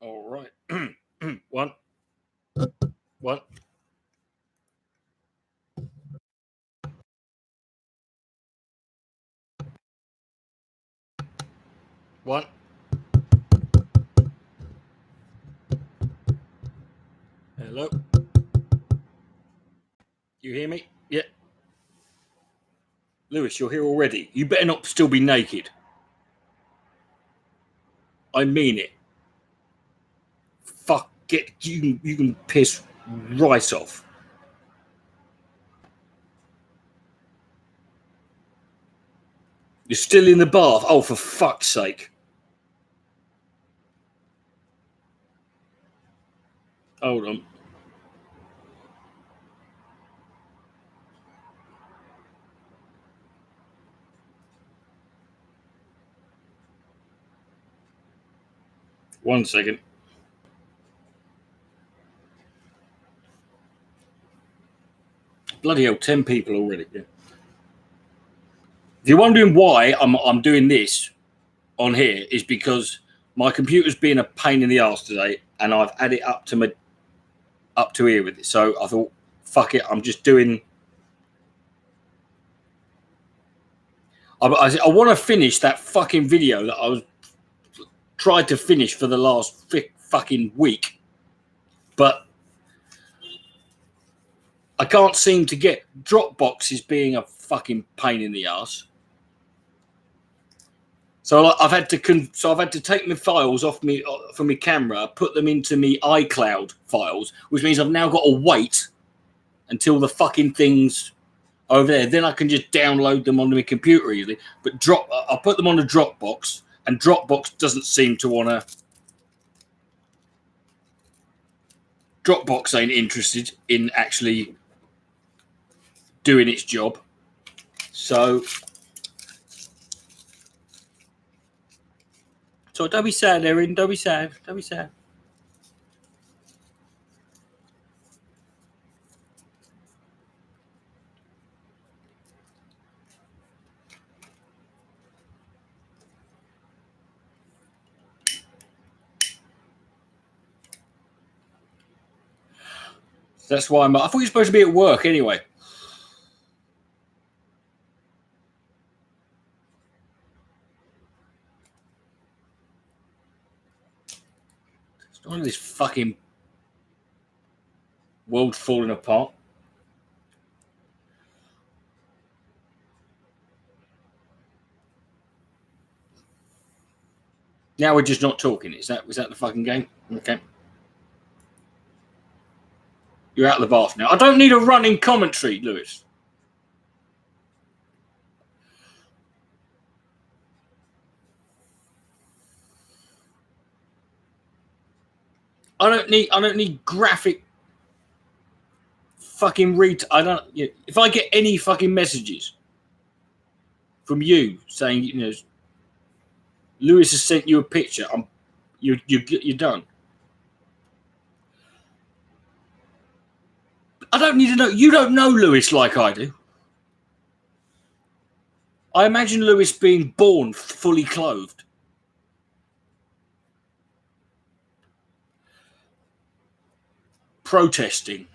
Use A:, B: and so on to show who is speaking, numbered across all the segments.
A: All right. One. One. One. Hello. You hear me? Yeah. Lewis, you're here already. You better not still be naked. I mean it. Fuck it. You can piss right off. You're still in the bath. Oh, for fuck's sake. Hold on. One second. Bloody hell, 10 people already. Yeah. If you're wondering why I'm doing this on here, is because my computer's been a pain in the ass today, and I've had it up to here with it. So I thought, fuck it, I'm just doing. I want to finish that fucking video that I was tried to finish for the last fucking week, but I can't seem to get. Dropbox is being a fucking pain in the ass. So I've had to take my files off me from my camera, put them into me iCloud files, which means I've now got to wait until the fucking thing's over there. Then I can just download them onto my computer easily. But I'll put them on the Dropbox, and Dropbox doesn't seem to want to. Dropbox ain't interested in actually doing its job. So don't be sad, Erin. Don't be sad. Don't be sad. That's why I thought you were supposed to be at work anyway. It's not this fucking world falling apart. Now we're just not talking. Is that the fucking game? Okay. You're out of the bath now. I don't need a running commentary, Lewis. I don't need graphic fucking read. If I get any fucking messages from you saying, Lewis has sent you a picture, you're done. I don't need to know. You don't know Lewis like I do. I imagine Lewis being born fully clothed. Protesting.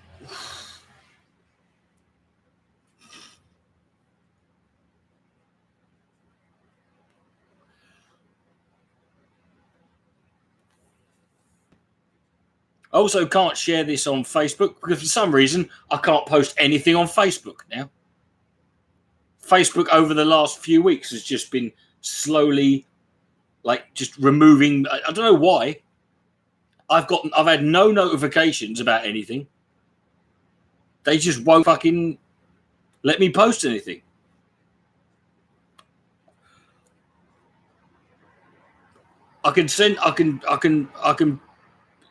A: I also can't share this on Facebook because for some reason I can't post anything on Facebook now. Facebook over the last few weeks has just been slowly just removing. I don't know why. I've had no notifications about anything. They just won't fucking let me post anything. I can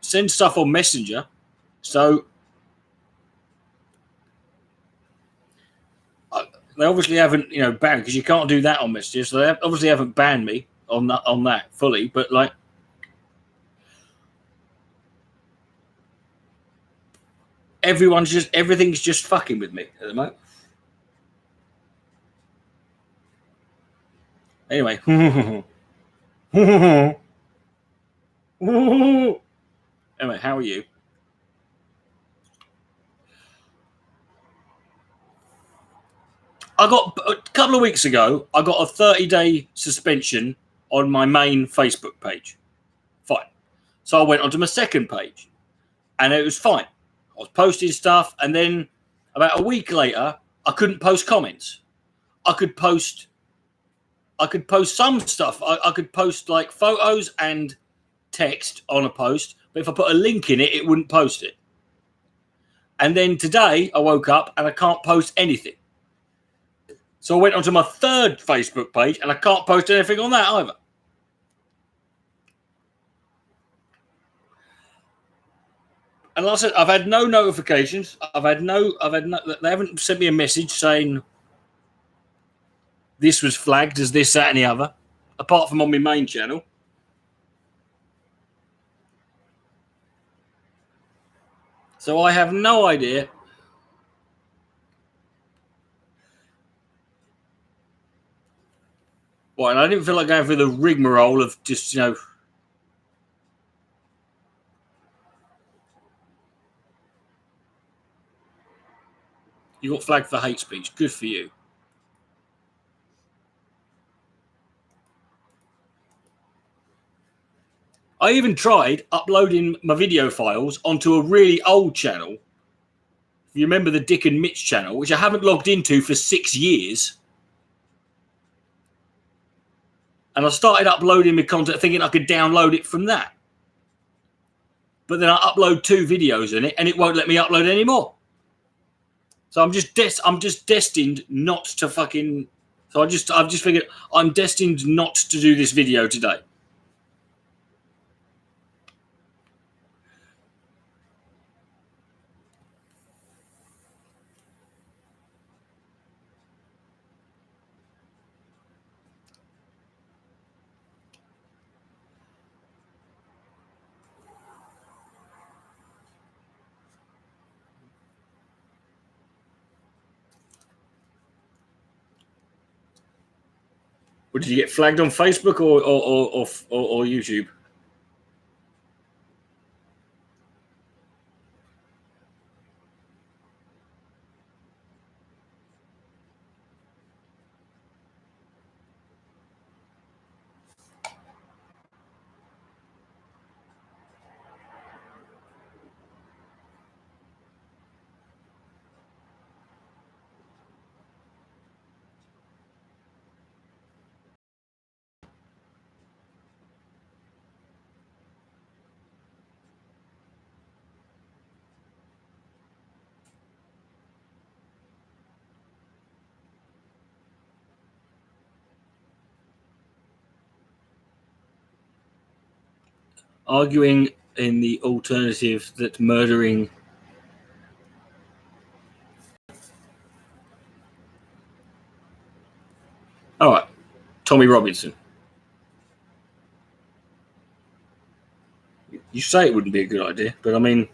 A: send stuff on Messenger. So they obviously haven't, banned, because you can't do that on Messenger. So they obviously haven't banned me on that fully. But everything's just fucking with me at the moment. Anyway. Anyway, how are you? I got a couple of weeks ago, I got a 30-day suspension on my main Facebook page. Fine. So I went onto my second page and it was fine. I was posting stuff, and then about a week later, I couldn't post comments. I could post some stuff. I could post like photos and text on a post, but if I put a link in it, it wouldn't post it. And then today I woke up and I can't post anything. So I went onto my third Facebook page and I can't post anything on that either. And like I said, I've had no notifications. They haven't sent me a message saying this was flagged as this, that, and the other, apart from on my main channel. So I have no idea. Well, and I didn't feel like going through the rigmarole of just, you got flagged for hate speech. Good for you. I even tried uploading my video files onto a really old channel. If you remember the Dick and Mitch channel, which I haven't logged into for 6 years. And I started uploading my content thinking I could download it from that. But then I upload 2 videos in it and it won't let me upload anymore. So I'm just destined not to fucking. So I've just figured I'm destined not to do this video today. Or did you get flagged on Facebook or YouTube? Arguing in the alternative that murdering. All right, Tommy Robinson. You say it wouldn't be a good idea, but I mean,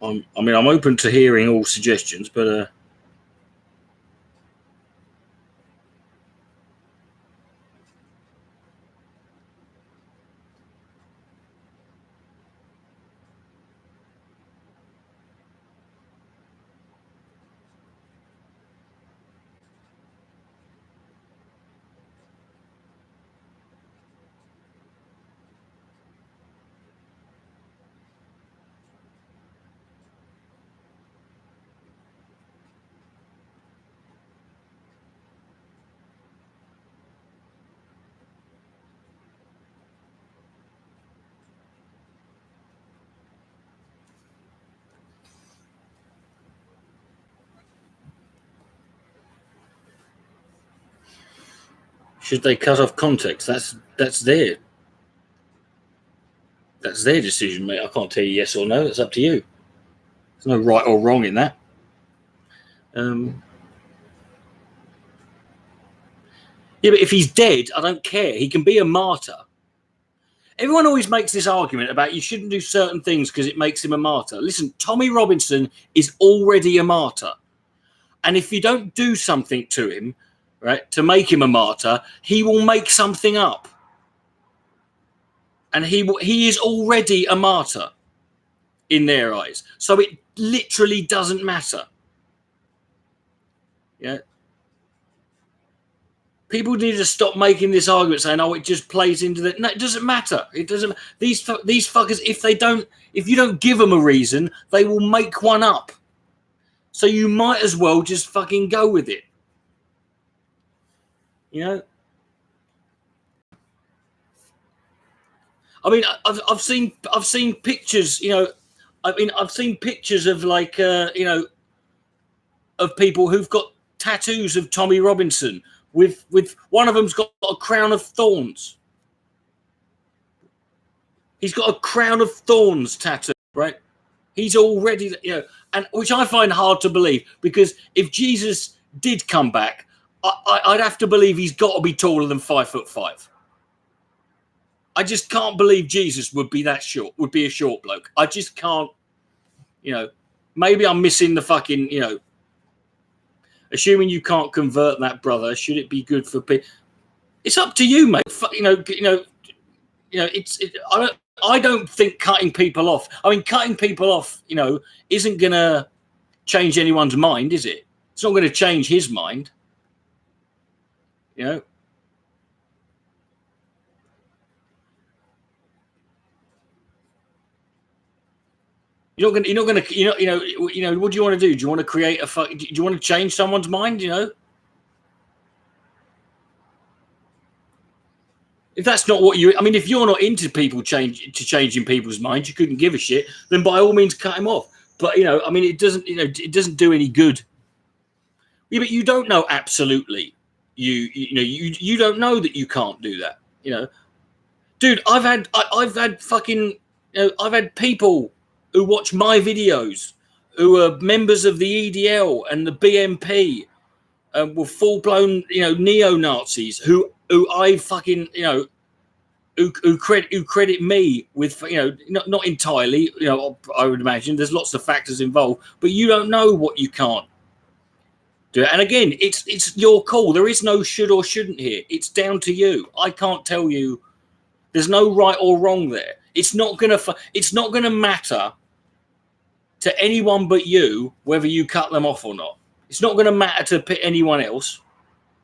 A: I'm open to hearing all suggestions, but should they cut off context? That's their decision, mate. I can't tell you yes or no. It's up to you. There's no right or wrong in that. Yeah, but if he's dead, I don't care. He can be a martyr. Everyone always makes this argument about you shouldn't do certain things because it makes him a martyr. Listen, Tommy Robinson is already a martyr. And if you don't do something to him, right, to make him a martyr, he will make something up. And he is already a martyr in their eyes. So it literally doesn't matter. Yeah. People need to stop making this argument saying, "Oh, it just plays into the." No, it doesn't matter. It doesn't. These fuckers, if you don't give them a reason, they will make one up. So you might as well just fucking go with it. You know. I mean, I've seen pictures. You know, I've seen pictures of like of people who've got tattoos of Tommy Robinson with one of them's got a crown of thorns. He's got a crown of thorns tattoo, right? He's already, and which I find hard to believe, because if Jesus did come back, I'd have to believe he's got to be taller than 5'5". I just can't believe Jesus would be that short, would be a short bloke. I just can't, maybe I'm missing the fucking, assuming you can't convert that brother, should it be good for people? It's up to you, mate. I don't think cutting people off. I mean, cutting people off, isn't going to change anyone's mind, is it? It's not going to change his mind. You're not going to, what do you want to do? Do you want to create do you want to change someone's mind? If that's not what if you're not into people changing people's minds, you couldn't give a shit, then by all means cut him off. But, it doesn't do any good. Yeah, but you don't know absolutely. You don't know that you can't do that. Dude, I've had people who watch my videos who are members of the EDL and the BMP, were full blown neo Nazis who I fucking who credit me with not entirely. I would imagine there's lots of factors involved, but you don't know what you can't do. And again, it's your call. There is no should or shouldn't here. It's down to you. I can't tell you. There's no right or wrong there. It's not gonna matter to anyone but you whether you cut them off or not. It's not gonna matter to anyone else.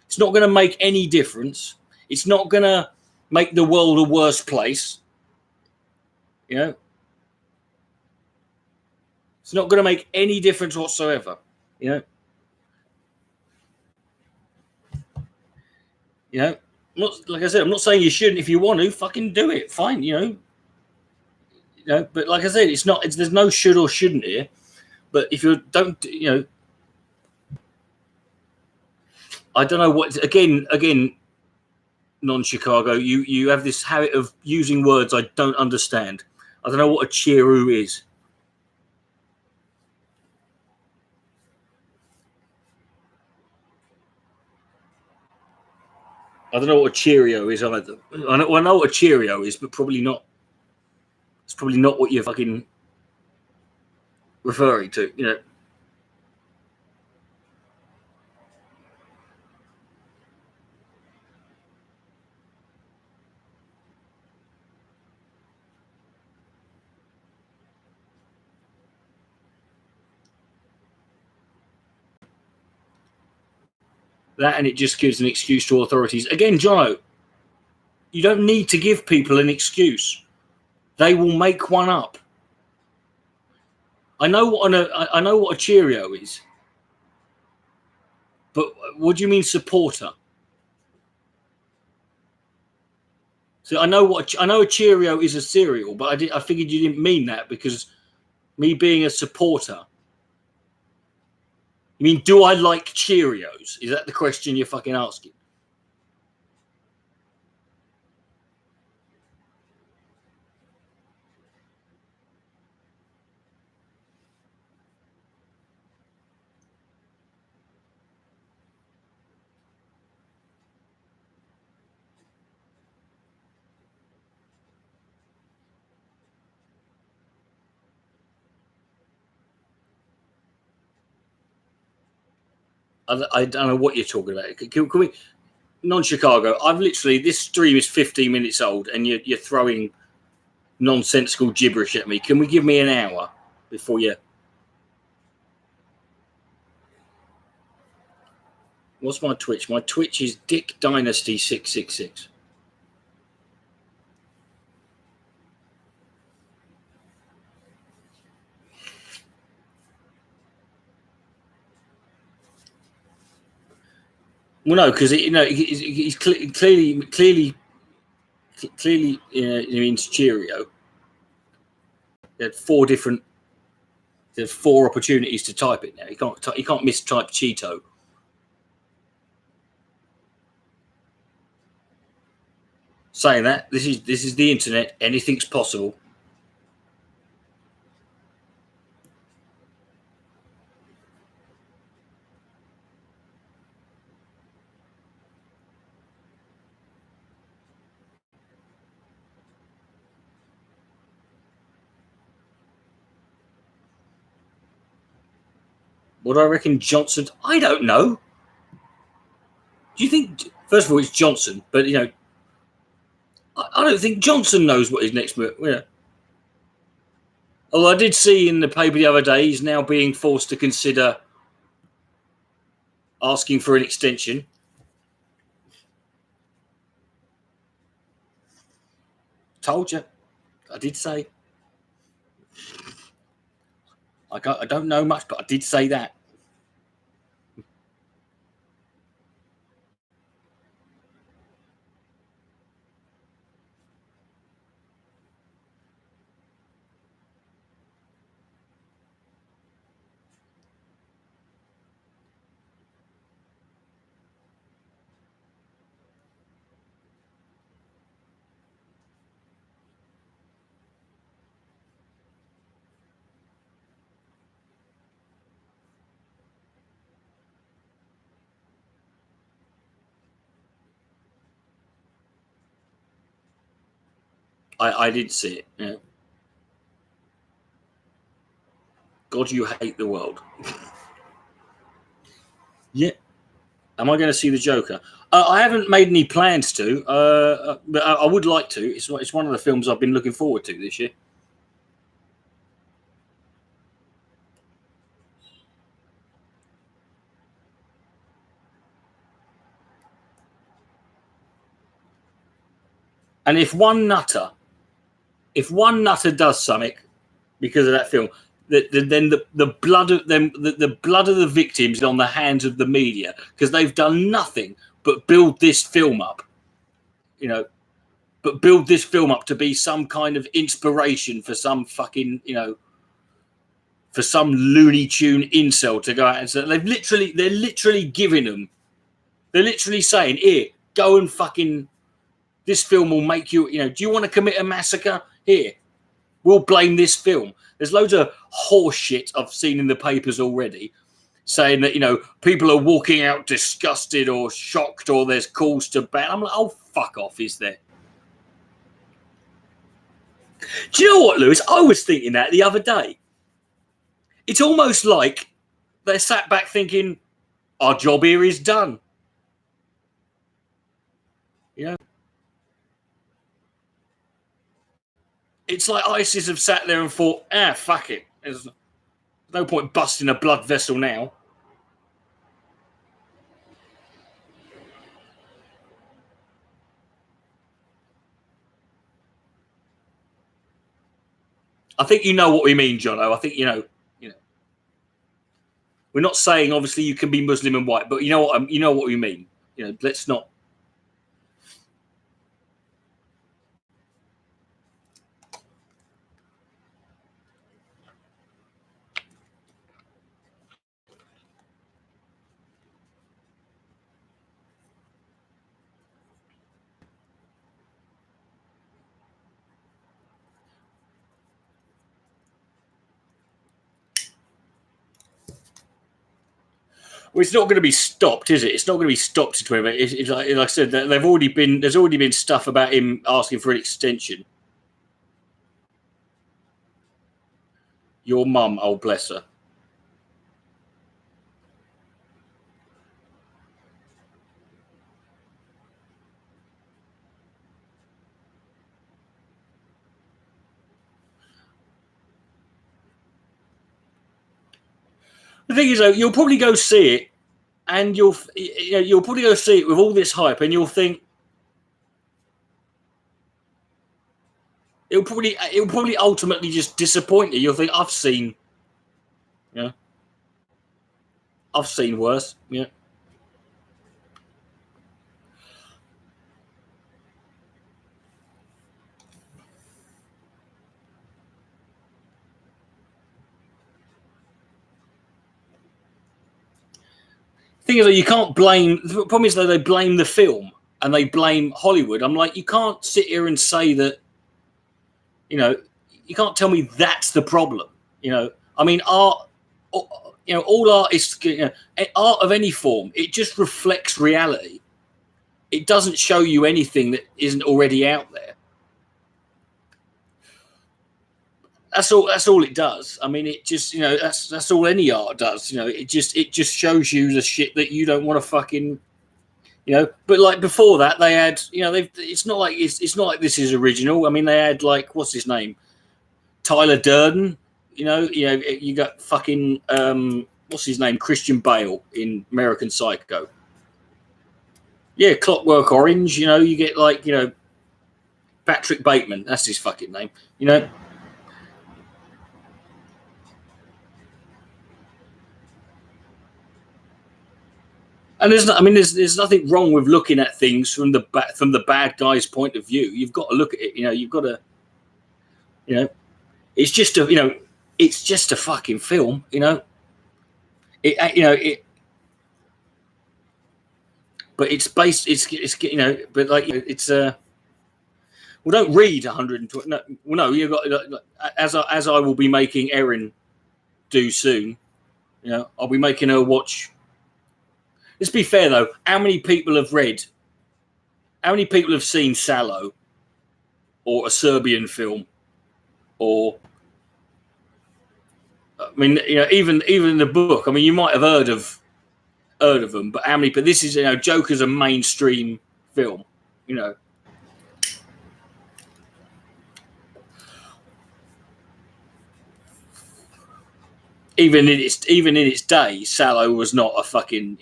A: It's not gonna make any difference. It's not gonna make the world a worse place. It's not gonna make any difference whatsoever. Like I said, I'm not saying you shouldn't. If you want to, fucking do it. Fine, But like I said, there's no should or shouldn't here. But if you don't, I don't know what. Again, non-Chicago, you have this habit of using words I don't understand. I don't know what a cheeru is. I don't know what a Cheerio is either. I know what a Cheerio is, but probably not. It's probably not what you're fucking referring to. That, and it just gives an excuse to authorities. Again, Jono, you don't need to give people an excuse. They will make one up. I know what a Cheerio is, but what do you mean supporter? So I know a Cheerio is a cereal, but I figured you didn't mean that, because me being a supporter. You mean, do I like Cheerios? Is that the question you're fucking asking? I don't know what you're talking about. Can we non-Chicago? I've literally, this stream is 15 minutes old, and you're throwing nonsensical gibberish at me. Can we give me an hour before you? What's my Twitch? My Twitch is Dick Dynasty 666. Well, no, because he's clearly means Cheerio. He had four opportunities to type it now. He can't mistype Cheeto. Saying that, this is the internet. Anything's possible. What do I reckon Johnson? I don't know. Do you think? First of all, it's Johnson, but I don't think Johnson knows what his next move. Yeah. Although I did see in the paper the other day, he's now being forced to consider asking for an extension. Told you. I did say. I don't know much, but I did say that. I did see it. Yeah. God, you hate the world. Yeah. Am I going to see the Joker? I haven't made any plans to, but I would like to. It's one of the films I've been looking forward to this year. And if one nutter does something because of that film, then the blood of them, the blood of the victims is on the hands of the media, because they've done nothing but build this film up, but build this film up to be some kind of inspiration for some fucking, for some Looney Tune incel to go out and say they're literally giving them, they're literally saying, here, go and fucking, this film will make you, do you want to commit a massacre? Here, we'll blame this film. There's loads of horse shit I've seen in the papers already saying that, people are walking out disgusted or shocked, or there's calls to ban. I'm like, oh, fuck off, is there? Do you know what, Lewis? I was thinking that the other day. It's almost like they sat back thinking, our job here is done. It's like ISIS have sat there and thought, fuck it. There's no point busting a blood vessel now. I think you know what we mean, Jono. I think we're not saying obviously you can be Muslim and white, but you know what we mean. Let's not. Well, it's not going to be stopped, is it? It's not going to be stopped in 20 minutes. It's like I said, there's already been stuff about him asking for an extension. Your mum, oh bless her. The thing is, though, you'll probably go see it, and you'll probably go see it with all this hype, and you'll think it'll probably ultimately just disappoint you. You'll think I've seen worse. Yeah. Thing is, though, you can't blame. The problem is, though, they blame the film and they blame Hollywood. I'm like, you can't sit here and say that. You can't tell me that's the problem. I mean, art. All art is art of any form. It just reflects reality. It doesn't show you anything that isn't already out there. That's all it does. I mean, it just that's all any art does. It just shows you the shit that you don't want to fucking. But like before that, they had it's not like this is original. I mean, they had like what's his name, Tyler Durden. You got fucking what's his name, Christian Bale in American Psycho. Yeah, Clockwork Orange. You get like Patrick Bateman. That's his fucking name. And there's nothing wrong with looking at things from the bad guy's point of view. You've got to look at it. You've got to. It's just a fucking film. But it's based. But like it's well, don't read 120. No, you've got as I will be making Erin do soon. I'll be making her watch. Let's be fair though. How many people have seen Sallow, or a Serbian film, or I mean, even in the book. I mean, you might have heard of them, but how many? But this is Joker's a mainstream film. Even in its day, Sallow was not a fucking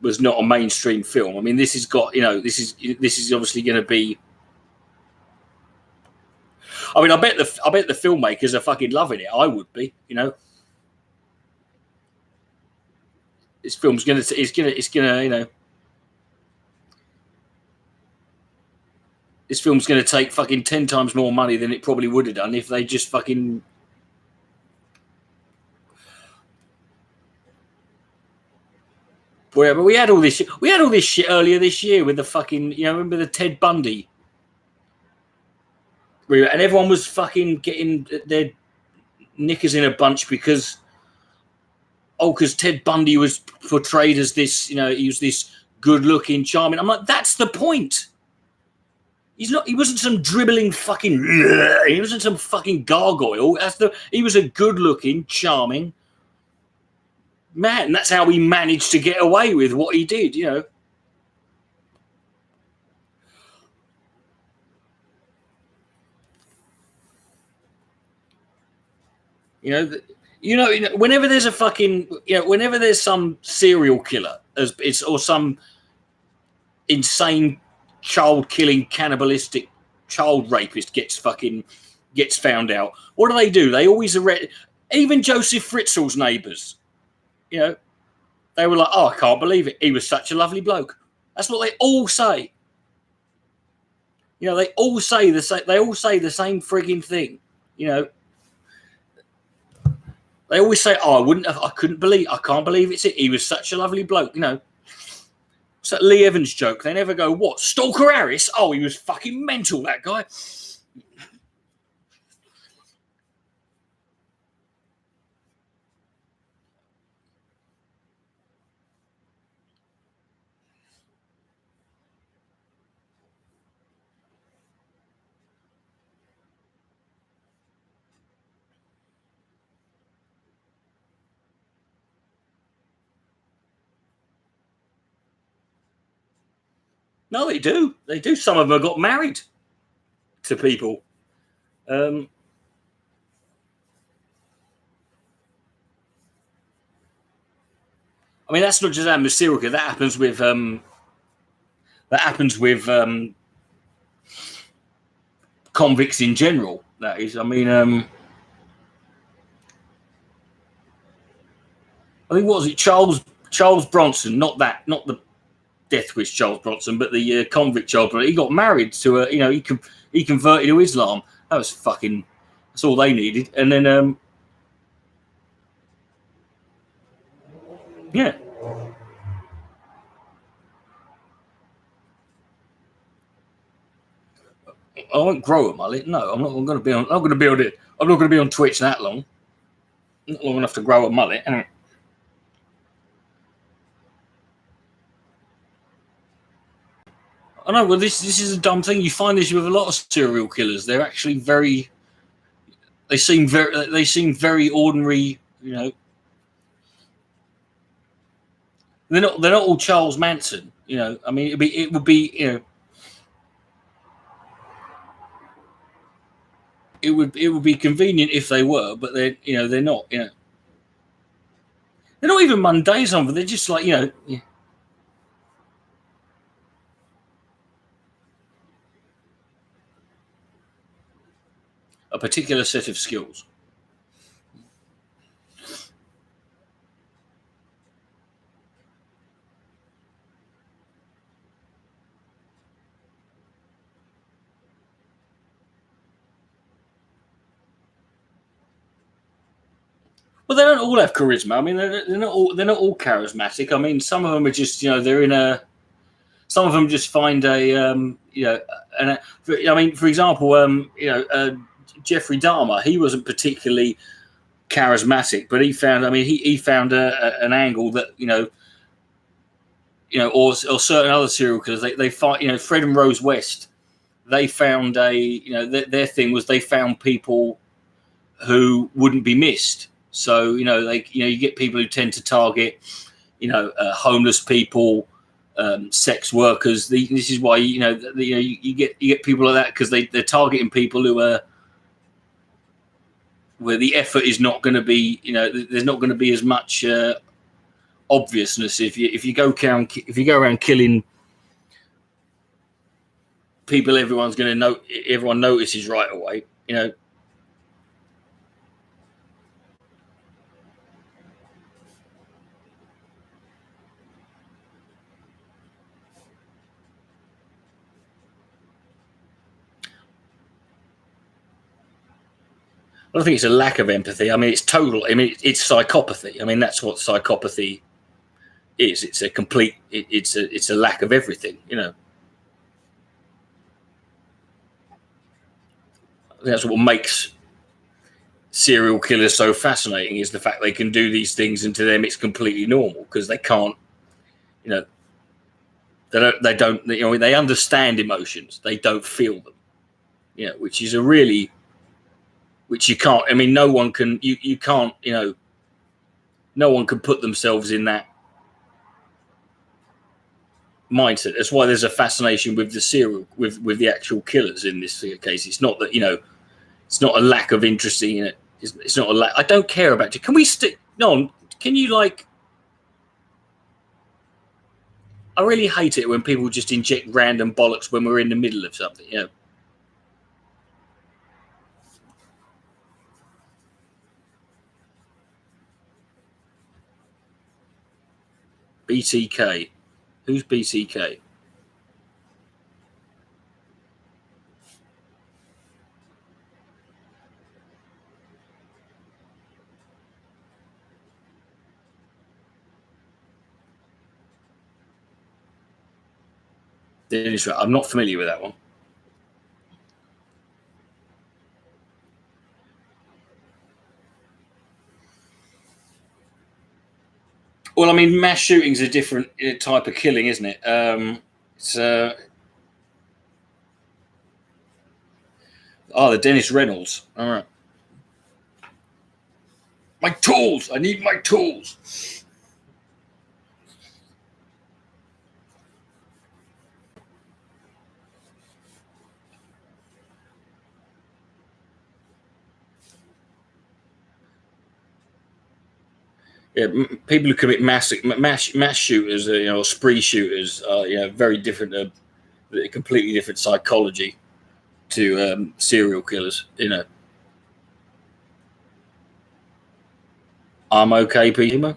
A: was not a mainstream film. I mean, this has got this is obviously going to be. I mean, I bet the filmmakers are fucking loving it. I would be. This film's gonna this film's gonna take fucking 10 times more money than it probably would have done if they just fucking. But we had all this shit. We had all this shit earlier this year with the fucking. Remember the Ted Bundy. And everyone was fucking getting their knickers in a bunch because Ted Bundy was portrayed as this. He was this good-looking, charming. I'm like, that's the point. He's not. He wasn't some dribbling fucking. He wasn't some fucking gargoyle. He was a good-looking, charming man. That's how he managed to get away with what he did. Whenever there's a fucking, whenever there's some serial killer, or some insane child-killing, cannibalistic child rapist gets found out, what do? They always arrest. Even Joseph Fritzl's neighbours, they were like, "Oh, I can't believe it. He was such a lovely bloke." That's what they all say. They all say the same. They all say the same frigging thing. They always say, "Oh, I can't believe it's it. He was such a lovely bloke." It's that Lee Evans joke. They never go, "What? Stalker Harris? Oh, he was fucking mental, that guy." No, they do. They do. Some of them got married to people. I mean, that's not just happened with serial killer. That happens with convicts in general. That is, I mean, I think what was it, Charles Bronson? Not the death wish Charles Bronson, but the convict Charles Bronson. He got married to a, he converted to Islam. That was fucking. That's all they needed. And then, yeah. I won't grow a mullet. No, I'm not going to be on. I'm going to build it. I'm not going to be on Twitch that long. Not long enough to grow a mullet. Anyway. I know. Well, this is a dumb thing. You find this with a lot of serial killers. They're actually very. They seem very ordinary. You know. They're not all Charles Manson. You know. I mean, it would be. You know. It would be convenient if they were, but they're not. You know. They're not even mundane. Some of them. They're just like Yeah. A particular set of skills. Well, they don't all have charisma. I mean, they're not all charismatic. I mean, some of them are just they're in a. Some of them just find a I mean, for example, Jeffrey Dahmer. He wasn't particularly charismatic, but he found. I mean, he found an angle that or certain other serial killers. They find Fred and Rose West. They found their thing was they found people who wouldn't be missed. So you get people who tend to target homeless people, sex workers. This is why you get people like that because they're targeting people who are where the effort is not going to be there's not going to be as much obviousness if you go around killing people. Everyone's going to know. Everyone notices right away. I don't think it's a lack of empathy. I mean, it's total. I mean, it's psychopathy. I mean, that's what psychopathy is. It's a complete. It's a lack of everything. That's what makes serial killers so fascinating is the fact they can do these things, and to them it's completely normal because they can't. They don't. They understand emotions. They don't feel them. Which is a really. Which you can't. I mean, no one can. You can't. No one can put themselves in that mindset. That's why there's a fascination with the serial, with the actual killers in this case. It's not that it's not a lack of interest in it. It's not a lack. I don't care about it. Can we stick? No, can you I really hate it when people just inject random bollocks when we're in the middle of something. BTK. Who's BTK? I'm not familiar with that one. Well, I mean, mass shooting's a different type of killing, isn't it? It's the Dennis Reynolds. All right. My tools. I need my tools. Yeah, people who commit mass shooters, or spree shooters, are very different, completely different psychology to serial killers. I'm okay, Peter.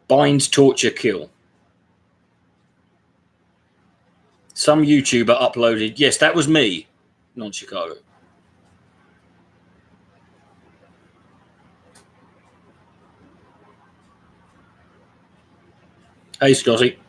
A: Bind, torture, kill. Some YouTuber uploaded. Yes, that was me, non-Chicago. Hey, Scotty.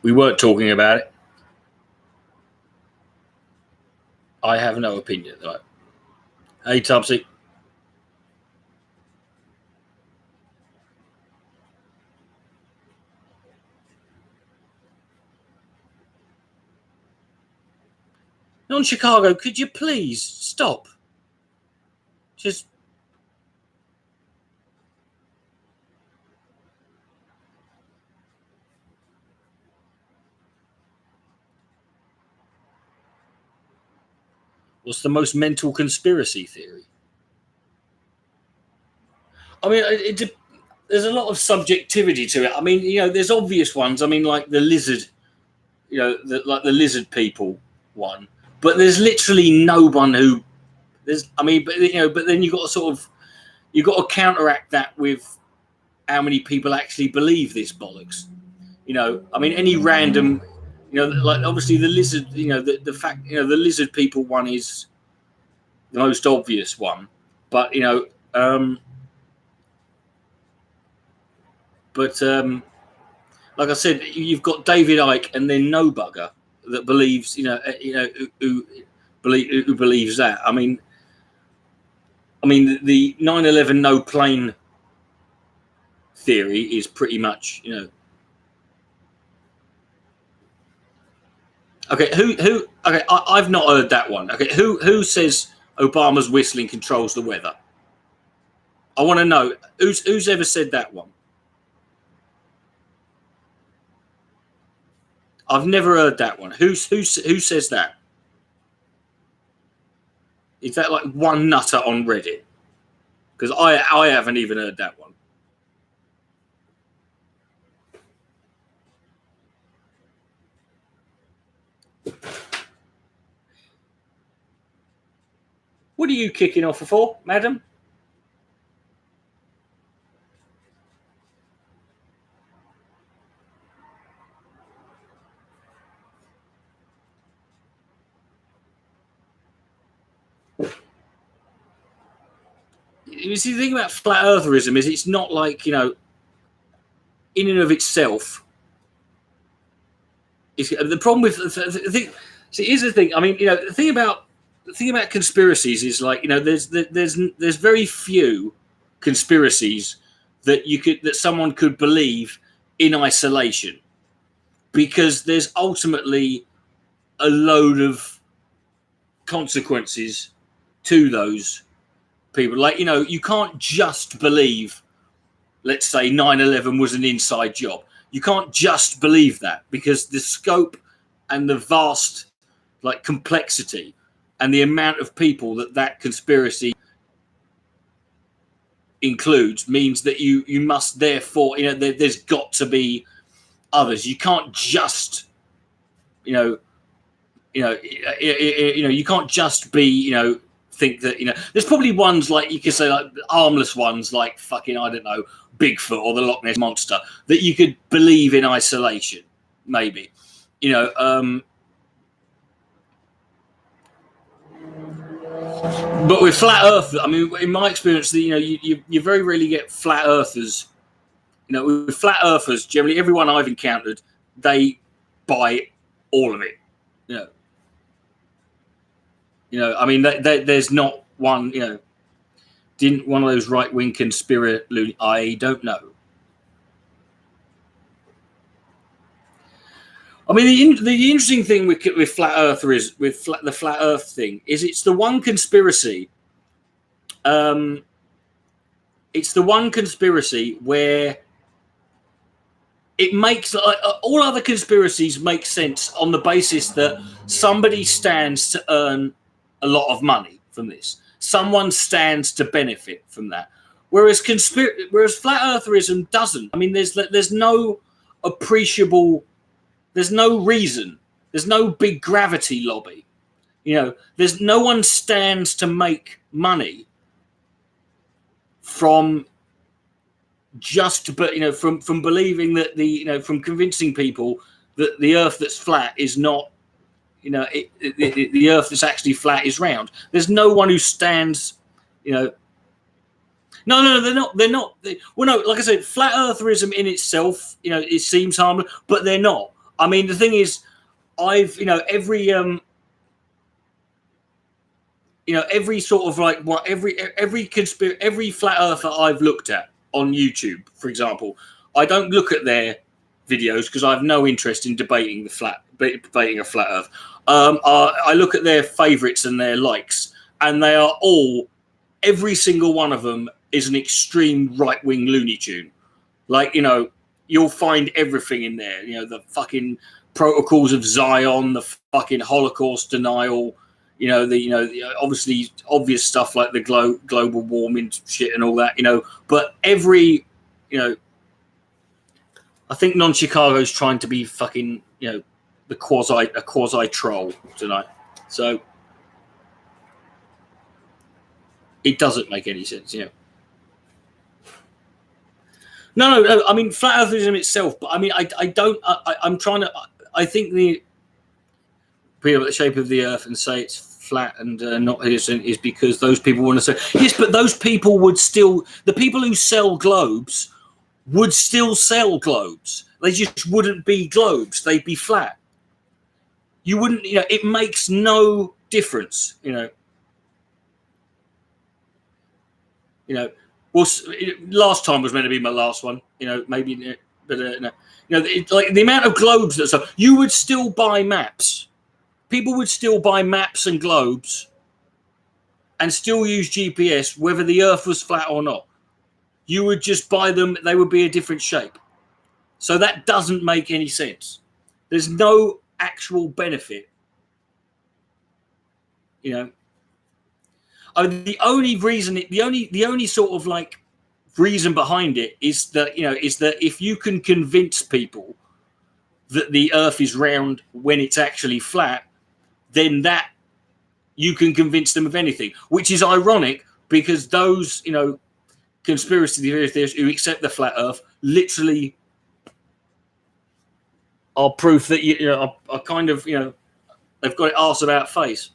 A: We weren't talking about it. I have no opinion. Right? Hey, Tubsy. Non-Chicago, could you please stop? Just... What's the most mental conspiracy theory? I mean, there's a lot of subjectivity to it. I mean, there's obvious ones. I mean, like the lizard, like the lizard people one. But there's literally no one who... but then you've got to counteract that with how many people actually believe this bollocks. I mean, any random, like obviously the lizard, the fact, the lizard people one is the most obvious one, but like I said, you've got David Icke and then no bugger that believes, who believes that. I mean, the 9/11 no plane theory is pretty much, Okay, who? Okay, I've not heard that one. Okay, who says Obama's whistling controls the weather? I want to know who's ever said that one. I've never heard that one. Who says that? Is that like one nutter on Reddit? Because I haven't even heard that one. What are you kicking off for, madam? You see, the thing about flat eartherism is it's not like, in and of itself. The problem with the thing. See, here's the thing. I mean, the thing about conspiracies is like, there's very few conspiracies that someone could believe in isolation, because there's ultimately a load of consequences to those people. Like, you can't just believe, let's say 9/11 was an inside job. You can't just believe that, because the scope and the vast complexity and the amount of people that conspiracy includes means that you must therefore, there's got to be others. You can't just, you can't just be, think that, there's probably ones like you could say like harmless ones like fucking, I don't know, Bigfoot or the Loch Ness Monster that you could believe in isolation, maybe, but with flat Earth, I mean, in my experience, you very rarely get flat Earthers. With flat Earthers, generally everyone I've encountered, they buy all of it. I mean, there's not one, didn't one of those right-wing conspiracy, I don't know. I mean, the interesting thing with flat earther is the flat Earth thing is it's the one conspiracy. It's the one conspiracy where it makes all other conspiracies make sense on the basis that somebody stands to earn a lot of money from this. Someone stands to benefit from that. Whereas flat eartherism doesn't. I mean, there's no appreciable. There's no reason. There's no big gravity lobby. There's no one stands to make money from from believing that from convincing people that the Earth that's flat is not, the Earth that's actually flat is round. There's no one who stands, No, they're not. Well, no, like I said, flat eartherism in itself, it seems harmless, but they're not. I mean, the thing is, every sort of like every flat earther I've looked at on YouTube, for example, I don't look at their videos because I have no interest in debating a flat earth. I look at their favorites and their likes, and they are all, every single one of them is an extreme right-wing Looney Tune. Like, you'll find everything in there. The fucking protocols of Zion, the fucking Holocaust denial, the obviously obvious stuff like the global warming shit and all that, But every, I think Non-Chicago's trying to be fucking, a quasi troll tonight. So it doesn't make any sense, No, I mean, flat eartherism itself, but I mean, I'm trying to, I think the shape of the Earth and say it's flat and not is because those people want to say, yes, but those people would still, the people who sell globes would still sell globes. They just wouldn't be globes. They'd be flat. You wouldn't, it makes no difference, Well, last time was meant to be my last one, maybe, but no. Like the amount of globes you would still buy maps. People would still buy maps and globes and still use GPS, whether the Earth was flat or not. You would just buy them. They would be a different shape. So that doesn't make any sense. There's no actual benefit. The only reason, the only sort of like reason behind it is that if you can convince people that the Earth is round when it's actually flat, then that you can convince them of anything, which is ironic because those conspiracy theorists who accept the flat Earth literally are proof that are kind of they've got it arse about face.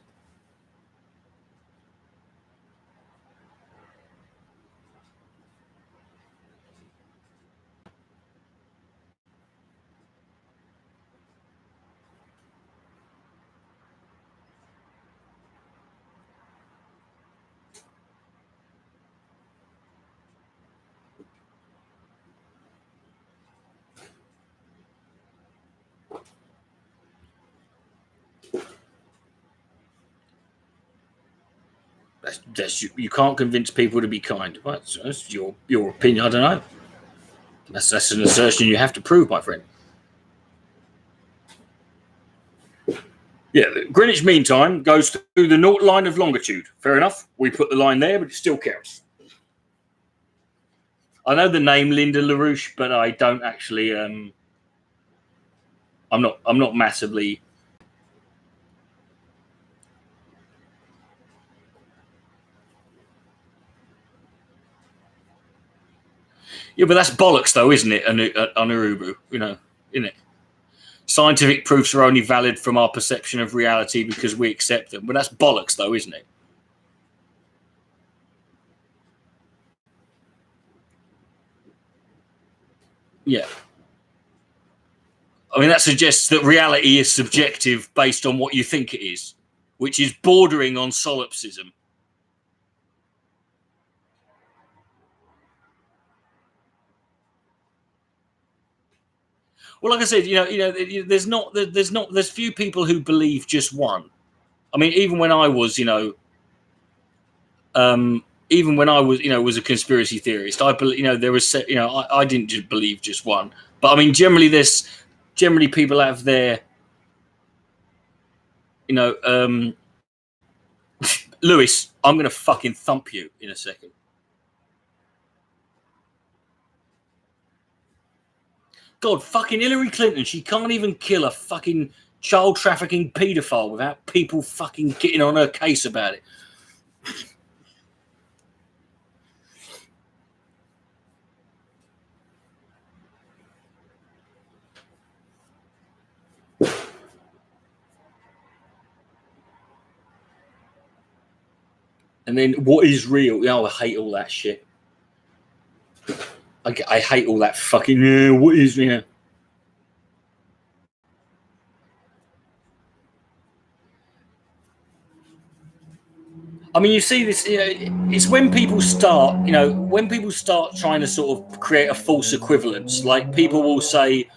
A: You can't convince people to be kind. Well, that's your opinion. I don't know. That's an assertion you have to prove, my friend. Yeah, the Greenwich Mean Time goes through the naught line of longitude. Fair enough. We put the line there, but it still counts. I know the name Linda LaRouche, but I don't actually. I'm not massively. Yeah, but that's bollocks, though, isn't it? Anurubu, isn't it? Scientific proofs are only valid from our perception of reality because we accept them. But that's bollocks, though, isn't it? Yeah. I mean, that suggests that reality is subjective based on what you think it is, which is bordering on solipsism. Well, like I said, there's few people who believe just one. I mean, even when I was, was a conspiracy theorist, I believe, there was, I didn't just believe just one. But I mean, generally people have their, Lewis, I'm going to fucking thump you in a second. God, fucking Hillary Clinton, she can't even kill a fucking child trafficking paedophile without people fucking getting on her case about it. And then what is real? I hate all that shit. I hate all that fucking, what is, I mean, you see this, it's when people start, trying to sort of create a false equivalence. Like people will say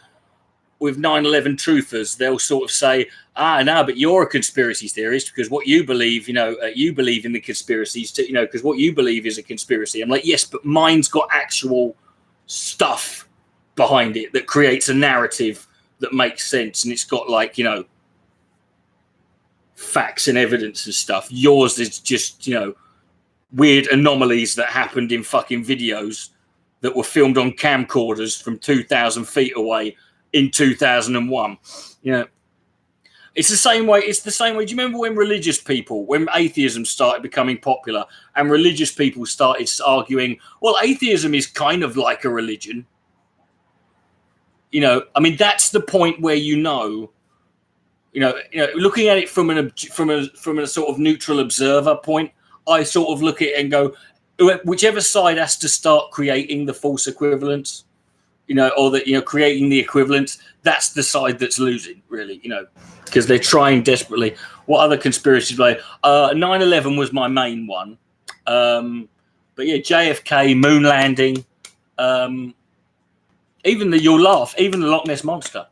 A: with 9/11 truthers, they'll sort of say, no, but you're a conspiracy theorist because what you believe, you believe in the conspiracies, because what you believe is a conspiracy. I'm like, yes, but mine's got actual stuff behind it that creates a narrative that makes sense, and it's got like, facts and evidence and stuff. Yours is just, weird anomalies that happened in fucking videos that were filmed on camcorders from 2,000 feet away in 2001. It's the same way. Do you remember when atheism started becoming popular and religious people started arguing, well, atheism is kind of like a religion? I mean, that's the point where, looking at it from a sort of neutral observer point, I sort of look at it and go, whichever side has to start creating the false equivalence, or that, creating the equivalence, that's the side that's losing, really, because they're trying desperately. What other conspiracies play? 9/11 was my main one. But yeah, JFK, moon landing, even the Loch Ness Monster,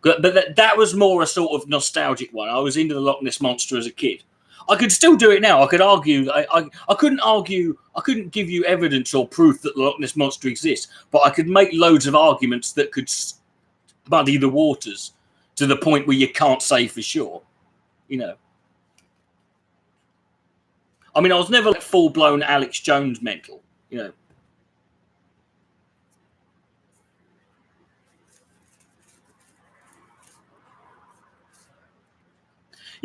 A: But that was more a sort of nostalgic one. I was into the Loch Ness Monster as a kid. I could still do it now. I could argue. I couldn't argue. I couldn't give you evidence or proof that the Loch Ness Monster exists, but I could make loads of arguments that could muddy the waters to the point where you can't say for sure. I mean, I was never like full-blown Alex Jones mental.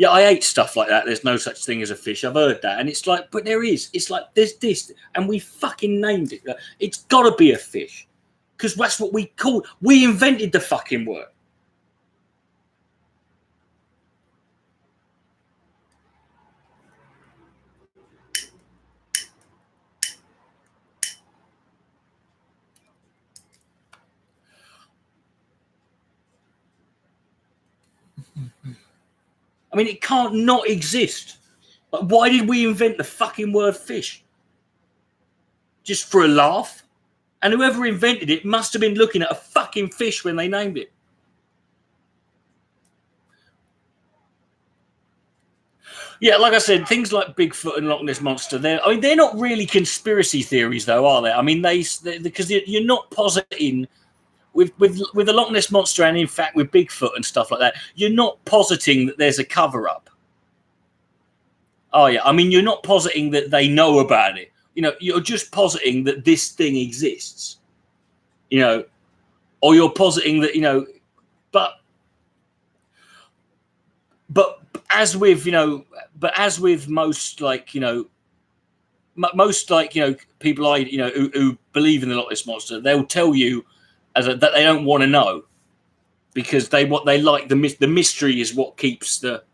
A: Yeah, I hate stuff like that. There's no such thing as a fish. I've heard that. And it's like, but there is. It's like, there's this. And we fucking named it. It's got to be a fish. Because that's what we call. We invented the fucking word. I mean, it can't not exist. Like, why did we invent the fucking word fish? Just for a laugh? And whoever invented it must have been looking at a fucking fish when they named it. Yeah, like I said, things like Bigfoot and Loch Ness Monster, they're not really conspiracy theories, though, are they? I mean, because you're not positing with the Loch Ness Monster, and in fact with Bigfoot and stuff like that, you're not positing that there's a cover-up. Oh yeah, I mean, you're not positing that they know about it. You're just positing that this thing exists. Or you're positing that but as with most people who believe in the Loch Ness Monster, they'll tell you that they don't want to know because they like the mystery is what keeps the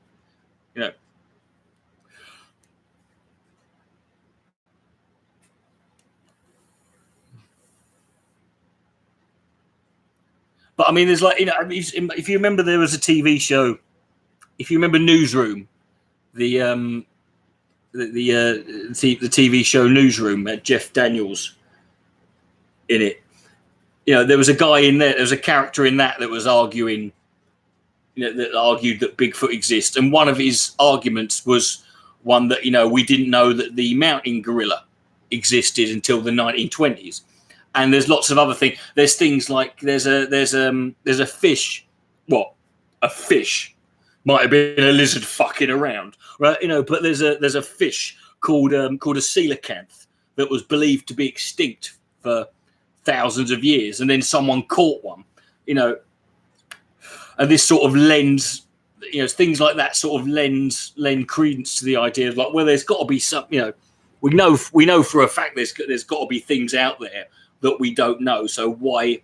A: But I mean, there's like if you remember, there was a TV show. If you remember Newsroom, the TV show Newsroom had Jeff Daniels in it, You know, there was a guy in there. There was a character in that was arguing. You know, that argued that Bigfoot exists, and one of his arguments was one that, you know, we didn't know that the mountain gorilla existed until the 1920s. And there's lots of other things. There's things like there's a fish. What? A fish might have been a lizard fucking around, right? You know, but there's a fish called a coelacanth that was believed to be extinct for thousands of years, and then someone caught one. You know, and this sort of lends, you know, things like that sort of lend credence to the idea of like, well, there's got to be some, you know, we know for a fact there's got to be things out there that we don't know. So why?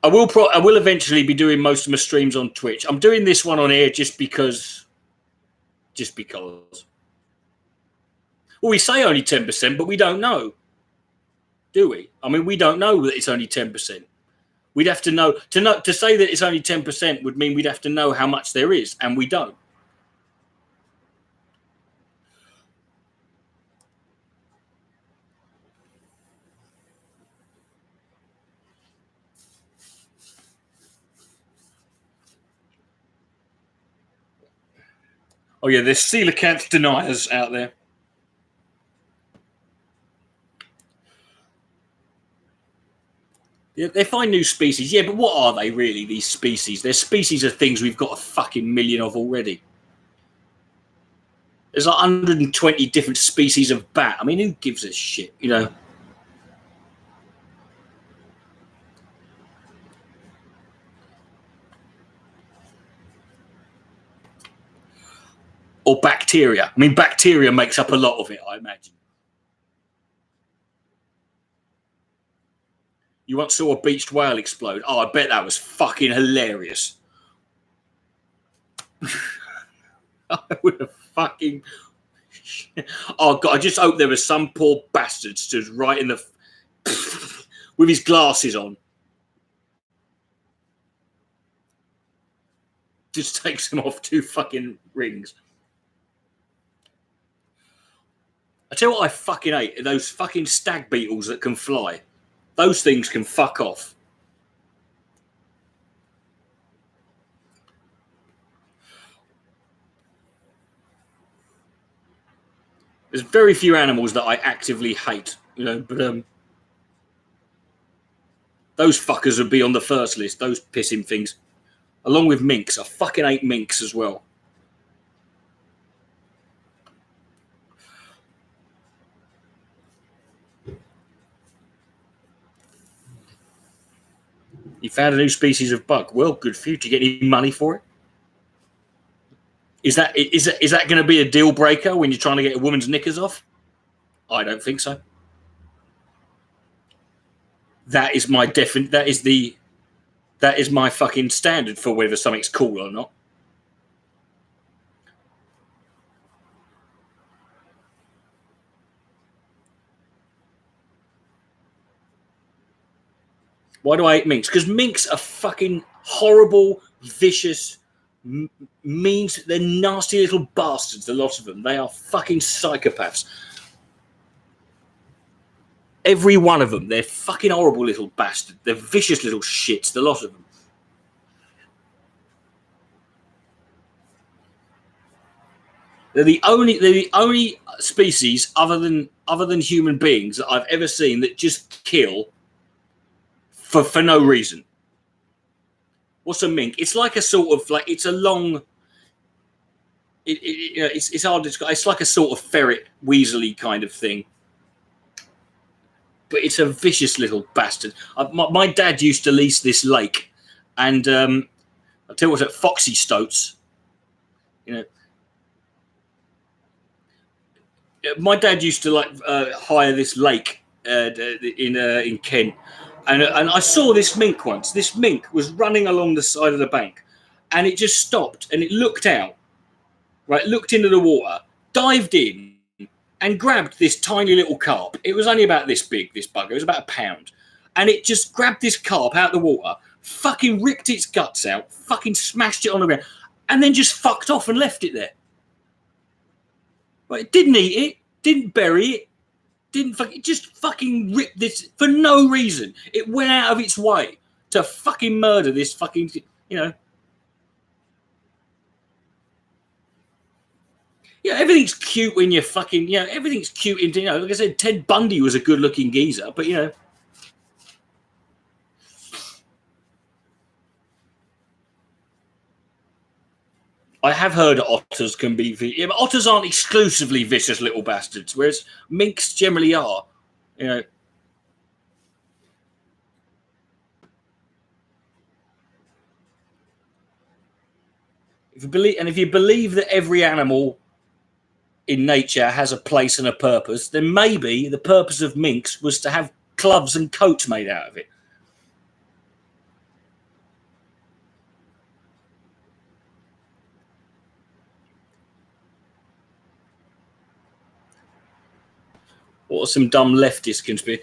A: I will eventually be doing most of my streams on Twitch. I'm doing this one on air just because. Well, we say only 10%, but we don't know, do we? I mean, we don't know that it's only 10%. We'd have to know to say that it's only 10% would mean we'd have to know how much there is, and we don't. Oh yeah, there's coelacanth deniers out there. They find new species. Yeah, but what are they really, these species? They're species of things we've got a fucking million of already. There's like 120 different species of bat. I mean, who gives a shit, you know? Or bacteria. I mean, bacteria makes up a lot of it, I imagine. You once saw a beached whale explode? Oh, I bet that was fucking hilarious. I would have fucking... Oh, God, I just hope there was some poor bastard stood right in the... with his glasses on. Just takes him off 2 fucking rings. I tell you what I fucking hate. Those fucking stag beetles that can fly. Those things can fuck off. There's very few animals that I actively hate, you know, but those fuckers would be on the first list, those pissing things. Along with minks. I fucking hate minks as well. You found a new species of bug. Well, good for you. Do you get any money for it? Is that going to be a deal breaker when you're trying to get a woman's knickers off? I don't think so. That is my that is my fucking standard for whether something's cool or not. Why do I hate minks? Because minks are fucking horrible, vicious, mean. They're nasty little bastards, a lot of them. They are fucking psychopaths. Every one of them. They're fucking horrible little bastards. They're vicious little shits, the lot of them. They're the only species other than human beings that I've ever seen that just kill for no reason. What's a mink? It's like a sort of like it's a long. It's hard to describe. It's like a sort of ferret, weaselly kind of thing. But it's a vicious little bastard. My dad used to lease this lake, and I'll tell you what's at Foxy Stoats. You know, my dad used to hire this lake in Kent. And I saw this mink once. This mink was running along the side of the bank, and it just stopped and it looked out, right? Looked into the water, dived in, and grabbed this tiny little carp. It was only about this big, this bugger. It was about a pound. And it just grabbed this carp out of the water, fucking ripped its guts out, fucking smashed it on the ground, and then just fucked off and left it there. Right? It didn't eat it, didn't bury it, just fucking ripped this for no reason. It went out of its way to fucking murder this fucking, you know. Yeah, everything's cute when you're fucking, you know, everything's cute. You know, like I said, Ted Bundy was a good-looking geezer, but, you know. I have heard otters can be, yeah, but otters aren't exclusively vicious little bastards, whereas minks generally are, you know. If you believe that every animal in nature has a place and a purpose, then maybe the purpose of minks was to have gloves and coats made out of it. Or some dumb leftist conspiracy.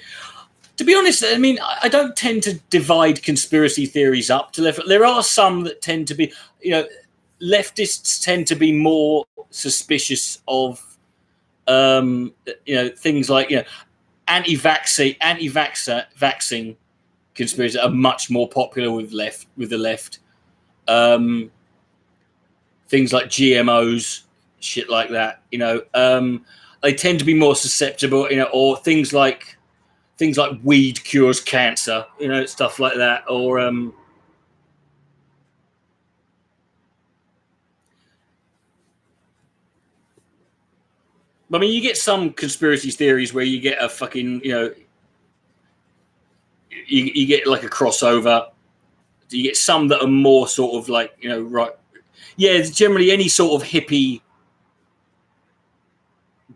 A: To be honest, I mean, I don't tend to divide conspiracy theories up to left. There are some that tend to be, you know, leftists tend to be more suspicious of, you know, things like, you know, anti-vaccine conspiracies are much more popular with the left. Things like GMOs, shit like that, you know, they tend to be more susceptible, you know, or things like weed cures cancer, you know, stuff like that, or I mean, you get some conspiracy theories where you get a fucking, you know, you get like a crossover. You get some that are more sort of like, you know, right. Yeah, generally any sort of hippie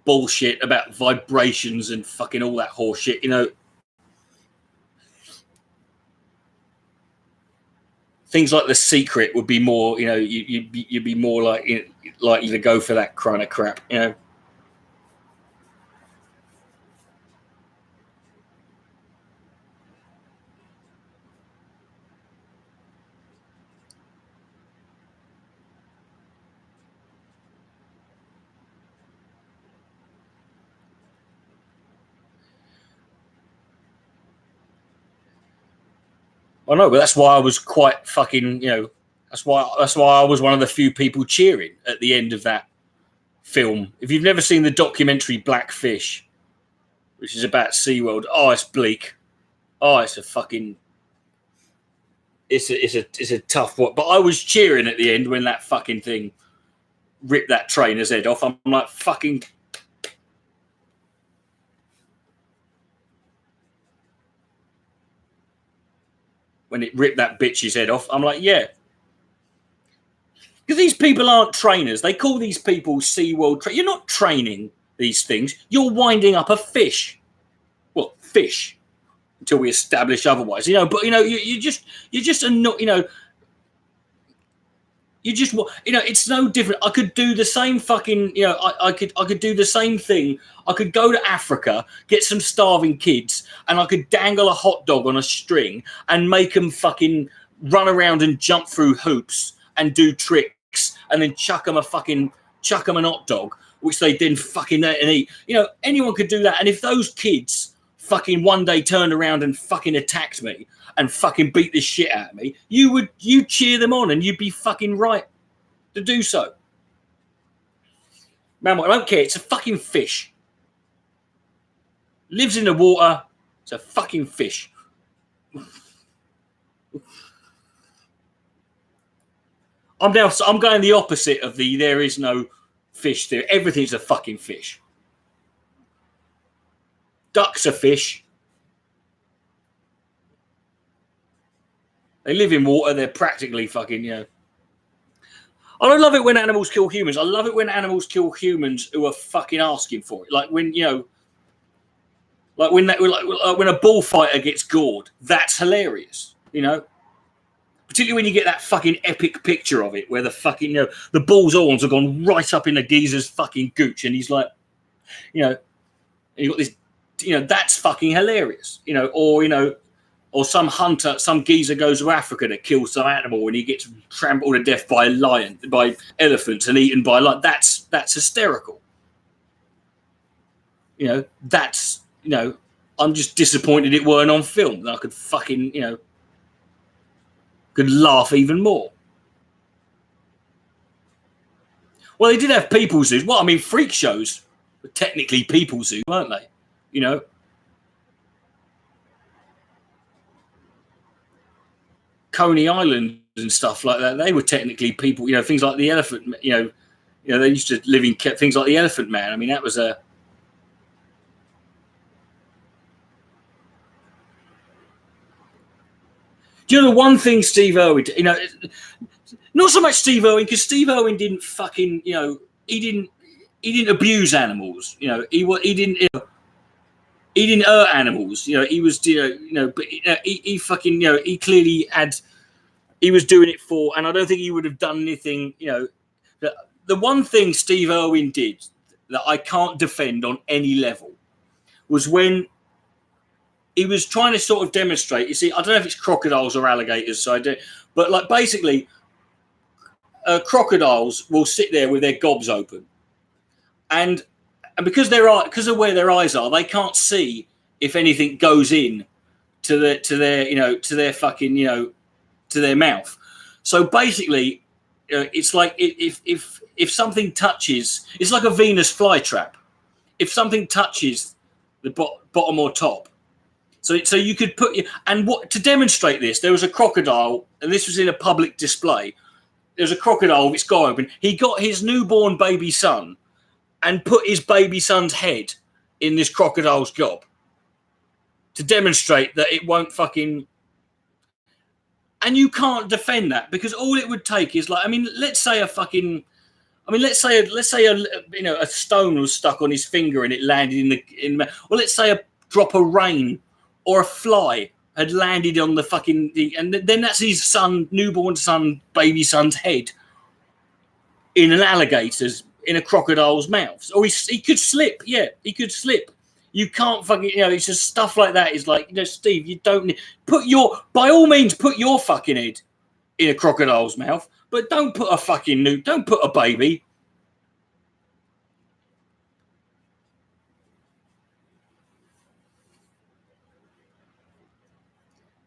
A: bullshit about vibrations and fucking all that horse shit, you know. Things like The Secret would be more, you know, you'd be more like, you know, likely to go for that kind of crap, you know. I know, but that's why I was quite fucking, you know, that's why I was one of the few people cheering at the end of that film. If you've never seen the documentary Blackfish, which is about SeaWorld, oh, it's bleak. Oh, it's a fucking, it's a tough one. But I was cheering at the end when that fucking thing ripped that trainer's head off. I'm like, fucking. When it ripped that bitch's head off, I'm like, yeah. Because these people aren't trainers. They call these people SeaWorld. You're not training these things. You're winding up a fish. Well, fish. Until we establish otherwise, you know. But you know, you're just a not, you know. You just, you know, it's no different. I could do the same fucking, you know, I could do the same thing. I could go to Africa, get some starving kids, and I could dangle a hot dog on a string and make them fucking run around and jump through hoops and do tricks, and then chuck them an hot dog, which they then fucking eat. You know, anyone could do that. And if those kids fucking one day turned around and fucking attacked me and fucking beat the shit out of me, you cheer them on, and you'd be fucking right to do so. Man, I don't care. It's a fucking fish. Lives in the water. It's a fucking fish. I'm going the opposite of the there is no fish theory. Everything's a fucking fish. Ducks are fish. They live in water. They're practically fucking, you know. I don't love it when animals kill humans. I love it when animals kill humans who are fucking asking for it. Like when, you know, like when a bullfighter gets gored. That's hilarious, you know. Particularly when you get that fucking epic picture of it where the fucking, you know, the bull's horns have gone right up in the geezer's fucking gooch, and he's like, you know, you got this, you know, that's fucking hilarious, you know, or, you know, or some hunter, some geezer goes to Africa to kill some animal and he gets trampled to death by a lion, by elephants, and eaten by lions. That's hysterical. You know, that's I'm just disappointed it weren't on film. I could fucking, could laugh even more. Well, they did have people zoos. Well, I mean, freak shows were technically people zoos, weren't they? Coney Island and stuff like that. They were technically people. Things like the elephant. They used to live in things like the Elephant Man. I mean, that was a. Do you know the one thing Steve Irwin? Not so much Steve Irwin, because Steve Irwin didn't fucking. He didn't abuse animals. He didn't. He didn't hurt animals. He was. But he fucking. He clearly had. He was doing it for, and I don't think he would have done anything. The one thing Steve Irwin did that I can't defend on any level was when he was trying to sort of demonstrate. You see, I don't know if it's crocodiles or alligators, so I do, but like basically, crocodiles will sit there with their gobs open, and because of where their eyes are, they can't see if anything goes in to their fucking to their mouth. So basically, it's like if something touches, it's like a Venus flytrap. If something touches the bottom or top, so you could put and what to demonstrate this, there was a crocodile, and this was in a public display. There was a crocodile with its guy open. He got his newborn baby son and put his baby son's head in this crocodile's gob to demonstrate that it won't fucking. And you can't defend that, because all it would take is let's say a stone was stuck on his finger and it landed or let's say a drop of rain or a fly had landed on the fucking and then that's his newborn baby son's head in an alligator's, in a crocodile's mouth, or he could slip. Yeah, he could slip. You can't fucking, it's just stuff like that is like, Steve, you don't by all means, put your fucking head in a crocodile's mouth, but don't put don't put a baby.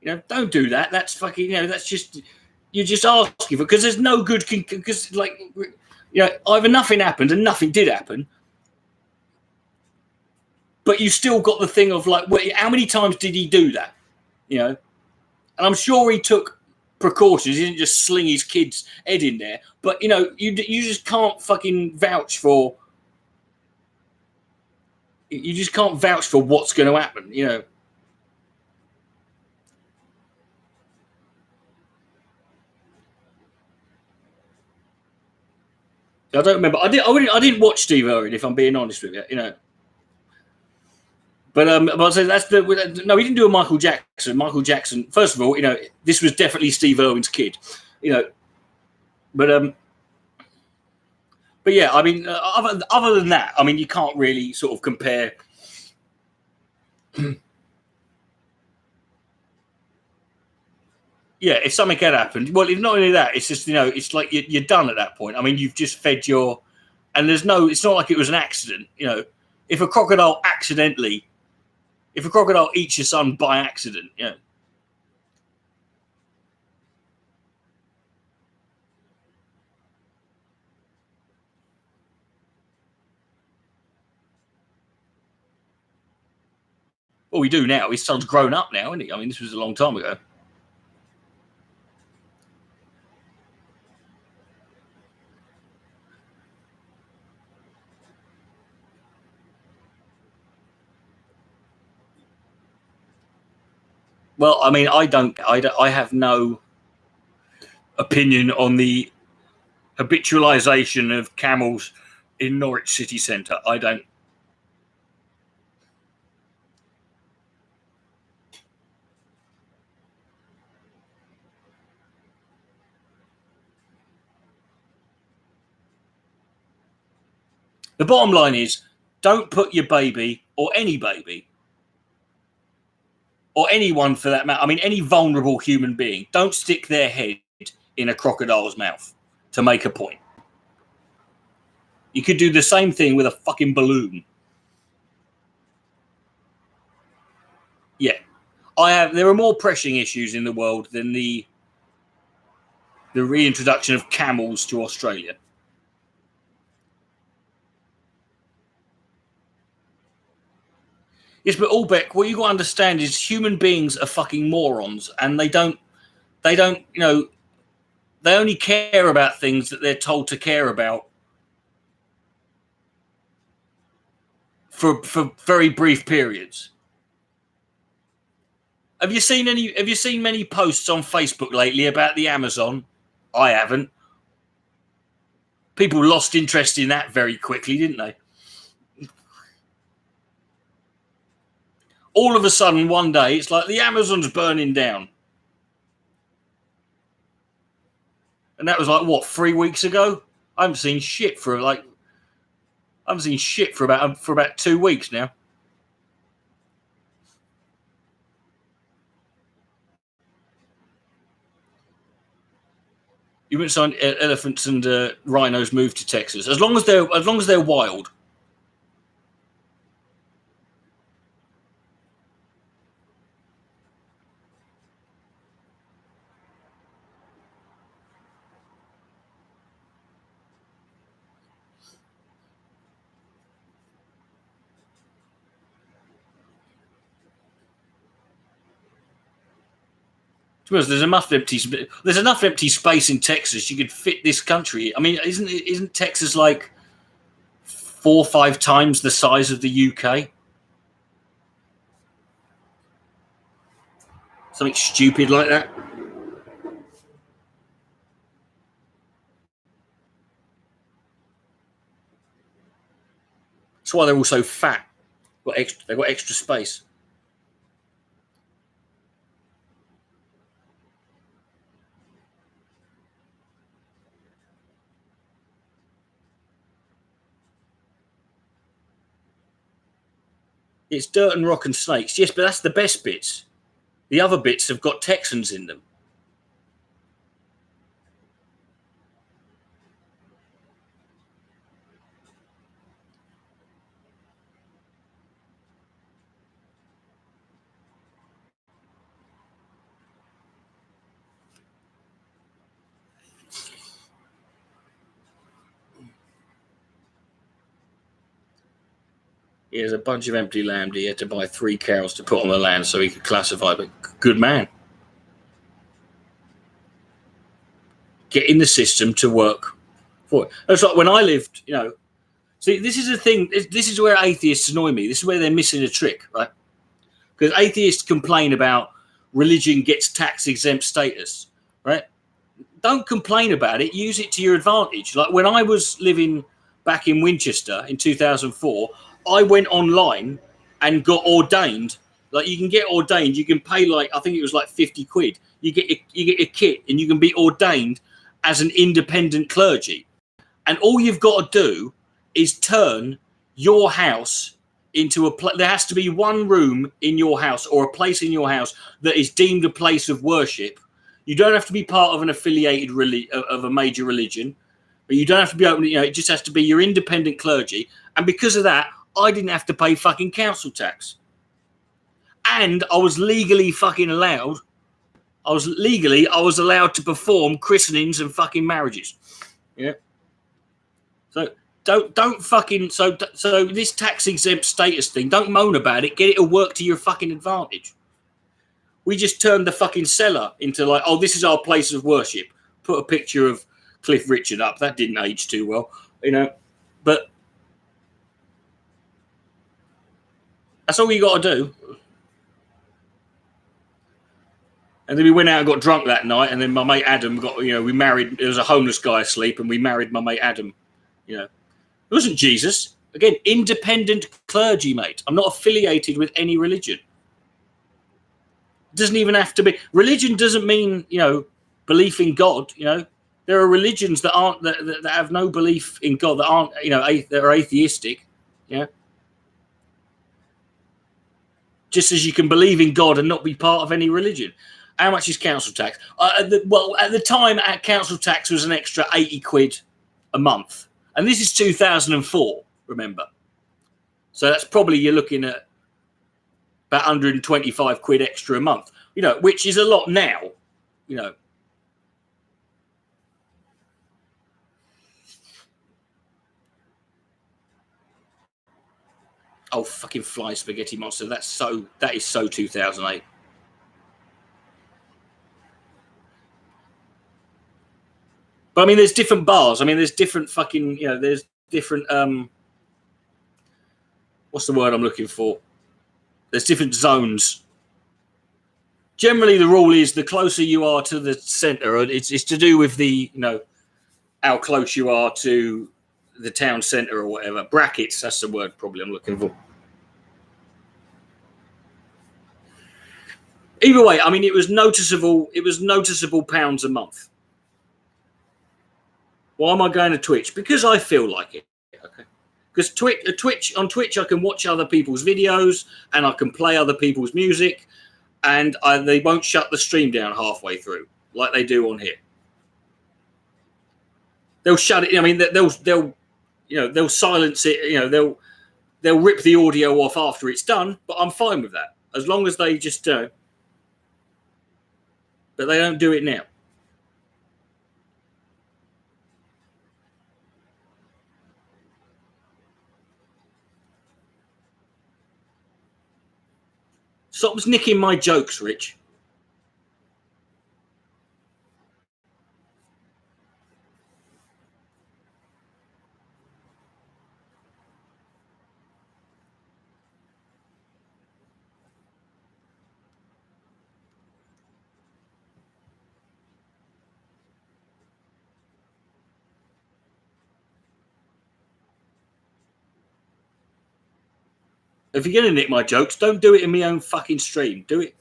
A: Don't do that. That's fucking, that's just, you're just asking for, because there's no good, because either nothing happened and nothing did happen. But you still got the thing of how many times did he do that? And I'm sure he took precautions. He didn't just sling his kid's head in there. But you just can't fucking vouch for. You just can't vouch for what's going to happen. I don't remember. I didn't watch Steve Irwin, if I'm being honest with you. But I say that's no, he didn't do a Michael Jackson. Michael Jackson, first of all, this was definitely Steve Irwin's kid, but yeah, I mean, other than that, I mean, you can't really sort of compare. Yeah, if something had happened, well, if not only that, it's just it's like you're done at that point. I mean, you've just fed your, and it's not like it was an accident. If a crocodile eats your son by accident, well, we do now. His son's grown up now, isn't he? I mean, this was a long time ago. Well, I mean, I have no opinion on the habitualization of camels in Norwich city centre. I don't. The bottom line is, don't put your baby, or any baby, or anyone for that matter, I mean, any vulnerable human being, don't stick their head in a crocodile's mouth to make a point. You could do the same thing with a fucking balloon. Yeah, there are more pressing issues in the world than the reintroduction of camels to Australia. Yes, but Ulbeck, what you got to understand is human beings are fucking morons, and they don't, they only care about things that they're told to care about for very brief periods. Have you seen many posts on Facebook lately about the Amazon? I haven't. People lost interest in that very quickly, didn't they? All of a sudden, one day, it's like the Amazon's burning down. And that was like, what, 3 weeks ago? I haven't seen shit for about 2 weeks now. You wouldn't sign elephants and rhinos move to Texas as long as they're wild. There's enough empty space in Texas. You could fit this country. I mean, isn't Texas like 4 or 5 times the size of the UK? Something stupid like that. That's why they're all so fat. They've got extra space. It's dirt and rock and snakes. Yes, but that's the best bits. The other bits have got Texans in them. He has a bunch of empty land. He had to buy 3 cows to put on the land so he could classify. But good man. Get in the system to work for it. It's like when I lived, See, this is the thing. This is where atheists annoy me. This is where they're missing a trick, right? Because atheists complain about religion gets tax-exempt status, right? Don't complain about it. Use it to your advantage. Like when I was living back in Winchester in 2004, I went online and got ordained. Like you can get ordained. You can pay I think it was like 50 quid. You get a kit and you can be ordained as an independent clergy. And all you've got to do is turn your house into there has to be one room in your house or a place in your house that is deemed a place of worship. You don't have to be part of an affiliated of a major religion, but you don't have to be open. It just has to be your independent clergy. And because of that, I didn't have to pay fucking council tax. And I was legally fucking allowed. I was allowed to perform christenings and fucking marriages. Yeah. So don't fucking so this tax exempt status thing, don't moan about it. Get it to work to your fucking advantage. We just turned the fucking cellar into this is our place of worship. Put a picture of Cliff Richard up. That didn't age too well, but that's all you got to do. And then we went out and got drunk that night, and then my mate Adam we married. There was a homeless guy asleep, and we married my mate Adam. It wasn't Jesus. Again, independent clergy, mate. I'm not affiliated with any religion. It doesn't even have to be. Religion doesn't mean, belief in God. There are religions that aren't that have no belief in God, that aren't, that are atheistic. Yeah. Just as you can believe in God and not be part of any religion. How much is council tax? At the time, council tax was an extra 80 quid a month. And this is 2004, remember. So that's probably, you're looking at about 125 quid extra a month, you know, which is a lot now, you know. Oh, fucking fly spaghetti monster. That is so 2008. But I mean, there's different bars. I mean, there's different fucking, you know, there's different, what's the word I'm looking for? There's different zones. Generally, the rule is the closer you are to the center, it's to do with the, you know, how close you are to the town center or whatever. Brackets, that's the word probably I'm looking for. Either way, I mean, it was noticeable pounds a month. Why am I going to Twitch? Because I feel like it. Okay. Because on Twitch, I can watch other people's videos and I can play other people's music, and they won't shut the stream down halfway through like they do on here. They'll shut it. I mean, they'll silence it. You know, they'll rip the audio off after it's done. But I'm fine with that as long as they just but they don't do it now. Stop nicking my jokes, Rich. If you're going to nick my jokes, don't do it in my own fucking stream. Do it.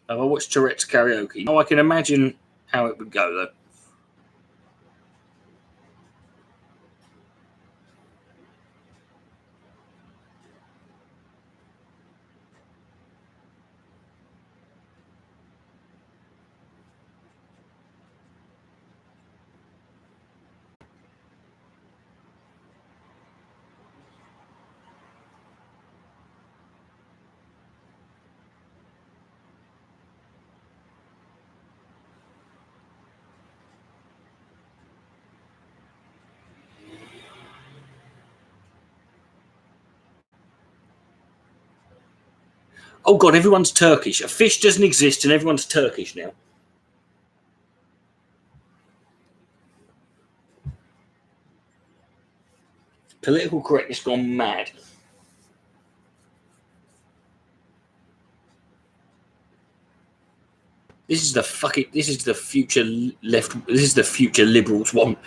A: Have I watched Tourette's karaoke? Oh, I can imagine how it would go, though. Oh, God, everyone's Turkish. A fish doesn't exist and everyone's Turkish now. Political correctness gone mad. This is the future left. This is the future liberals want.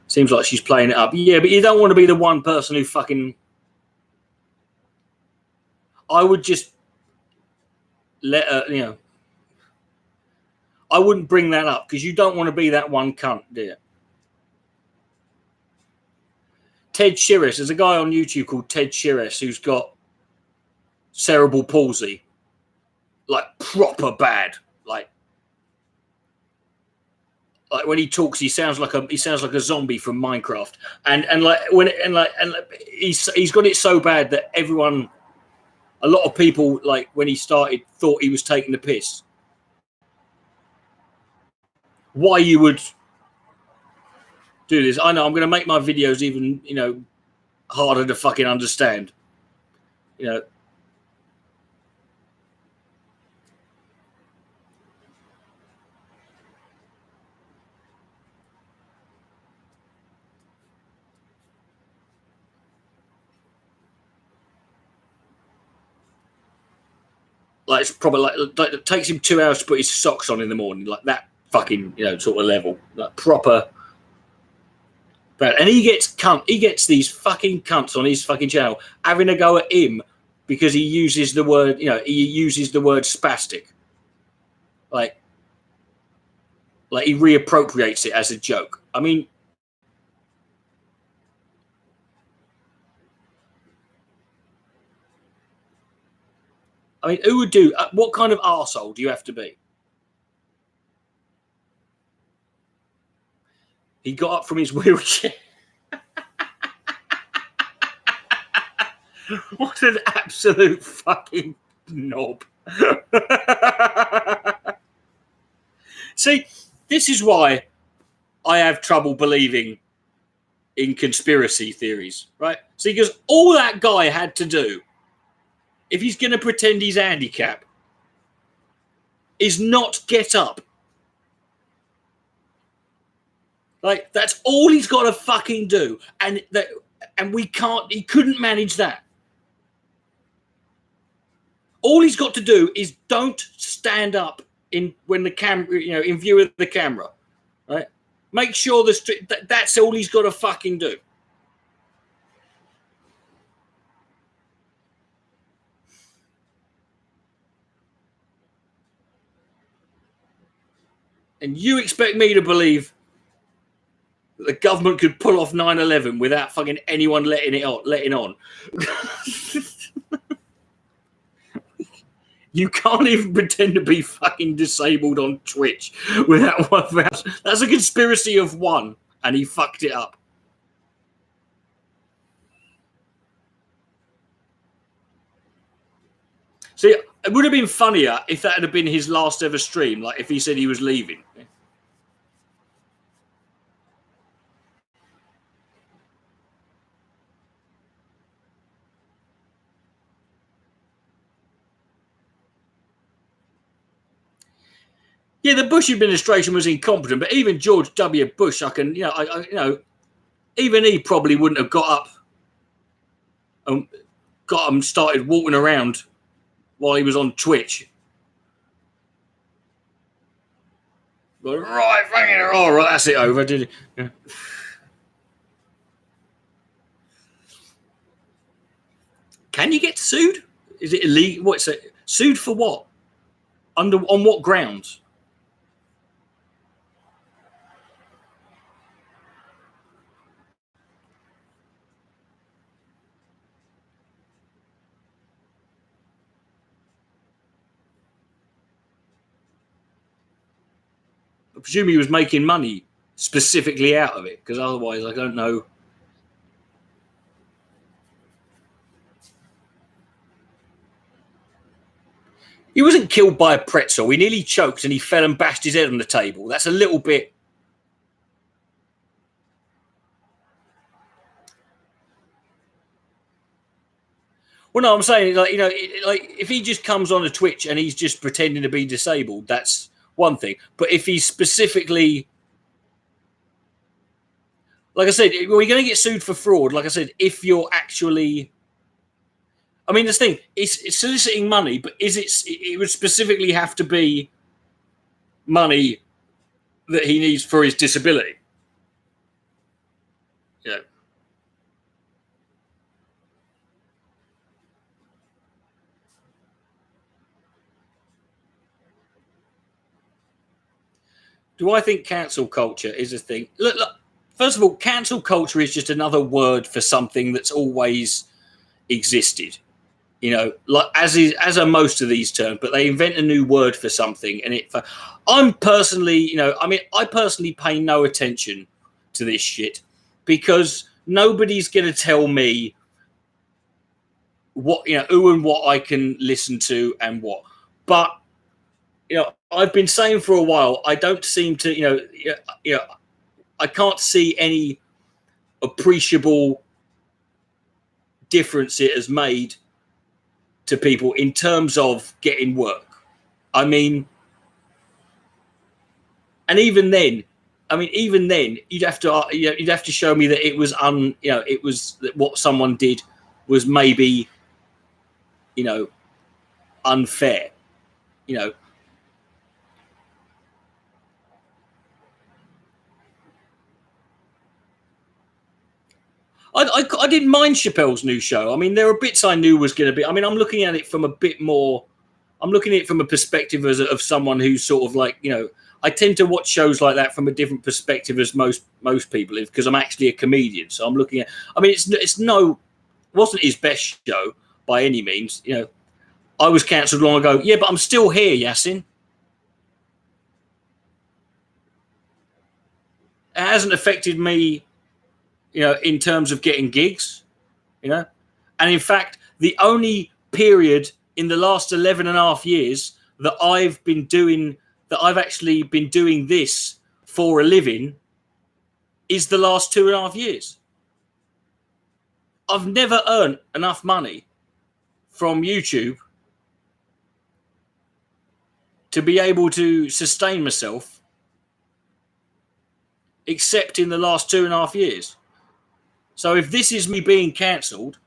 A: Seems like she's playing it up. Yeah, but you don't want to be the one person who fucking... I would just let her, you know... I wouldn't bring that up because you don't want to be that one cunt, do you? Ted Shiras. There's a guy on YouTube called Ted Shiras who's got cerebral palsy. Like, proper bad. Like when he talks, he sounds like a zombie from Minecraft. And he's got it so bad that a lot of people, like when he started, thought he was taking the piss. Why you would do this? I know I'm going to make my videos even, you know, harder to fucking understand. You know. Like it's probably like it takes him 2 hours to put his socks on in the morning, like that fucking sort of level, like proper. But and he gets these fucking cunts on his fucking channel having a go at him because he uses the word spastic, like he reappropriates it as a joke. I mean. Who would do? What kind of arsehole do you have to be? He got up from his wheelchair. What an absolute fucking knob. See, this is why I have trouble believing in conspiracy theories, right? See, because all that guy had to do, if he's going to pretend he's handicapped, is not get up. Like, that's all he's got to fucking do. And he couldn't manage that. All he's got to do is don't stand up when the camera, in view of the camera, right? Make sure that's all he's got to fucking do. And you expect me to believe that the government could pull off 9/11 without fucking anyone letting on? You can't even pretend to be fucking disabled on Twitch without. That's a conspiracy of one, and he fucked it up. See, it would have been funnier if that had been his last ever stream, like if he said he was leaving. Yeah, the Bush administration was incompetent, but even George W. Bush, even he probably wouldn't have got up and got him started walking around while he was on Twitch. But right, all right, that's it over, did it? Yeah. Can you get sued? Is it illegal? What's it? Sued for what? On what grounds? I presume he was making money specifically out of it, because otherwise I don't know. He wasn't killed by a pretzel. He nearly choked and he fell and bashed his head on the table. That's a little bit. Well, no, I'm saying, like if he just comes on a Twitch and he's just pretending to be disabled, that's one thing. But if he's specifically, like I said, we're going to get sued for fraud. Like I said, if you're actually, I mean, this thing, it's soliciting money, but it would specifically have to be money that he needs for his disability. Yeah. Do I think cancel culture is a thing? Look, first of all, cancel culture is just another word for something that's always existed. Like as are most of these terms, but they invent a new word for something. And I'm personally, I personally pay no attention to this shit because nobody's going to tell me what, who and what I can listen to and what. But, I've been saying for a while, I don't seem to, I can't see any appreciable difference it has made to people in terms of getting work. I mean, and even then, you'd have to show me that it was it was that what someone did was maybe, unfair. you know, I didn't mind Chappelle's new show. I mean, there were bits I knew was going to be. I mean, I'm looking at it from a bit more. I'm looking at it from a perspective of someone who's sort of like, you know, I tend to watch shows like that from a different perspective as most people, because I'm actually a comedian. So I'm looking at. I mean, wasn't his best show by any means. You know, I was cancelled long ago. Yeah, but I'm still here, Yasin. It hasn't affected me, you know, in terms of getting gigs, you know. And in fact, the only period in the last 11 and a half years that I've actually been doing this for a living is the last 2.5 years. I've never earned enough money from YouTube to be able to sustain myself, except in the last 2.5 years. So if this is me being cancelled,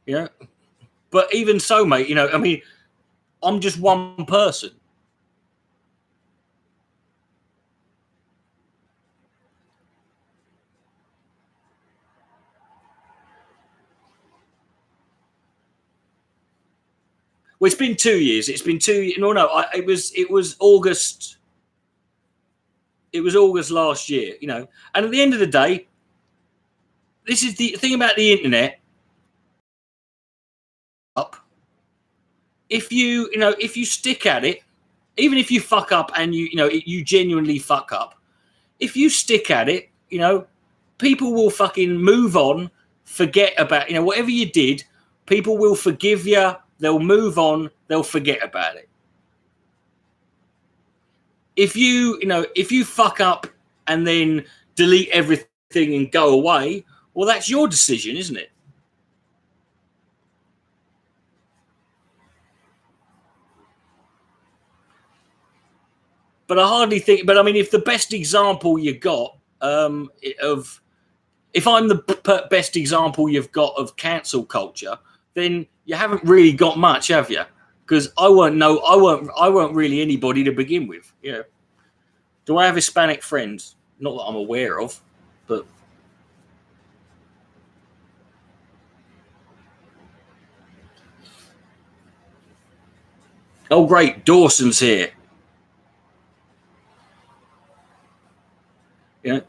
A: you know, but even so, mate, you know, I mean, I'm just one person. Well, it's been 2 years. It's been 2 years. No, it was August. It was August last year, you know. And at the end of the day, this is the thing about the internet. If you stick at it, even if you fuck up and you genuinely fuck up, if you stick at it, you know, people will fucking move on, forget about, you know, whatever you did. People will forgive you. They'll move on. They'll forget about it. If you fuck up and then delete everything and go away, well, that's your decision, isn't it? But I hardly think. But I mean, if the best example you got if I'm the best example you've got of cancel culture, then you haven't really got much, have you? Because I weren't really anybody to begin with. You know, do I have Hispanic friends? Not that I'm aware of, but oh, great, Dawson's here. Yeah,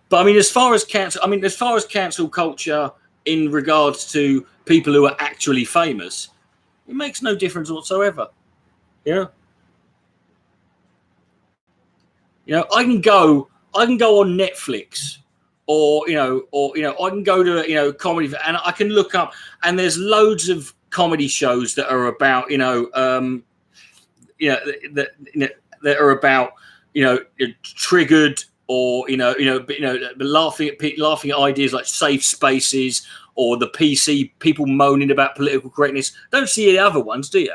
A: but I mean, as far as cancel culture in regards to people who are actually famous, it makes no difference whatsoever. Yeah. You know, I can go on Netflix, or I can go to comedy, and I can look up, and there's loads of comedy shows that are about that are about triggered, or laughing at ideas like safe spaces, or the PC, people moaning about political correctness. Don't see any other ones, do you?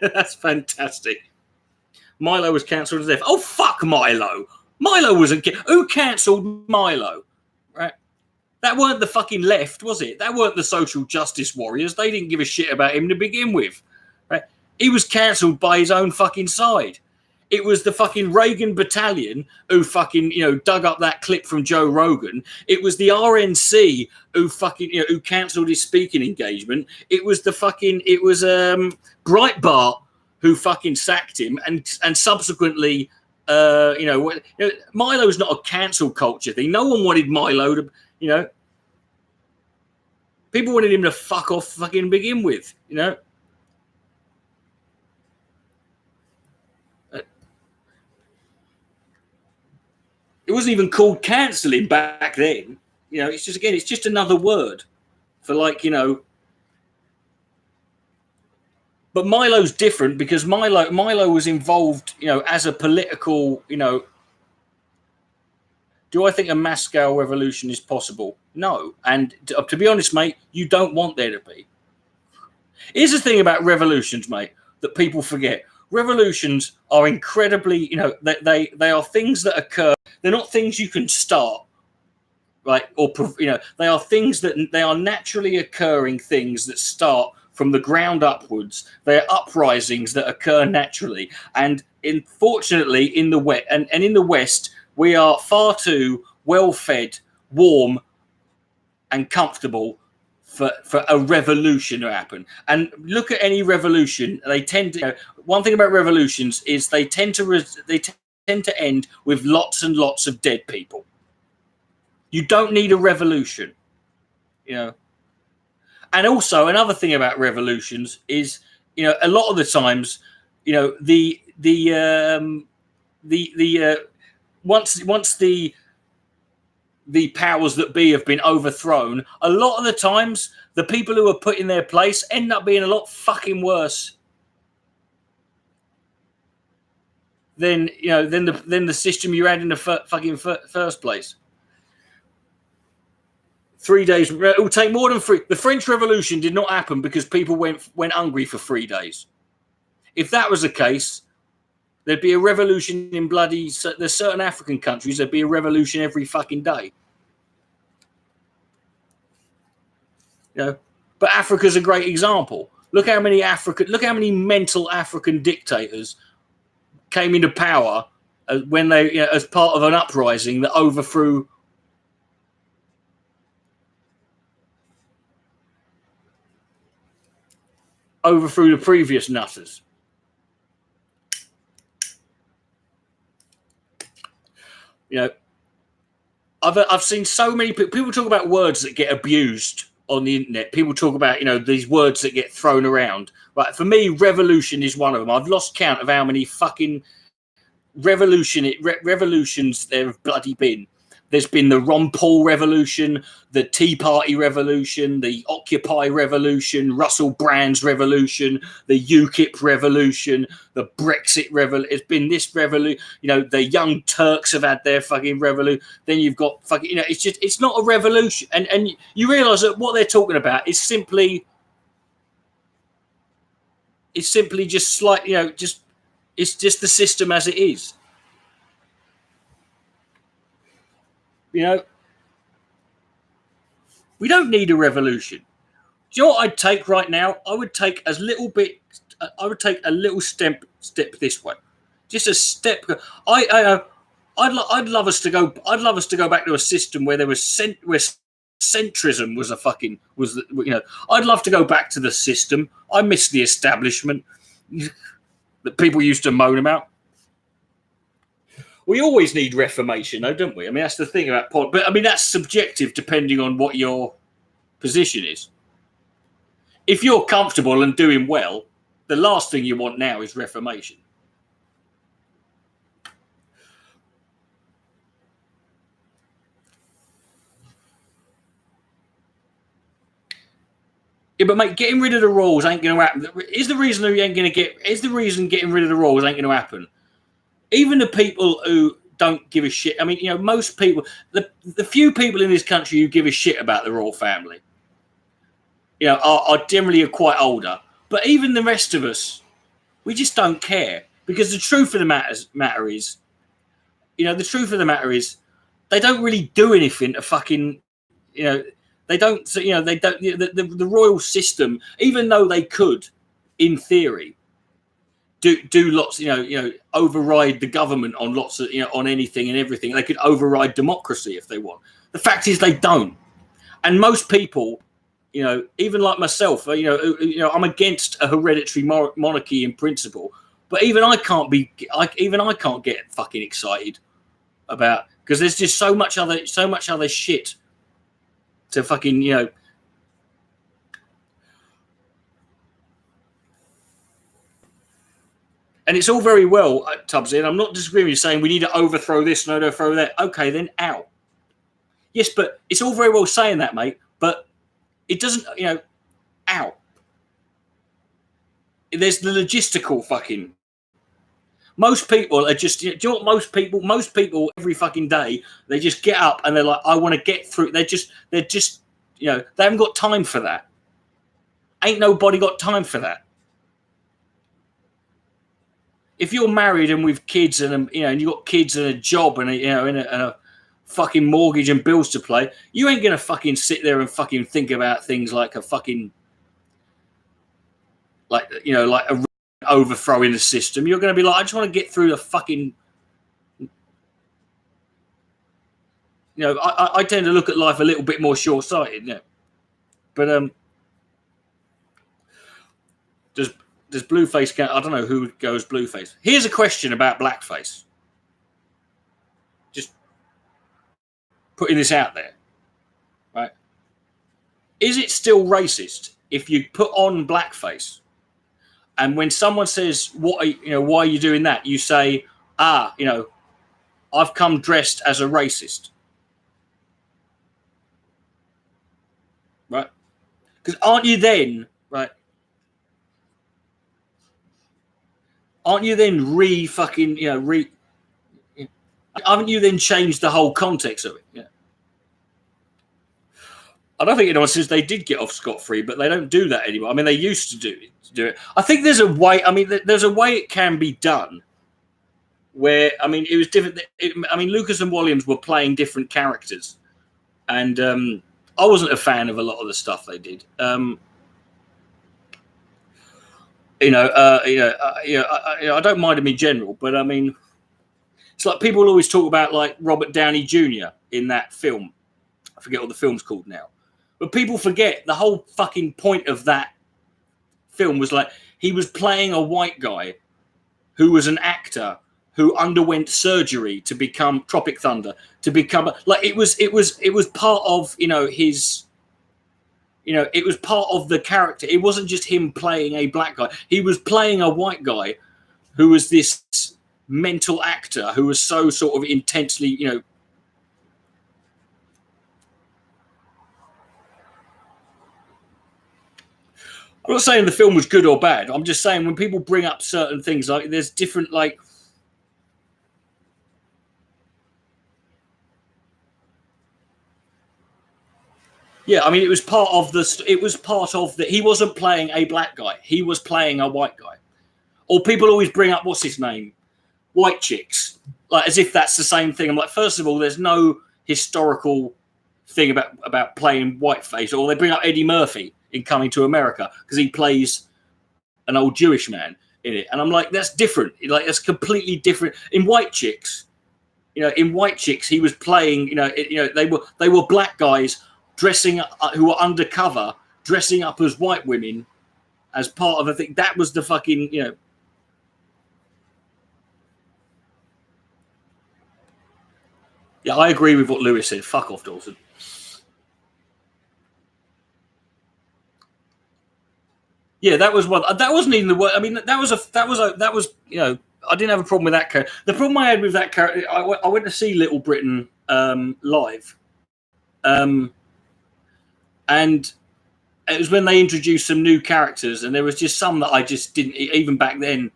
A: That's fantastic. Milo was cancelled to death. Oh, fuck Milo. Milo wasn't. Who cancelled Milo? Right. That weren't the fucking left, was it? That weren't the social justice warriors. They didn't give a shit about him to begin with. Right. He was cancelled by his own fucking side. It was the fucking Reagan battalion who fucking, dug up that clip from Joe Rogan. It was the RNC who fucking, who cancelled his speaking engagement. It was Breitbart who fucking sacked him, and subsequently, Milo's not a cancel culture thing. No one wanted Milo to, people wanted him to fuck off fucking begin with, It wasn't even called cancelling back then. It's just another word for but Milo's different, because Milo was involved, as a political, Do I think a mass scale revolution is possible? No. And to be honest, mate, you don't want there to be. Here's the thing about revolutions, mate, that people forget. Revolutions are incredibly, they are things that occur. They're not things you can start, right? Or, they are things that they are naturally occurring things that start from the ground upwards. They are uprisings that occur naturally. And unfortunately, in the West, and in the West, we are far too well-fed, warm, and comfortable for a revolution to happen. And look at any revolution; they tend to. One thing about revolutions is they tend to end with lots and lots of dead people. You don't need a revolution, And also another thing about revolutions is, a lot of the times, once the powers that be have been overthrown, a lot of the times the people who are put in their place end up being a lot fucking worse than the system you had in the first place. 3 days. It will take more than 3. The French Revolution did not happen because people went hungry for 3 days. If that was the case, there'd be a revolution in there's certain African countries, there'd be a revolution every fucking day. But Africa's a great example. Look how many mental African dictators came into power when they, as part of an uprising that overthrew the previous nutters. I've seen so many people talk about words that get abused on the internet. People talk about, these words that get thrown around. Right? For me, revolution is one of them. I've lost count of how many fucking revolutions there have bloody been. There's been the Ron Paul revolution, the Tea Party revolution, the Occupy revolution, Russell Brand's revolution, the UKIP revolution, the Brexit revolution. It's been this revolution. The Young Turks have had their fucking revolution. Then you've got fucking, it's not a revolution. And you realise that what they're talking about is simply just slightly, it's just the system as it is. We don't need a revolution. Do you know what I'd take right now? I would take a little step this way, just a step. I'd love us to go. I'd love us to go back to a system where where centrism was I'd love to go back to the system. I miss the establishment that people used to moan about. We always need reformation, though, don't we? I mean, that's the thing about but I mean, that's subjective depending on what your position is. If you're comfortable and doing well, the last thing you want now is reformation. Yeah, but mate, getting rid of the rules ain't going to happen. Is the reason getting rid of the rules ain't going to happen? Even the people who don't give a shit. I mean, most people, the few people in this country who give a shit about the royal family, are generally quite older. But even the rest of us, we just don't care, because the truth of the matter is, they don't really do anything to fucking, they don't. They don't. The royal system, even though they could, in theory, do lots, override the government on lots of, on anything and everything. They could override democracy if they want. The fact is they don't. And most people, even like myself, I'm against a hereditary monarchy in principle, but even I can't get fucking excited about, because there's just so much other shit to fucking, And it's all very well, Tubbsy, and I'm not disagreeing with you saying we need to overthrow this and overthrow that. Okay, then out. Yes, but it's all very well saying that, mate, but it doesn't, out. There's the logistical fucking. Most people are just, do you know what most people every fucking day, they just get up and they're like, I want to get through. They're just, you know, they haven't got time for that. Ain't nobody got time for that. If you're married and with kids and, you know, and you got kids and a job and a fucking mortgage and bills to pay, you ain't going to fucking sit there and fucking think about things like a fucking, like, you know, like a overthrowing the system. You're going to be like, I just want to get through the fucking, you know, I tend to look at life a little bit more short-sighted, you know. But does blueface count? I don't know who goes blueface. Here's a question about blackface. Just putting this out there, right? Is it still racist if you put on blackface, and when someone says, "What are, you know? Why are you doing that?" you say, you know, I've come dressed as a racist, right? Because aren't you then, right? Aren't you then haven't you then changed the whole context of it? Yeah. I don't think anyone says they did get off scot-free, but they don't do that anymore. I mean, they used to do it. I think there's a way. I mean, there's a way it can be done. Where, I mean, it was different. I mean, Lucas and Williams were playing different characters, and I wasn't a fan of a lot of the stuff they did. I don't mind him in general, but I mean, it's like people always talk about like Robert Downey Jr. in that film. I forget what the film's called now, but people forget the whole fucking point of that film was like he was playing a white guy who was an actor who underwent surgery to become Tropic Thunder, to become like it was part of, you know, his. You know, it was part of the character. It wasn't just him playing a black guy. He was playing a white guy who was this mental actor who was so sort of intensely, you know. I'm not saying the film was good or bad. I'm just saying when people bring up certain things, like there's different, like. Yeah, I mean, it was part of the. He wasn't playing a black guy. He was playing a white guy. Or people always bring up, what's his name? White chicks. Like, as if that's the same thing. I'm like, first of all, there's no historical thing about playing whiteface. Or they bring up Eddie Murphy in Coming to America because he plays an old Jewish man in it. And I'm like, that's different. Like, that's completely different. In White Chicks, you know, he was playing, they were black guys dressing up, who were undercover, dressing up as white women as part of a thing. That was the fucking, you know. Yeah, I agree with what Lewis said. Fuck off, Dawson. Yeah, that was one. That wasn't even the word. I mean, that was you know, I didn't have a problem with that character. The problem I had with that character, I went to see Little Britain live, and it was when they introduced some new characters, and there was just some that I just didn't even back then.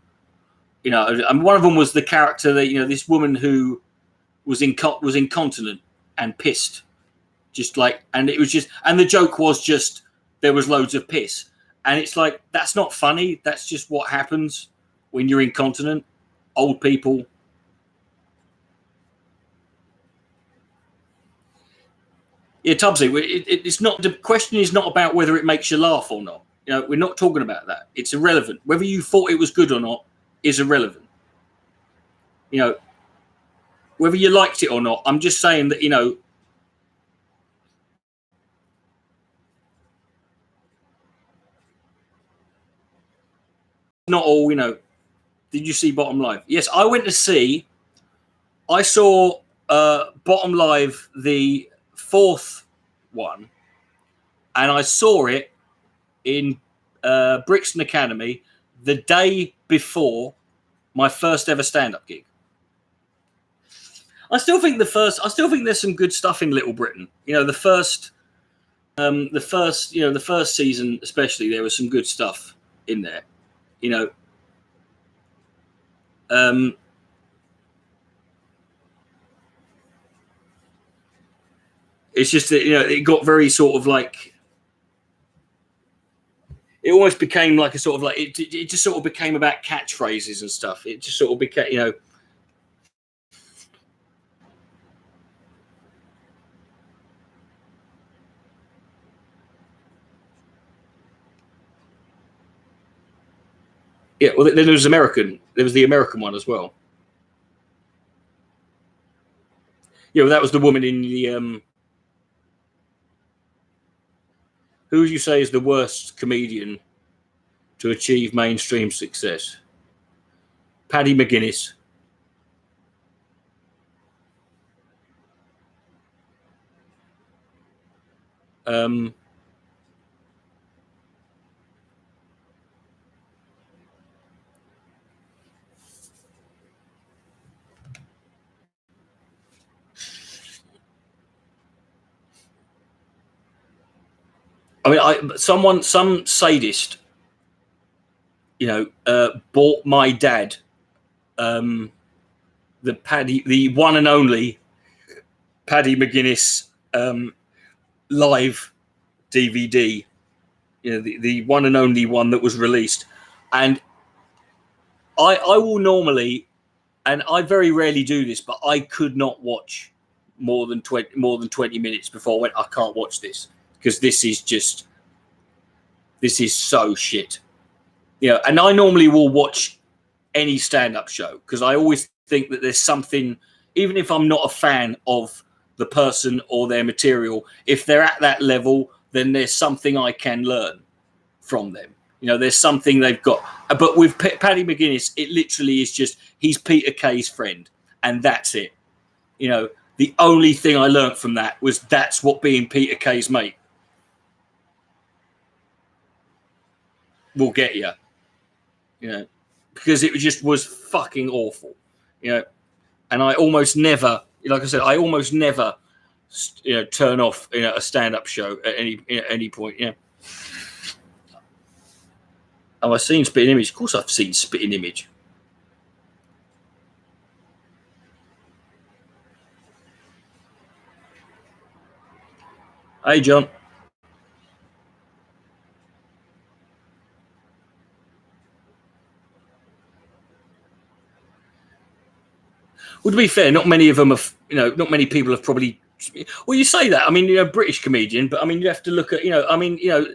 A: You know, and one of them was the character that, you know, this woman who was incontinent and pissed, just like, and it was just, and the joke was just there was loads of piss, and it's like, that's not funny. That's just what happens when you're incontinent. Old people. Yeah, Tubbsy, it's not, the question is not about whether it makes you laugh or not. You know, we're not talking about that. It's irrelevant. Whether you thought it was good or not is irrelevant. You know, whether you liked it or not, I'm just saying that, you know, not all, you know. Did you see Bottom Live? Yes, I saw Bottom Live, the fourth one, and I saw it in Brixton Academy the day before my first ever stand-up gig. I still think there's some good stuff in Little Britain. You know, the first season especially, there was some good stuff in there. You know, It's just that, you know, it got very sort of like, it almost became like a sort of like, it just sort of became about catchphrases and stuff. It just sort of became, you know, yeah. Well, then there was American. There was the American one as well. Yeah, well, that was the woman in the who would you say is the worst comedian to achieve mainstream success? Paddy McGuinness. Um, I mean, some sadist, you know, bought my dad the one and only Paddy McGuinness live DVD, you know, the one and only one that was released. And I will normally, and I very rarely do this, but I could not watch more than 20 minutes before I went, I can't watch this because this is so shit. You know, and I normally will watch any stand-up show because I always think that there's something, even if I'm not a fan of the person or their material, if they're at that level, then there's something I can learn from them. You know, there's something they've got. But with Paddy McGuinness, it literally is just, he's Peter Kay's friend, and that's it. You know, the only thing I learned from that was that's what being Peter Kay's mate will get you. You know, because it just was fucking awful. You know, and I almost never, like I said, I almost never, you know, turn off, you know, a stand-up show at any point. Yeah. Have I seen Spitting Image? Of course, I've seen Spitting Image. Hey, John. Well, to be fair, not many of them have, you know, not many people have probably. Well, you say that. I mean, you know, British comedian, but I mean, you have to look at, you know, I mean, you know,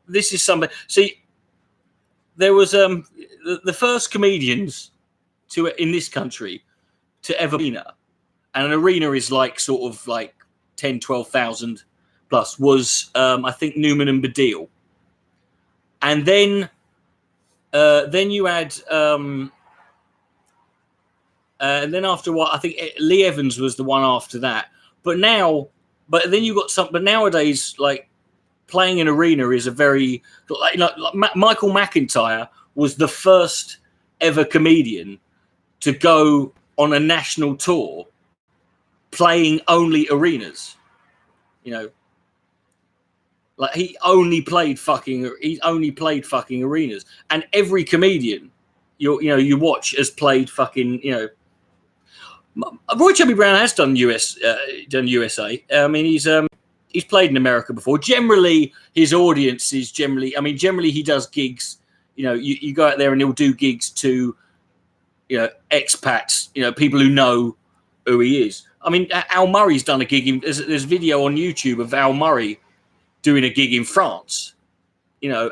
A: this is something. See, there was the first comedians to in this country to ever arena, and an arena is like sort of like 10, 12,000 plus, was I think Newman and Baddiel, and then you had and then after what, I think Lee Evans was the one after that. But now, but then you got some. But nowadays, like playing an arena is a very like Michael McIntyre was the first ever comedian to go on a national tour playing only arenas. You know, like he only played fucking arenas, and every comedian you watch has played fucking, you know. Roy Chubby Brown has done USA. I mean, he's played in America before. Generally, his audience is generally. I mean, generally he does gigs. You know, you go out there and he'll do gigs to, you know, expats. You know, people who know who he is. I mean, Al Murray's done a gig. There's video on YouTube of Al Murray doing a gig in France. You know,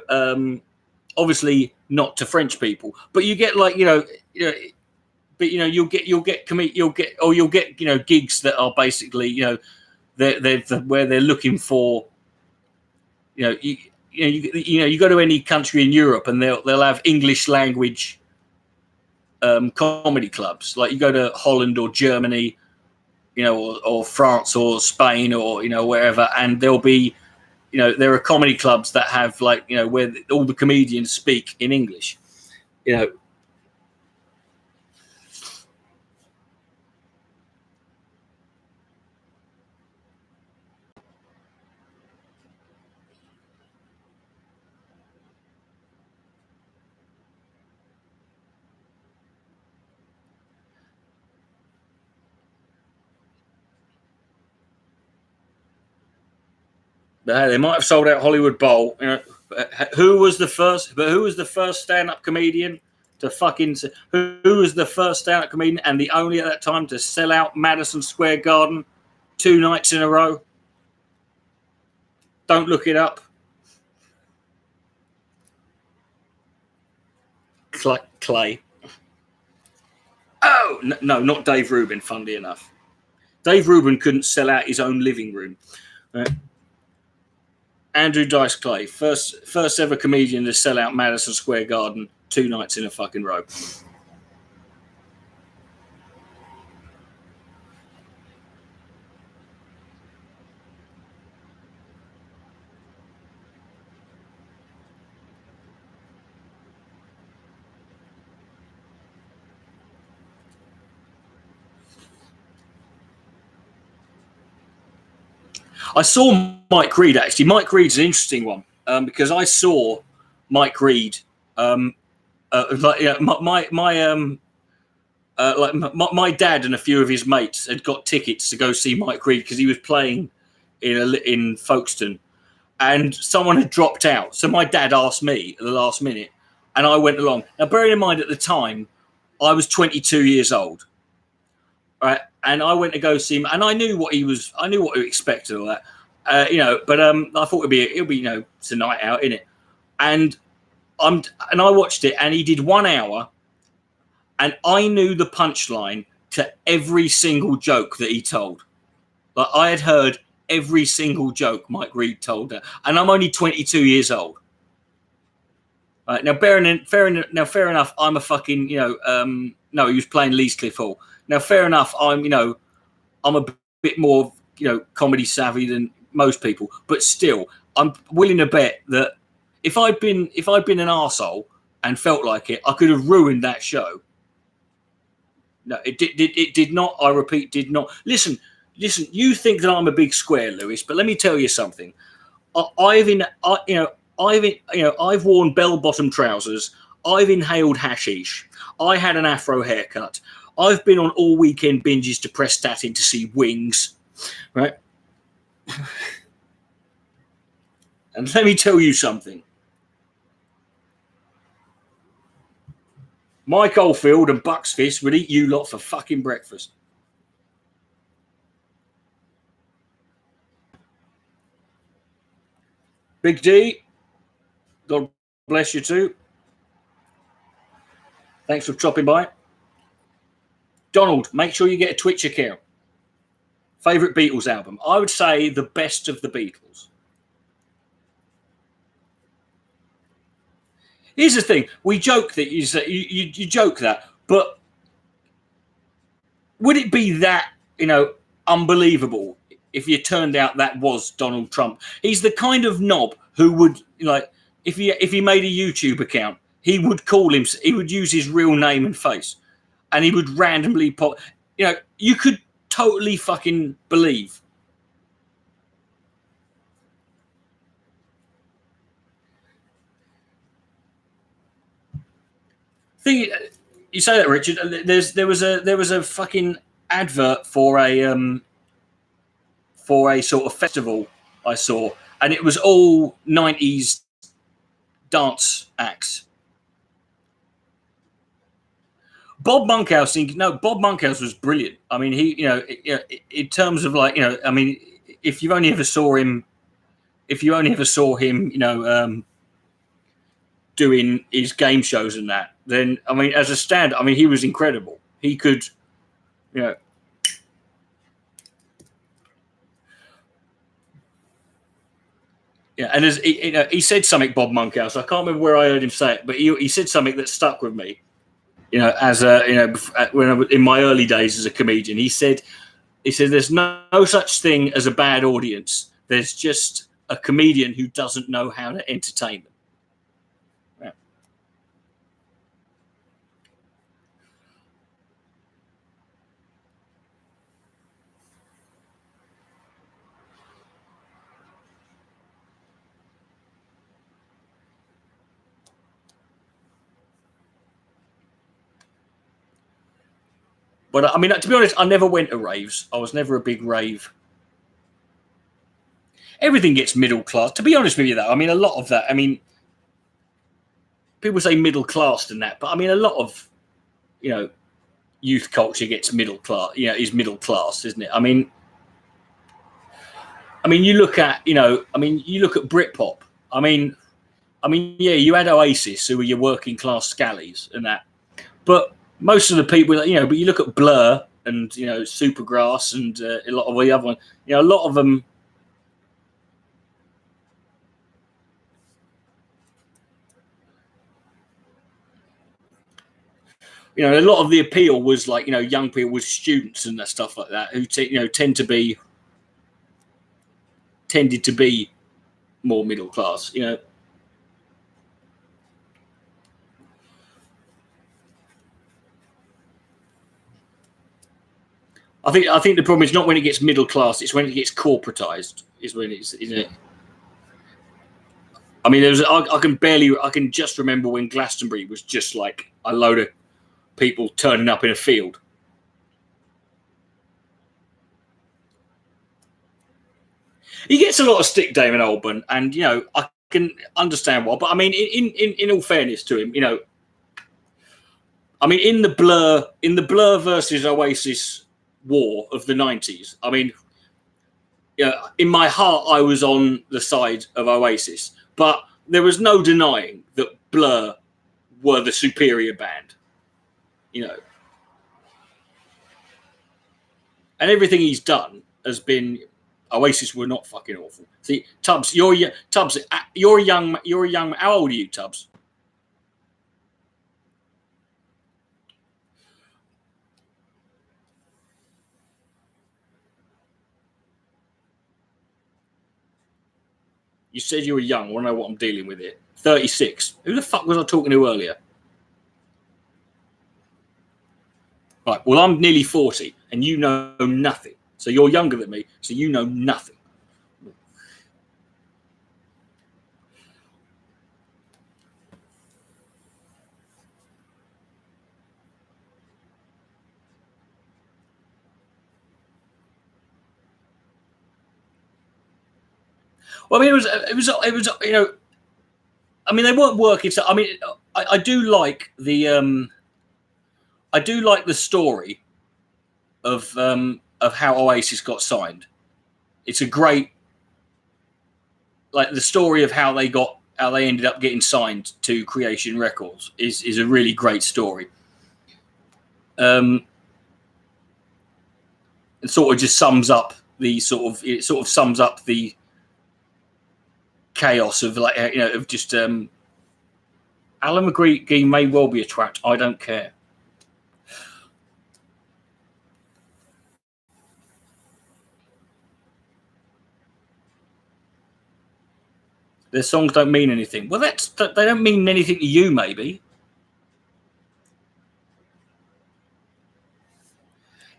A: obviously not to French people, but you get like, you know. But you know, you'll get you know, gigs that are basically, you know, they're where they're looking for, you know, you go to any country in Europe and they'll have English language comedy clubs. Like you go to Holland or Germany, you know, or France or Spain or, you know, wherever, and there'll be, you know, there are comedy clubs that have like, you know, where all the comedians speak in English, you know. They might have sold out Hollywood Bowl. You know, who was the first? But who was the first stand-up comedian to fucking? Who was the first stand-up comedian and the only at that time to sell out Madison Square Garden 2 nights in a row? Don't look it up. Clay. Oh no, not Dave Rubin. Funnily enough, Dave Rubin couldn't sell out his own living room. Andrew Dice Clay, first ever comedian to sell out Madison Square Garden 2 nights in a fucking row. I saw Mike Reed actually. Mike Reed's an interesting one because I saw Mike Reed. Like yeah, my dad and a few of his mates had got tickets to go see Mike Reed because he was playing in Folkestone, and someone had dropped out. So my dad asked me at the last minute, and I went along. Now, bearing in mind at the time, I was 22 years old, right? And I went to go see him, and I knew what he was. I knew what to expect and all that, But I thought it'll be it's a night out, innit? And I watched it, and he did 1 hour, and I knew the punchline to every single joke that he told. Like I had heard every single joke Mike Reed told her, and I'm only 22 years old. Right, now, fair enough. I'm a fucking, no, he was playing Leeds Cliff Hall. Now, fair enough. I'm a bit more, comedy savvy than most people, but still, I'm willing to bet that if I'd been an arsehole and felt like it, I could have ruined that show. No, it did not. I repeat, did not. Listen. You think that I'm a big square, Lewis, but let me tell you something. I've worn bell-bottom trousers. I've inhaled hashish. I had an afro haircut. I've been on all weekend binges to Prestatin to see Wings, right? And let me tell you something. Mike Oldfield and Bucks Fist would eat you lot for fucking breakfast. Big D, God bless you too. Thanks for dropping by. Donald, make sure you get a Twitch account. Favorite Beatles album? I would say the best of the Beatles. Here's the thing: we joke that you joke that, but would it be that unbelievable if you turned out that was Donald Trump? He's the kind of knob who would if he made a YouTube account, he would call him. He would use his real name and face, and he would randomly pop. You could totally fucking believe. You say that, Richard. There was a fucking advert for a sort of festival I saw, and it was all 90s dance acts. Bob Monkhouse was brilliant. I mean, he, in terms of if you only ever saw him, doing his game shows and that, then I mean, as a stand, I mean, he was incredible. He could, Yeah, and as he said something, Bob Monkhouse. I can't remember where I heard him say it, but he said something that stuck with me. As when I was in my early days as a comedian, he said, "There's no such thing as a bad audience. There's just a comedian who doesn't know how to entertain them." Yeah. But I mean, to be honest, I never went to raves. I was never a big rave. everything gets middle class. To be honest with you, though, I mean, a lot of that. I mean, people say middle class and that, but I mean, a lot of, you know, youth culture gets middle class. You know, is middle class, isn't it? I mean, you look at, you know, you look at Britpop. I mean, yeah, you had Oasis, who were your working class scallies and that, but most of the people, you know, but you look at Blur and, you know, Supergrass and a lot of the other ones, you know, a lot of them. You know, a lot of the appeal was like, you know, young people with students and that stuff like that, who you know tended to be more middle class. You know, I think the problem is not when it gets middle class; it's when it gets corporatized. Is when it's, isn't it? I mean, I can just remember when Glastonbury was just like a load of people turning up in a field. He gets a lot of stick, Damon Albarn, and, you know, I can understand why. But I mean, in all fairness to him, you know, I mean, in the Blur versus Oasis war of the 90s, I mean, you know, in my heart, I was on the side of Oasis, but there was no denying that Blur were the superior band, you know. And everything he's done has been. Oasis were not fucking awful. See, Tubbs, you're a young. How old are you, Tubbs? You said you were young. I want to know what I'm dealing with here. 36. Who the fuck was I talking to earlier? Right. Well, I'm nearly 40, and you know nothing. So you're younger than me, so you know nothing. Well, I mean, it was, you know, I mean, they weren't working. So, I mean, I do like the story of how Oasis got signed. It's a great, like, the story of how they ended up getting signed to Creation Records is a really great story. It sort of just sums up the chaos of, like, you know, of just Alan McGee may well be a twat. I don't care. Their songs don't mean anything. Well, they don't mean anything to you, maybe.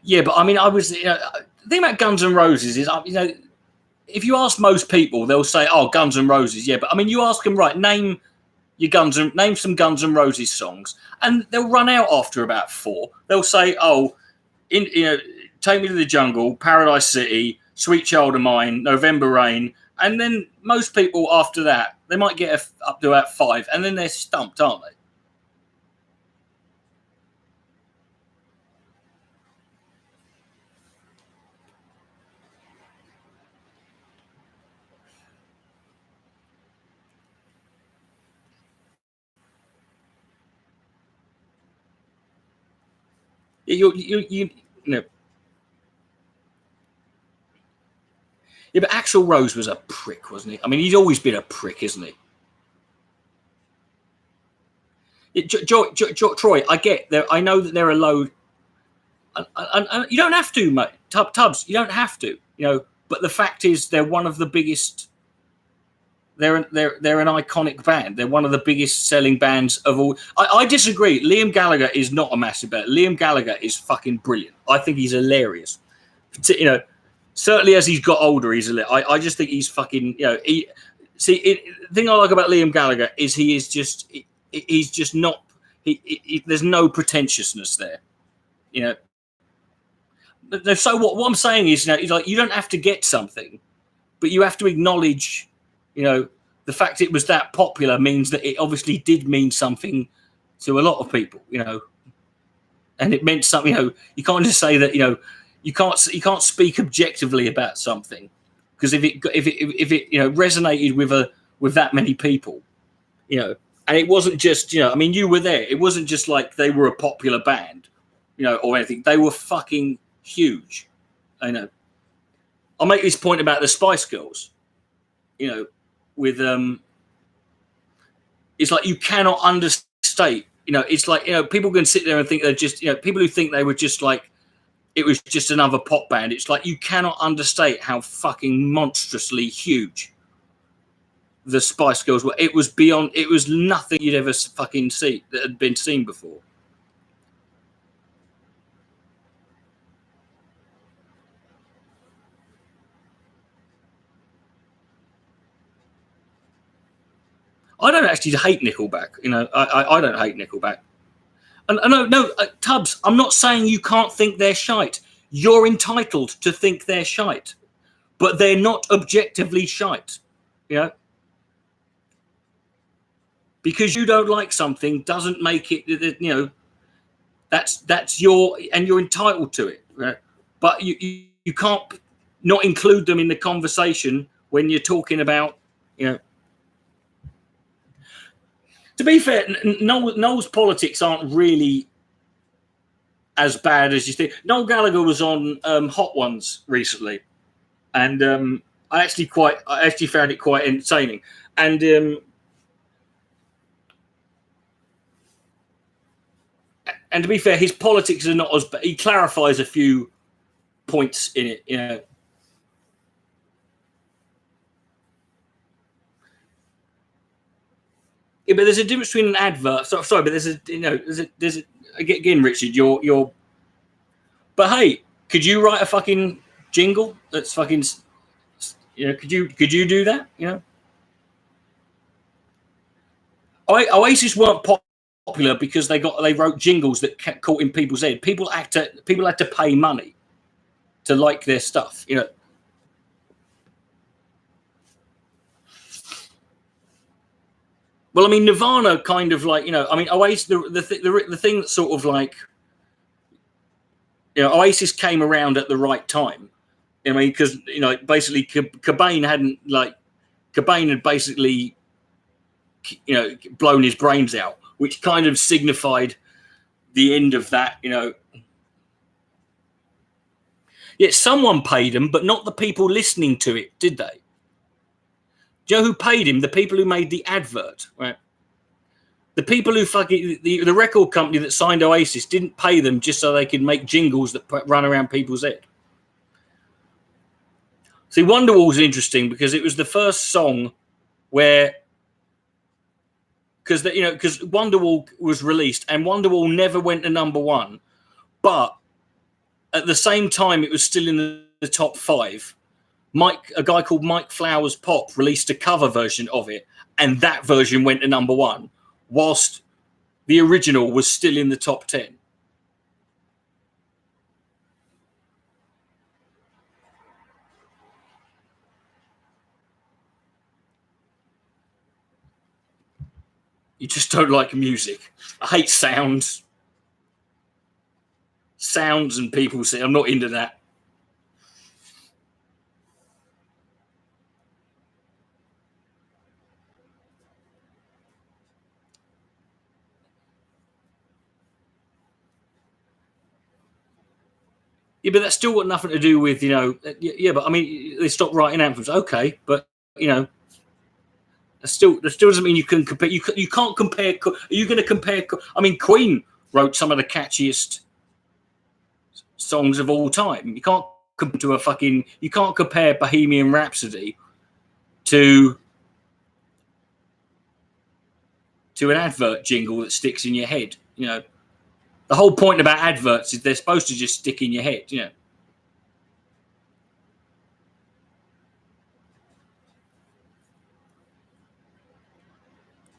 A: Yeah, but I mean, you know, the thing about Guns N' Roses is, you know, if you ask most people, they'll say, "Oh, Guns N' Roses." Yeah, but I mean, you ask them, right? Name some Guns N' Roses songs, and they'll run out after about 4. They'll say, "Oh, you know, Take Me to the Jungle, Paradise City, Sweet Child of Mine, November Rain," and then most people after that, they might get up to about 5, and then they're stumped, aren't they? You know. Yeah, but Axl Rose was a prick, wasn't he? I mean, he's always been a prick, isn't he? Troy, I get there. I know that there are loads, and you don't have to, mate. Tubbs, you don't have to, you know. But the fact is, they're one of the biggest. They're an iconic band. They're one of the biggest selling bands of all. I disagree. Liam Gallagher is not a massive band. Liam Gallagher is fucking brilliant. I think he's hilarious. You know, certainly as he's got older, he's I just think he's fucking. You know, the thing I like about Liam Gallagher is he's just not. There's no pretentiousness there. You know. So what I'm saying is, you know, like, you don't have to get something, but you have to acknowledge, the fact it was that popular means that it obviously did mean something to a lot of people, and it meant something. You can't just say that, you can't speak objectively about something, because if it resonated with that many people, and it wasn't just, you were there. It wasn't just like they were a popular band, or anything. They were fucking huge. I know. I'll make this point about the Spice Girls, with it's like you cannot understate, it's like, people can sit there and think they're just, people who think they were just like, it was just another pop band. It's like you cannot understate how fucking monstrously huge the Spice Girls were. It was beyond, it was nothing you'd ever fucking see that had been seen before. I don't actually hate Nickelback. I don't hate Nickelback. And no, Tubbs, I'm not saying you can't think they're shite. You're entitled to think they're shite, but they're not objectively shite. Because you don't like something doesn't make it. That's your, and you're entitled to it. Right? But you can't not include them in the conversation when you're talking about, To be fair, Noel's politics aren't really as bad as you think. Noel Gallagher was on Hot Ones recently, and I actually found it quite entertaining. And to be fair, his politics are not as bad. He clarifies a few points in it, Yeah, but there's a difference between an advert. Sorry, but there's a again, Richard, you're. But hey, could you write a fucking jingle that's fucking, could you do that? Oasis weren't popular because they wrote jingles that caught in people's head. People had to pay money to like their stuff, Well, Nirvana kind of like, Oasis, the thing that's sort of like, Oasis came around at the right time. Because, basically Cobain had basically, blown his brains out, which kind of signified the end of that, Yet someone paid him, but not the people listening to it, did they? Do you know who paid him? The people who made the advert, right? The people who the record company that signed Oasis didn't pay them just so they could make jingles that run around people's head. See, Wonderwall's interesting because it was the first song where, because Wonderwall was released and Wonderwall never went to #1, but at the same time it was still in the top 5. A guy called Mike Flowers Pop released a cover version of it, and that version went to #1, whilst the original was still in the top 10. You just don't like music. I hate sounds. Sounds and people say, I'm not into that. Yeah, but that's still got nothing to do with, yeah, but they stopped writing anthems. Okay, but, that still doesn't mean you can compare. You can't compare. Are you going to compare? Queen wrote some of the catchiest songs of all time. You can't You can't compare Bohemian Rhapsody to an advert jingle that sticks in your head. The whole point about adverts is they're supposed to just stick in your head.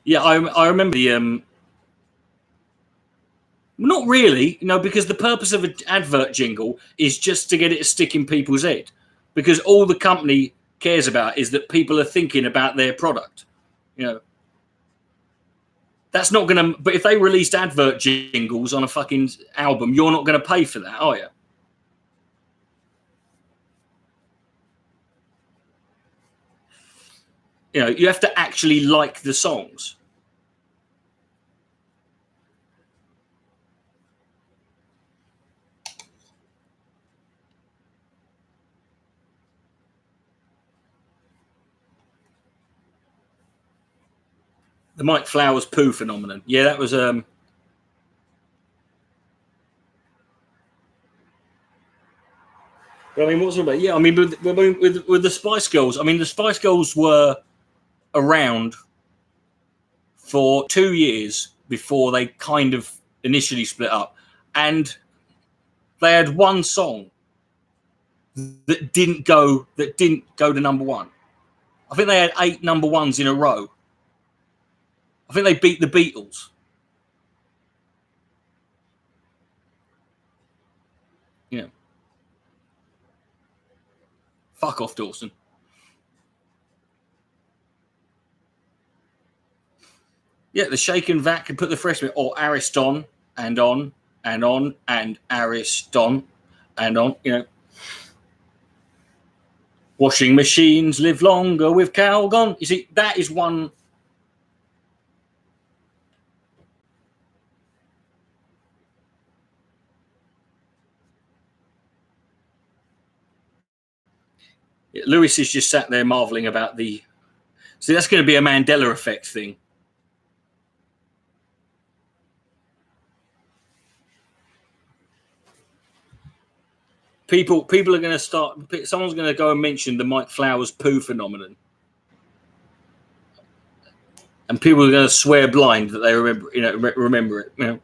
A: Yeah, I remember the not really, because the purpose of an advert jingle is just to get it to stick in people's head, because all the company cares about is that people are thinking about their product. You know, that's not going to. But if they released advert jingles on a fucking album, you're not going to pay for that, are you? You know, you have to actually like the songs. The Mike Flowers poo phenomenon. Yeah, that was I mean, what was it about? Yeah, I mean, with the Spice Girls. I mean, the Spice Girls were around for 2 years before they kind of initially split up, and they had one song that didn't go to number one. I think they had 8 number ones in a row. I think they beat the Beatles. Yeah. Fuck off, Dawson. Yeah, the shake and vac can put the fresh or Ariston and on and on and Ariston and on. You know, washing machines live longer with Calgon. You see, that is one. Lewis is just sat there marveling about the. See, that's going to be a Mandela effect thing. People are going to start. Someone's going to go and mention the Mike Flowers poo phenomenon, and people are going to swear blind that they remember. You know, remember it. You know.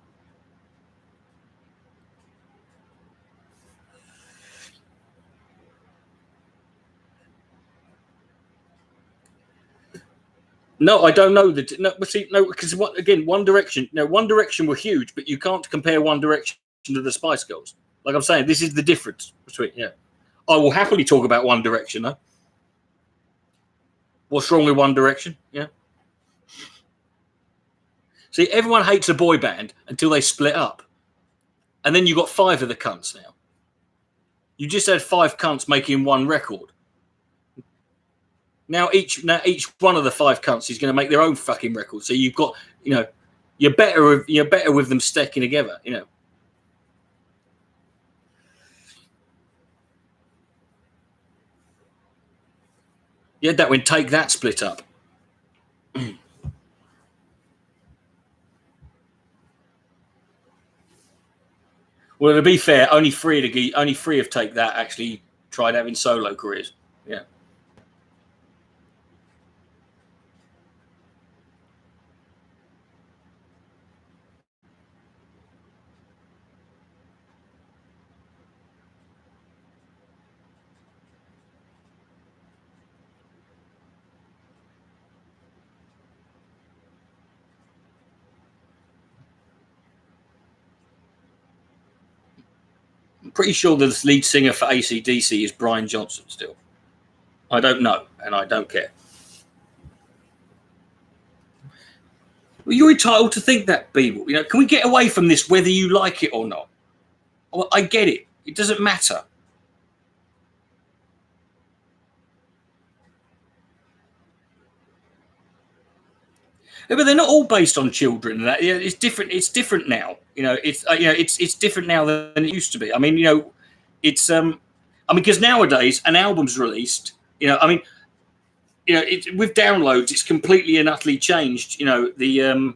A: No, I don't know that. No, see, no, because again, One Direction. No, One Direction were huge, but you can't compare One Direction to the Spice Girls. Like I'm saying, this is the difference between. Yeah, I will happily talk about One Direction. Though. What's wrong with One Direction? Yeah. See, everyone hates a boy band until they split up, and then you got 5 of the cunts now. You just had 5 cunts making one record. Now each one of the 5 cunts is going to make their own fucking record. So you've got, you know, you're better with them sticking together. You know. You had that when Take That split up. Well, to be fair, only three of Take That actually tried having solo careers. Yeah. I'm pretty sure the lead singer for AC/DC is Brian Johnson still. I don't know, and I don't care. Well, you're entitled to think that, people. You know, can we get away from this whether you like it or not? Well, I get it. It doesn't matter. Yeah, but they're not all based on children. It's different. It's different now. You know, it's different now than it used to be. I mean, you know, it's I mean, because nowadays an album's released. You know, I mean, you know, with downloads, it's completely and utterly changed. You know, the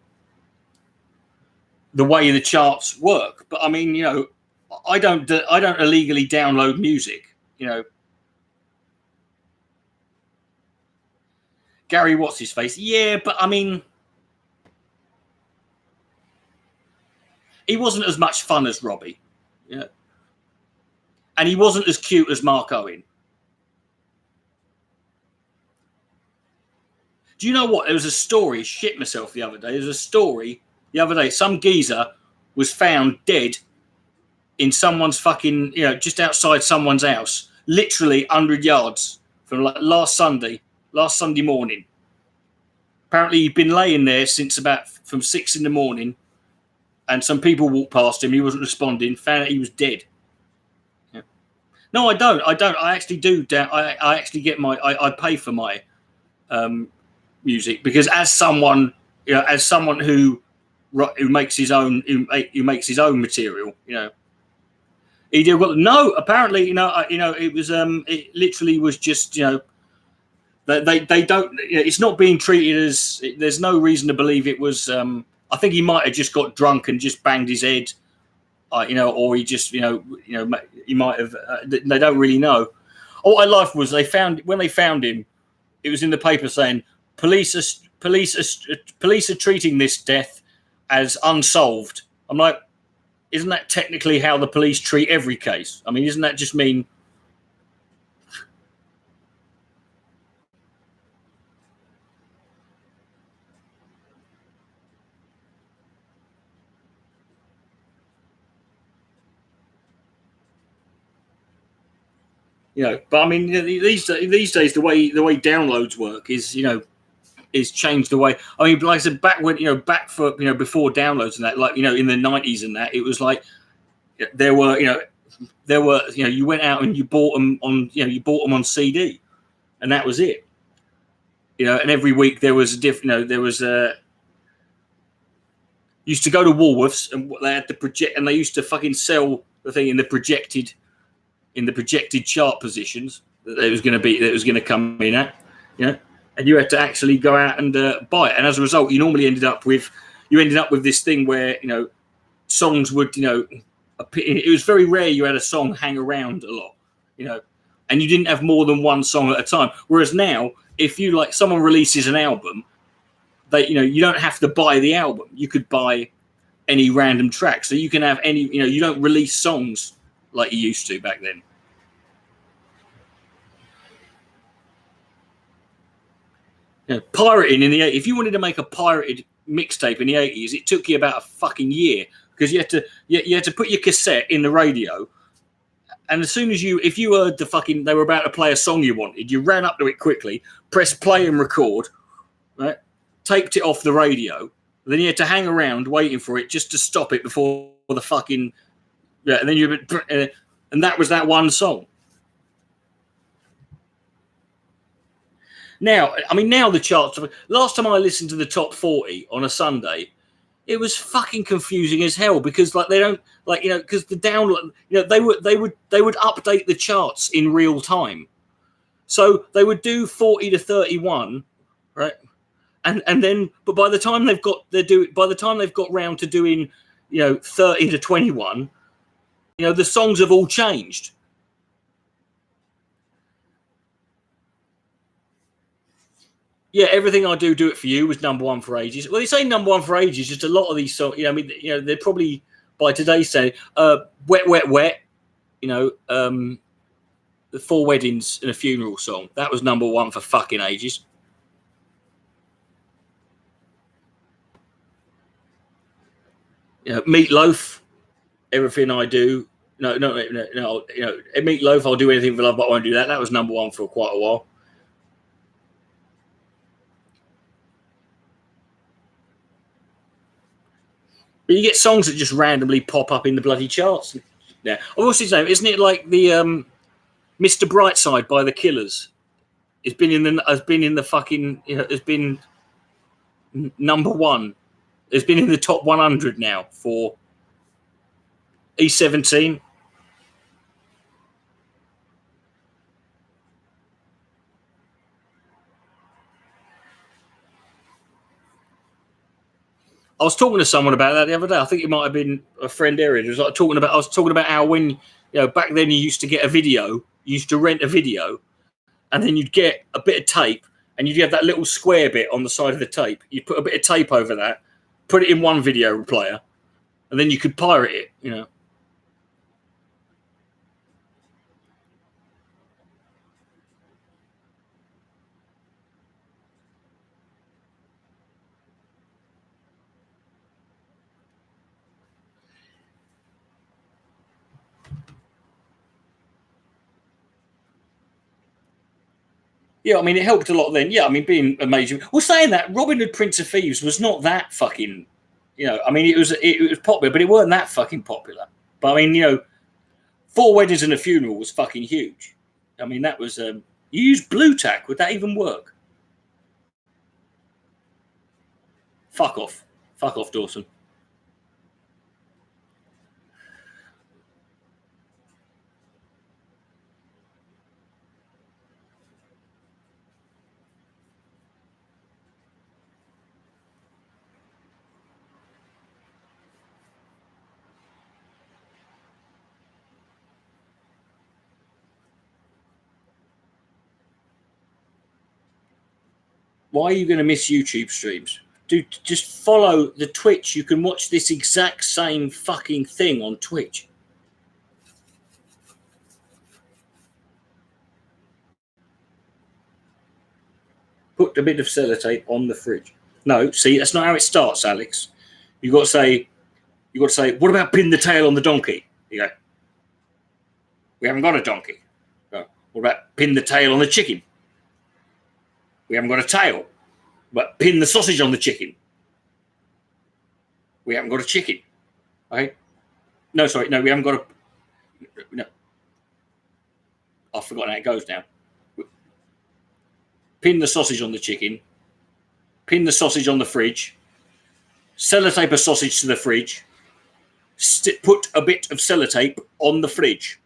A: way the charts work. But I mean, you know, I don't illegally download music. You know, Gary, what's his face? Yeah, but I mean. He wasn't as much fun as Robbie, yeah, and he wasn't as cute as Mark Owen. Do you know what? There was a story. Shit myself the other day. There was a story the other day. Some geezer was found dead in someone's fucking, you know, just outside someone's house, literally 100 yards from like last Sunday morning. Apparently, he'd been laying there since about from 6 in the morning, and some people walked past him. He wasn't responding. Found out he was dead. Yeah. No, I don't. I actually do. I actually get my. I pay for my music because as someone, as someone who makes his own material, he did well. No, apparently, it was it literally was just they don't. It's not being treated as. There's no reason to believe it was. I think he might have just got drunk and just banged his head, or he just he might have. They don't really know. All I liked was when they found him, it was in the paper saying police are treating this death as unsolved. I'm like, isn't that technically how the police treat every case? I mean, isn't that just mean? But I mean, these days the way downloads work is changed the way. I mean, like I said, back when back for before downloads and that, like in the 90s and that, it was like there were you went out and you bought them on CD, and that was it. And every week there was a different. There was used to go to Woolworths and they had the project, and they used to fucking sell the thing in the projected chart positions that it was going to come in at, and you had to actually go out and buy it. And as a result, you normally ended up with this thing where songs would it was very rare you had a song hang around a lot, and you didn't have more than one song at a time. Whereas now, if you like someone releases an album, they you don't have to buy the album. You could buy any random track, so you can have any you don't release songs like you used to back then. Pirating in the 80s, if you wanted to make a pirated mixtape in the 80s, it took you about a fucking year because you had to put your cassette in the radio, and as soon as if you heard they were about to play a song you wanted, you ran up to it quickly, pressed play and record, right? Taped it off the radio, then you had to hang around waiting for it just to stop it before the fucking and then and that was that one song. Now the charts. Last time I listened to the top 40 on a Sunday, it was fucking confusing as hell because they don't because the download they would update the charts in real time, so they would do 40 to 31, right, and then but by the time they've got round to doing 30 to 21, the songs have all changed. Yeah, Everything I Do It For You was number one for ages. Well, they say number one for ages. Just a lot of these songs, they're probably by today's say, Wet, Wet, Wet. The 4 Weddings and a Funeral song that was number one for fucking ages. Meatloaf, Everything I Do. No. Meatloaf, I'll do anything for love, but I won't do that. That was number one for quite a while. But you get songs that just randomly pop up in the bloody charts. Yeah. What's his name? Isn't it like the Mr. Brightside by the Killers? Has been in the fucking has been number one. It's been in the top 100 now for E17. I was talking to someone about that the other day. I think it might have been a friend Erin. I was talking about how when back then you used to get a video, you used to rent a video, and then you'd get a bit of tape, and you'd have that little square bit on the side of the tape. You'd put a bit of tape over that, put it in one video player, and then you could pirate it. Yeah, I mean, it helped a lot then. Yeah, I mean, being a major. Well, saying that, Robin Hood, Prince of Thieves was not that fucking. I mean, it was popular, but it weren't that fucking popular. But I mean, Four Weddings and a Funeral was fucking huge. I mean, that was. You use blue tack. Would that even work? Fuck off, Dawson. Why are you going to miss YouTube streams? Dude, just follow the Twitch. You can watch this exact same fucking thing on Twitch. Put a bit of sellotape on the fridge. No, see, that's not how it starts, Alex. You got to say, what about pin the tail on the donkey? You go, we haven't got a donkey. Go, what about pin the tail on the chicken? We haven't got a tail. But pin the sausage on the chicken. We haven't got a chicken. Okay? No, sorry, no, we haven't got a. No. I've forgotten how it goes now. Pin the sausage on the chicken. Pin the sausage on the fridge. Sellotape a sausage to the fridge. Put a bit of sellotape on the fridge.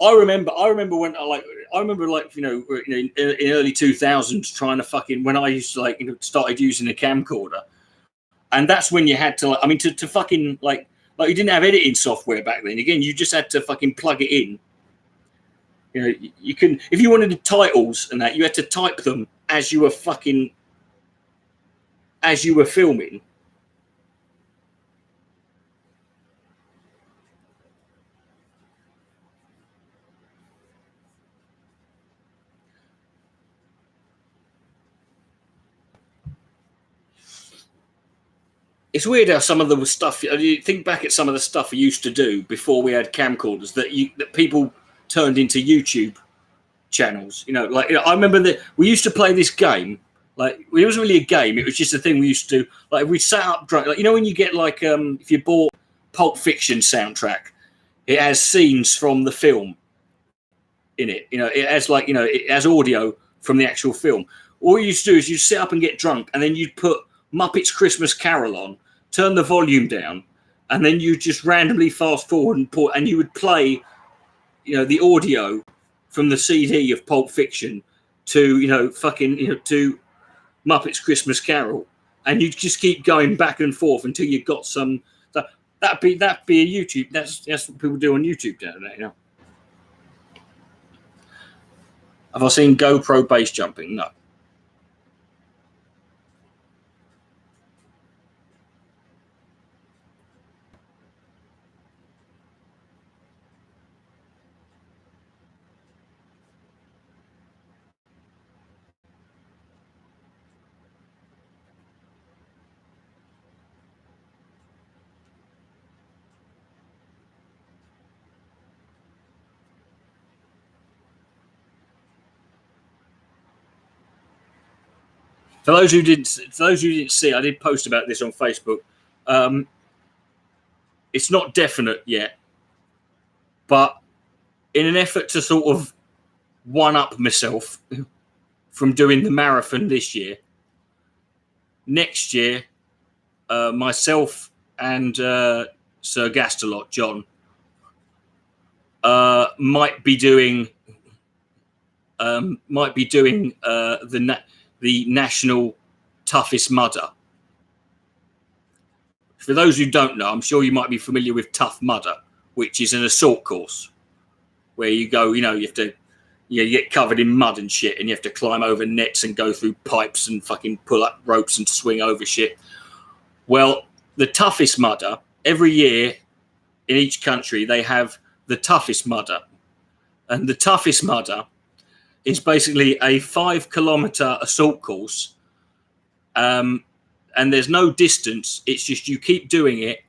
A: I remember when in early 2000s trying to fucking, when I used to started using a camcorder, and that's when you had to to fucking like you didn't have editing software back then. Again, you just had to fucking plug it in. You can, if you wanted the titles and that, you had to type them as you were filming. It's weird how some of the stuff. You think back at some of the stuff we used to do before we had camcorders that people turned into YouTube channels. I remember that we used to play this game. Like, it wasn't really a game; it was just a thing we used to do. Like, we sat up drunk. Like, when you get if you bought Pulp Fiction soundtrack, it has scenes from the film in it. It has it has audio from the actual film. All you used to do is you sit up and get drunk, and then you'd put Muppets Christmas Carol on, turn the volume down, and then you just randomly fast forward and you would play, the audio from the CD of Pulp Fiction to, to Muppets Christmas Carol, and you just keep going back and forth until you got some. That'd be a YouTube. That's what people do on YouTube now. Have I seen GoPro base jumping? No. For those who didn't see, I did post about this on Facebook. It's not definite yet, but in an effort to sort of one up myself from doing the marathon this year, next year, myself and Sir Gastelot, John, might be doing the national toughest mudder. For those who don't know, I'm sure you might be familiar with Tough Mudder, which is an assault course where you go, you have to, you get covered in mud and shit, and you have to climb over nets and go through pipes and fucking pull up ropes and swing over shit. Well, the toughest mudder, every year in each country, they have the toughest mudder. And the toughest mudder is basically a 5-kilometer assault course. And there's no distance. It's just you keep doing it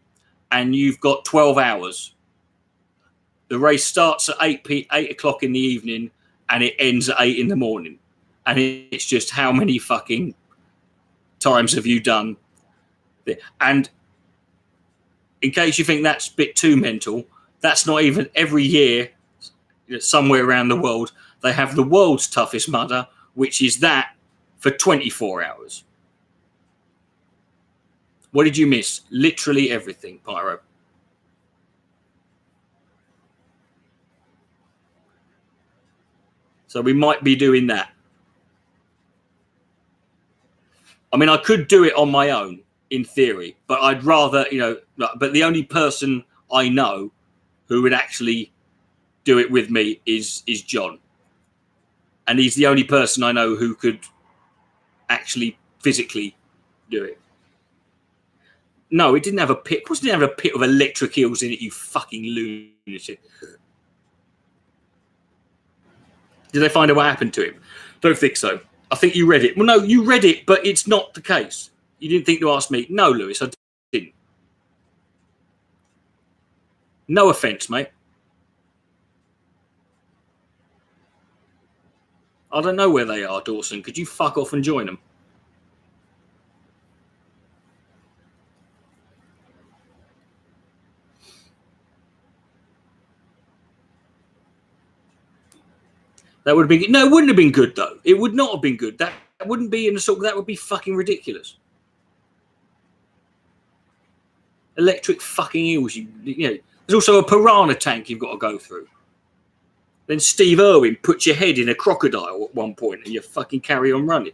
A: and you've got 12 hours. The race starts at 8 o'clock in the evening and it ends at 8 in the morning. And it's just how many fucking times have you done? And in case you think that's a bit too mental, that's not even every year, somewhere around the world, they have the world's toughest mudder, which is that for 24 hours. What did you miss? Literally everything, Pyro. So we might be doing that. I mean, I could do it on my own in theory, but I'd rather, but the only person I know who would actually do it with me is John. And he's the only person I know who could actually physically do it. No, it didn't have a pit. Of course, it didn't have a pit of electric eels in it, you fucking lunatic. Did they find out what happened to him? Don't think so. I think you read it. Well, no, you read it, but it's not the case. You didn't think to ask me. No, Lewis, I didn't. No offence, mate. I don't know where they are, Dawson. Could you fuck off and join them? That would have been no. It wouldn't have been good though. It would not have been good. That wouldn't be in the sort. That would be fucking ridiculous. Electric fucking eels. There's also a piranha tank you've got to go through. Then Steve Irwin puts your head in a crocodile at one point, and you fucking carry on running.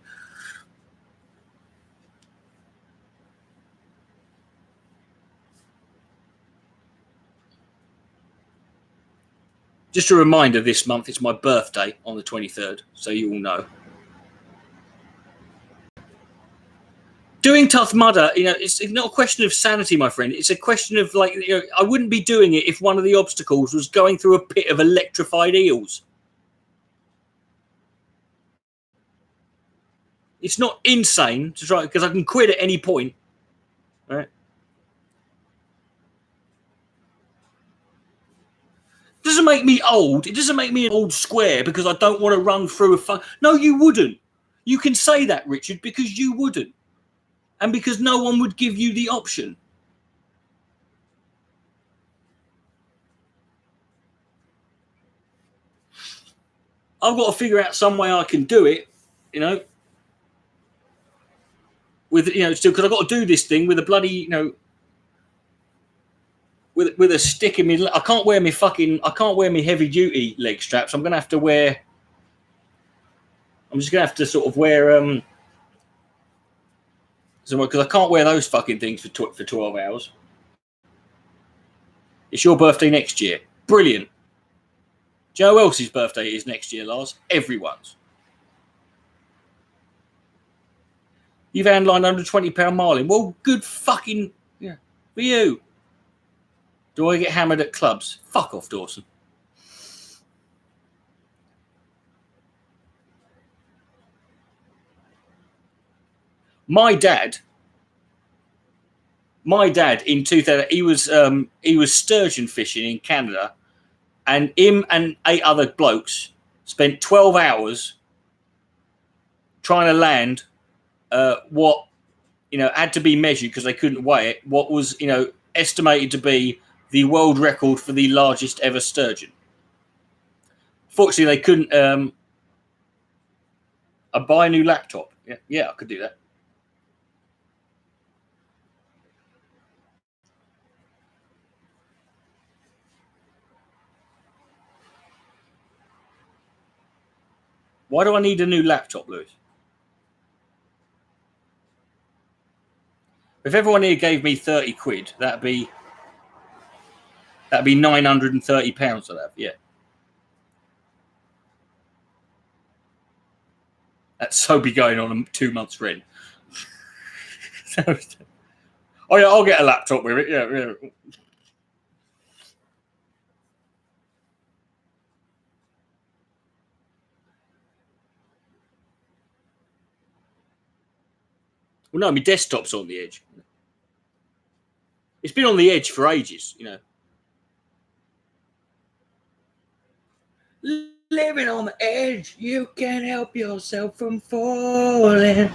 A: Just a reminder, this month it's my birthday on the 23rd, so you all know. Doing Tough Mudder, it's not a question of sanity, my friend. It's a question of, I wouldn't be doing it if one of the obstacles was going through a pit of electrified eels. It's not insane to try, because I can quit at any point, right? It doesn't make me old. It doesn't make me an old square because I don't want to run through a No, you wouldn't. You can say that, Richard, because you wouldn't. And because no one would give you the option. I've got to figure out some way I can do it, with, still, because I've got to do this thing with a bloody, with a stick in me. I can't wear my heavy duty leg straps. I'm just going to have to sort of wear, because I can't wear those fucking things for 12 hours. It's your birthday next year. Brilliant. Do you know who else's birthday is next year, Lars? Everyone's. You've handlined £120 marlin. Well, good fucking for you. Do I get hammered at clubs? Fuck off, Dawson. My dad in 2000, he was sturgeon fishing in Canada, and him and 8 other blokes spent 12 hours trying to land what had to be measured because they couldn't weigh it. What was estimated to be the world record for the largest ever sturgeon. Fortunately, they couldn't. I buy a new laptop. Yeah, I could do that. Why do I need a new laptop, Lewis? If everyone here gave me 30 quid, that'd be £930 I'd have, yeah. That's so be going on a 2 months rent. Oh yeah, I'll get a laptop with it, yeah. Well, no, my desktop's on the edge. It's been on the edge for ages, you know. Living on the edge, you can't help yourself from falling.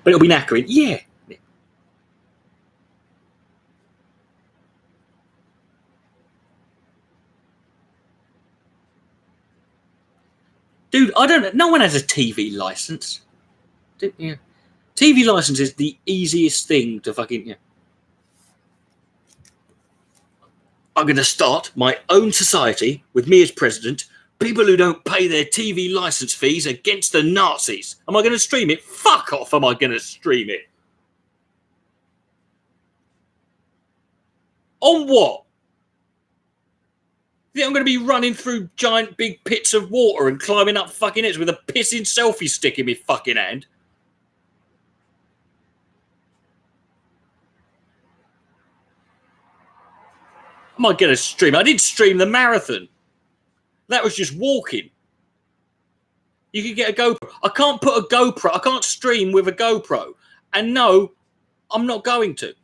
A: But it'll be knackering. Yeah. Dude, I don't know. No one has a TV license. Yeah. TV license is the easiest thing to fucking... Yeah. I'm going to start my own society with me as president. People who don't pay their TV license fees against the Nazis. Am I going to stream it? Fuck off, am I going to stream it? On what? You think I'm going to be running through giant big pits of water and climbing up fucking edges with a pissing selfie stick in my fucking hand? Am I going to stream? I didn't stream the marathon. That was just walking. You could get a GoPro. I can't put a GoPro. I can't stream with a GoPro. And no, I'm not going to.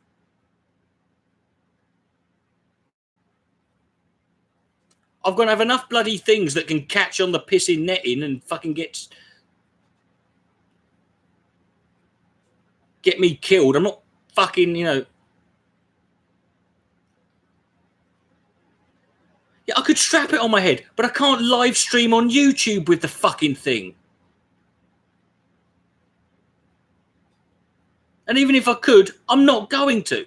A: I've got to have enough bloody things that can catch on the pissing netting and fucking get me killed. I'm not fucking, you know. Yeah, I could strap it on my head, but I can't live stream on YouTube with the fucking thing. And even if I could, I'm not going to.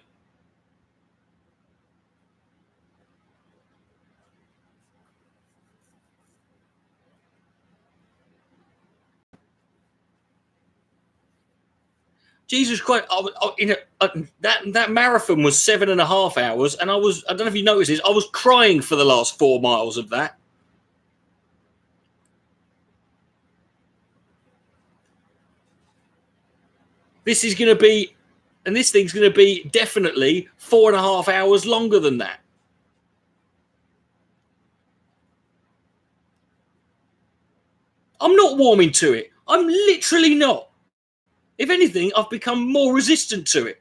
A: Jesus Christ! That marathon was 7.5 hours, and I don't know if you noticed this. I was crying for the last 4 miles of that. This is going to be, and this thing's going to be definitely 4.5 hours longer than that. I'm not warming to it. I'm literally not. If anything, I've become more resistant to it.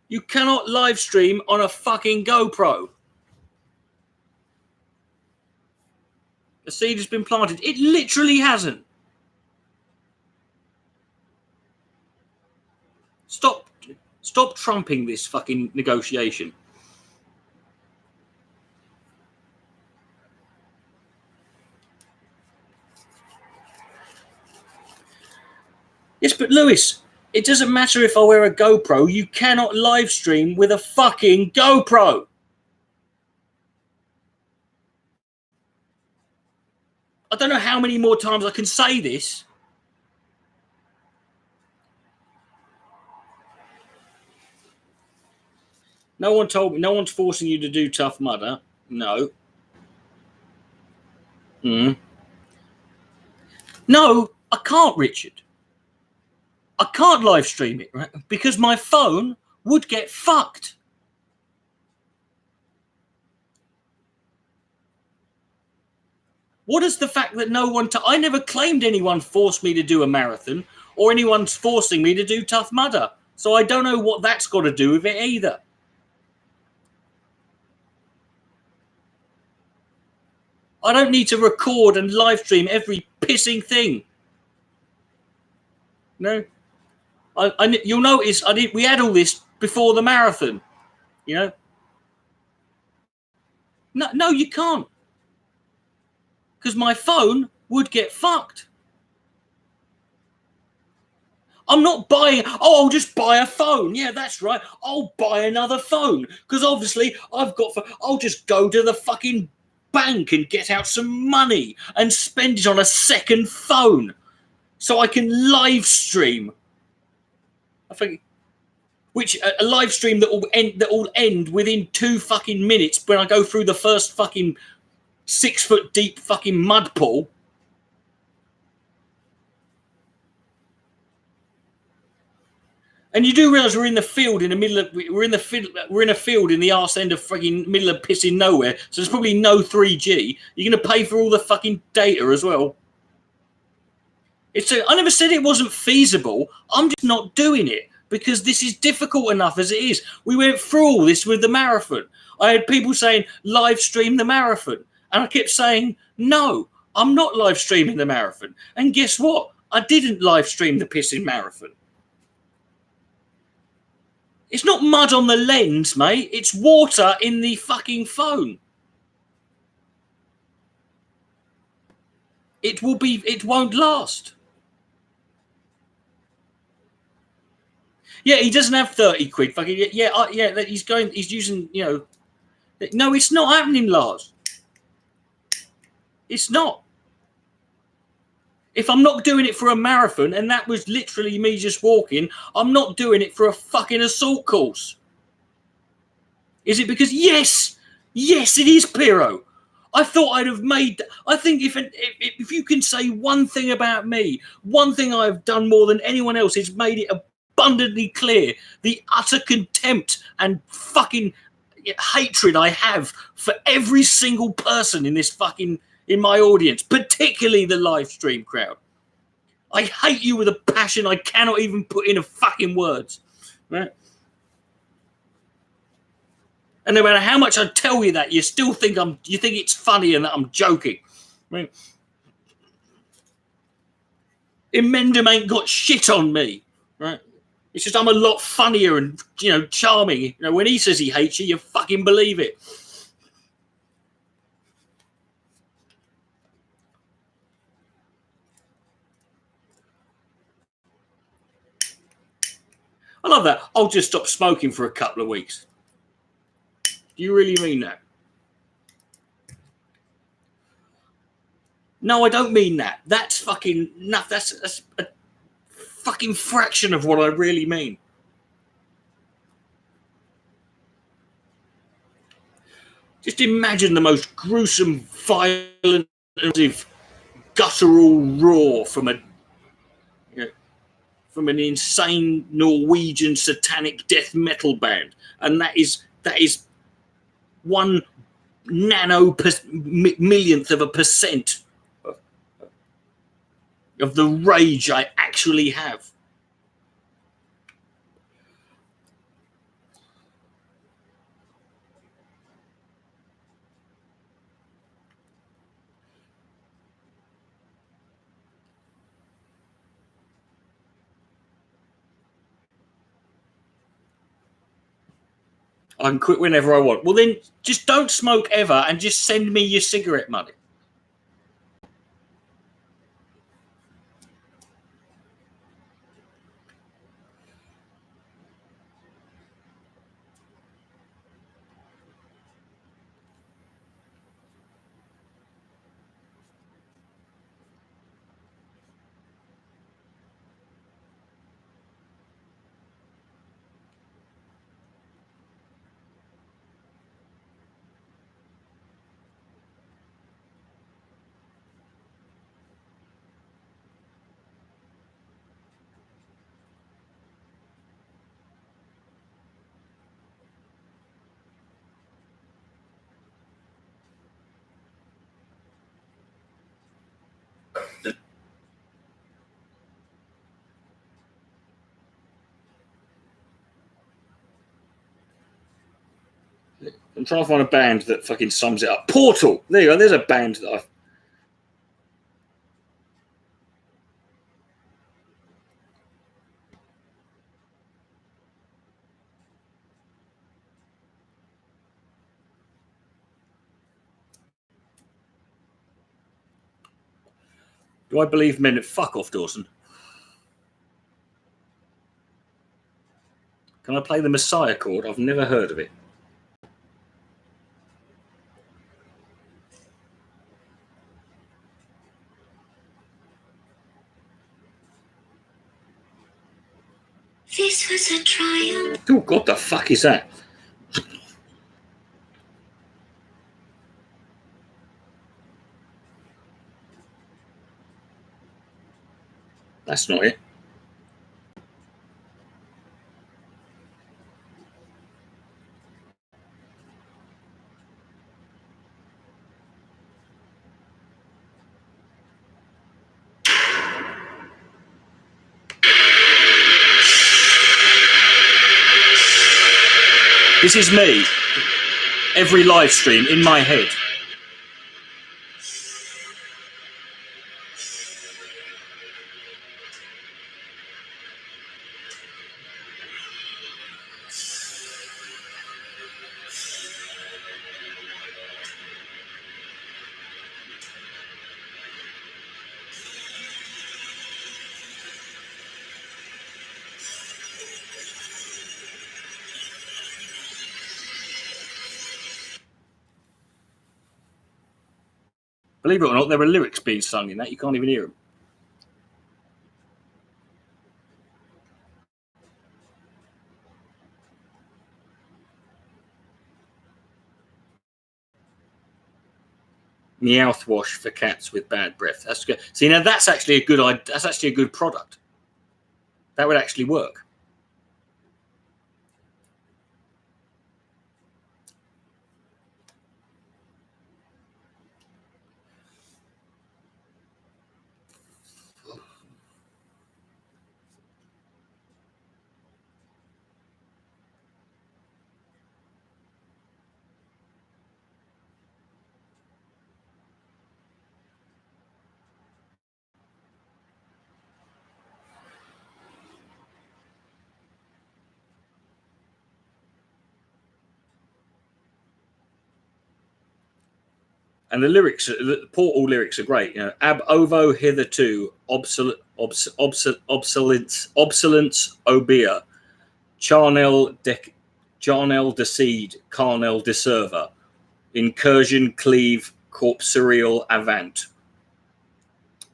A: You cannot live stream on a fucking GoPro. The seed has been planted. It literally hasn't. Stop trumping this fucking negotiation. Yes, but Lewis, it doesn't matter if I wear a GoPro. You cannot live stream with a fucking GoPro. I don't know how many more times I can say this. No one told me. No one's forcing you to do Tough Mudder. No. No, I can't, Richard. I can't live stream it, right? Because my phone would get fucked. What is the fact that no one... I never claimed anyone forced me to do a marathon or anyone's forcing me to do Tough Mudder. So I don't know what that's got to do with it either. I don't need to record and live stream every pissing thing. No. You'll notice we had all this before the marathon. You know? No, you can't. Because my phone would get fucked. I'm not buying... Oh, I'll just buy a phone. Yeah, that's right. I'll buy another phone. Because obviously I'll just go to the fucking bank and get out some money and spend it on a second phone so I can live stream. I think... Which a live stream that will end within 2 fucking minutes when I go through the first fucking 6 foot deep fucking mud pool. And you do realise we're in the field in the middle of we're in a field in the arse end of fucking middle of pissing nowhere. So there's probably no 3G. You're going to pay for all the fucking data as well. I never said it wasn't feasible. I'm just not doing it because this is difficult enough as it is. We went through all this with the marathon. I had people saying live stream the marathon, and I kept saying no. I'm not live streaming the marathon. And guess what? I didn't live stream the pissing marathon. It's not mud on the lens, mate. It's water in the fucking phone. It won't last. Yeah, he doesn't have 30 quid. Fucking yeah. He's using, no, it's not happening, Lars. It's not. If I'm not doing it for a marathon, and that was literally me just walking, I'm not doing it for a fucking assault course. Is it because yes, it is, Piro. I thought I'd have made. I think if you can say one thing about me, one thing I've done more than anyone else is made it abundantly clear the utter contempt and fucking hatred I have for every single person in my audience, particularly the live stream crowd. I hate you with a passion I cannot even put in fucking words, right? And no matter how much I tell you that, you still think you think it's funny and that I'm joking. Right? Emendum ain't got shit on me, right? It's just I'm a lot funnier and charming. When he says he hates you fucking believe it. I love that. I'll just stop smoking for a couple of weeks. Do you really mean that? No, I don't mean that. That's fucking enough. That's a fucking fraction of what I really mean. Just imagine the most gruesome, violent, guttural roar from an insane Norwegian satanic death metal band, and that is 1 millionth of a percent of the rage I actually have. I can quit whenever I want. Well, then just don't smoke ever and just send me your cigarette money. I'm trying to find a band that fucking sums it up. Portal. There you go. There's a band that I've... Do I believe men? Fuck off, Dawson. Can I play the Messiah chord? I've never heard of it.
B: This was a triumph.
A: Oh, what the fuck is that? That's not it. This is me. Every live stream in my head. Believe it or not, there are lyrics being sung in that. You can't even hear them. Meowthwash for cats with bad breath. That's good. See, now that's actually a good idea. That's actually a good product. That would actually work. And the lyrics, the Portal lyrics are great. You know, ab ovo hitherto, obsolence, obea, charnel decede, carnel deserver, incursion cleave, corpusreal avant.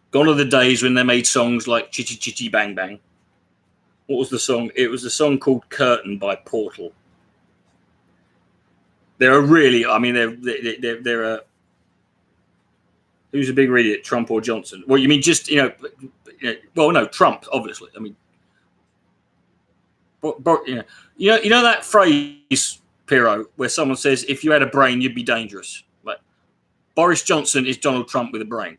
A: Gone are the days when they made songs like Chitty Chitty Bang Bang. What was the song? It was a song called Curtain by Portal. They're really, I mean, they're a. Who's a bigger idiot, Trump or Johnson? Well, you mean just, well, no, Trump, obviously. I mean, but you know that phrase, Piro, where someone says, if you had a brain, you'd be dangerous. Like, Boris Johnson is Donald Trump with a brain.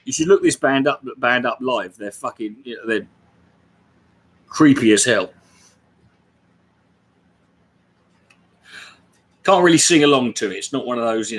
A: You should look this band up live. They're fucking, they're creepy as hell. Can't really sing along to it. It's not one of those,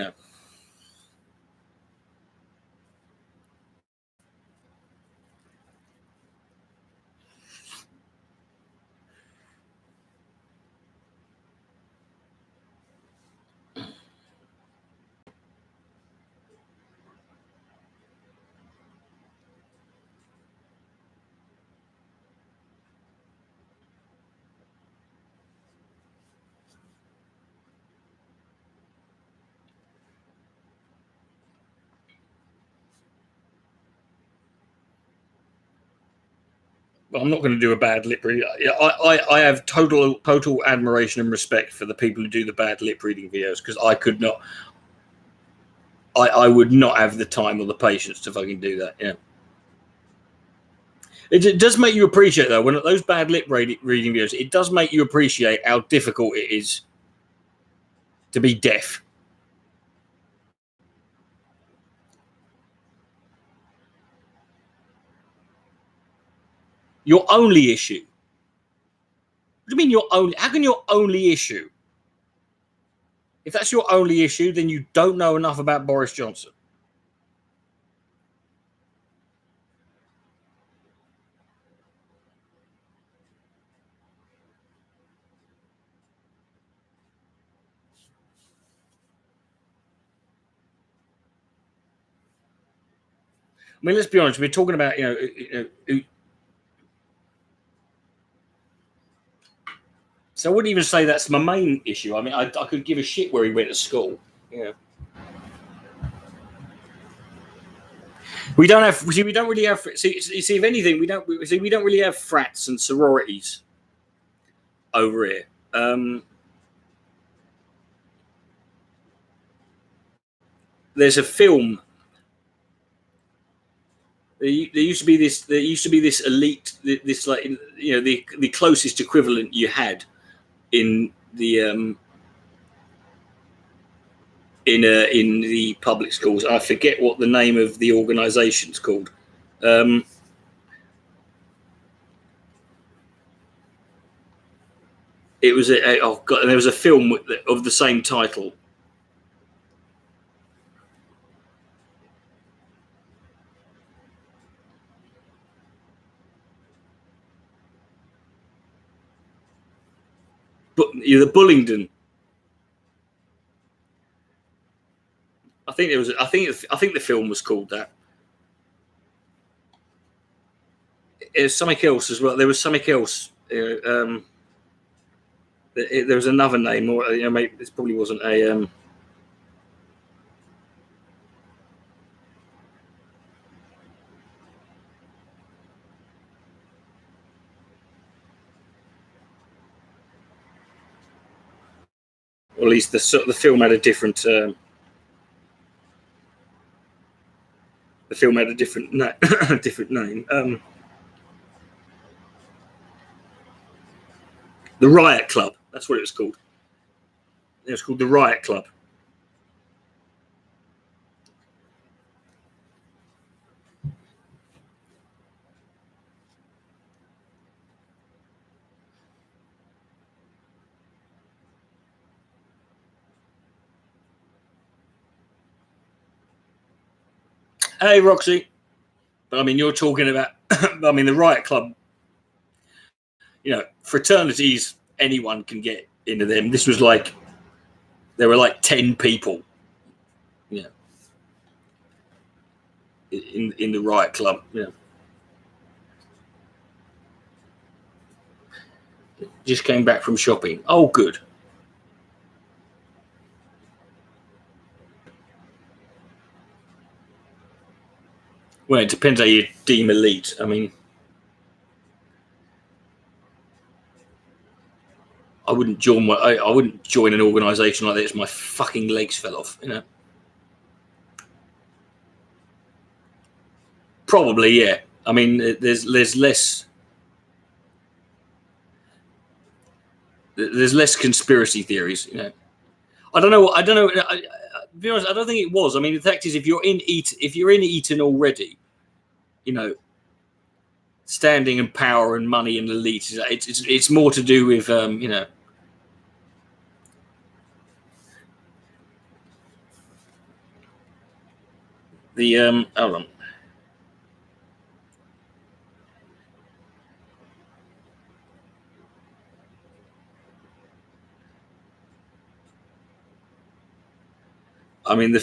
A: I'm not going to do a bad lip reading. I have total admiration and respect for the people who do the bad lip reading videos, because I could not. I would not have the time or the patience to fucking do that. Yeah. It does make you appreciate, though, when those bad lip reading videos, it does make you appreciate how difficult it is to be deaf. Your only issue. What do you mean your only? How can your only issue? If that's your only issue, then you don't know enough about Boris Johnson. I mean, let's be honest. We're talking about, so I wouldn't even say that's my main issue. I mean, I could give a shit where he went to school. Yeah. We don't have. See, we don't really have. See, if anything, we don't really have frats and sororities over here. There's a film. There used to be this. There used to be this elite. This like the closest equivalent you had in the in the public schools. I forget what the name of the organisation's called. It was there was a film of the same title. But the Bullingdon. I think the film was called that. It was something else as well. There was something else. There was another name, or maybe this probably wasn't a. Or at least the film had a different. The film had a different different name. The Riot Club. That's what it was called. It was called the Riot Club. Hey, Roxy. But I mean, you're talking about. I mean, the Riot Club. Fraternities. Anyone can get into them. This was like. There were like 10 people. In the Riot Club. Just came back from shopping. Oh, good. Well, it depends how you deem elite. I mean, I wouldn't join an organisation like this. My fucking legs fell off. Probably, yeah. I mean, there's less. There's less conspiracy theories. I don't know. To be honest, I don't think it was. I mean, the fact is, if you're in Eton already, standing and power and money and elite, it's more to do with the hold on. I mean, I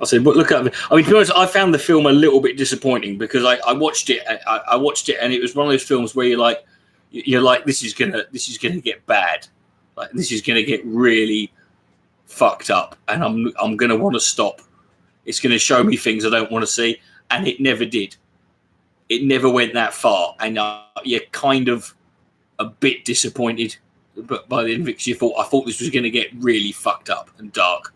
A: said, but look at it. I mean, to be honest, I found the film a little bit disappointing because I watched it. I watched it, and it was one of those films where you're like, this is gonna get bad. Like, this is gonna get really fucked up, and I'm gonna want to stop. It's gonna show me things I don't want to see, and it never did. It never went that far, and you're kind of a bit disappointed. But by the end of it, I thought this was going to get really fucked up and dark.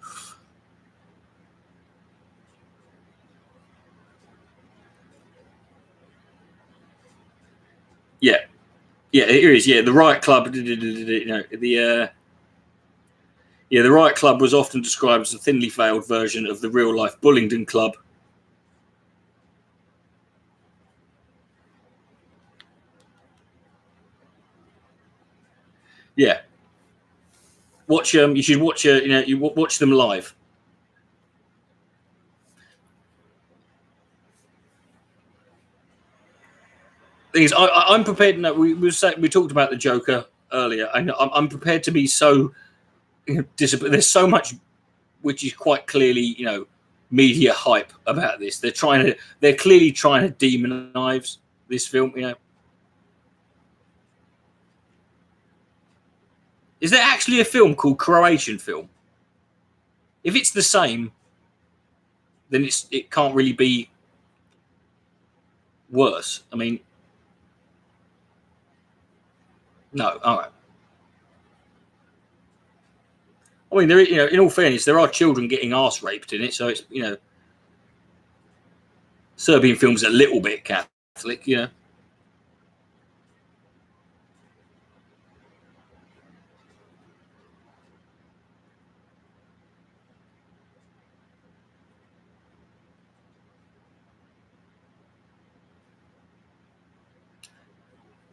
A: Yeah, here is. Yeah, the Riot Club. The Riot Club was often described as a thinly veiled version of the real-life Bullingdon Club. Yeah. Watch you should watch you watch them live. Thing is, I'm prepared. No, we talked about the Joker earlier. I'm prepared to be so disappointed. There's so much which is quite clearly, media hype about this. They're clearly trying to demonize this film. Is there actually a film called Croatian Film? If it's the same, then it can't really be worse. I mean, no. All right. I mean, there, in all fairness, there are children getting arse raped in it, so it's, Serbian film's a little bit Catholic,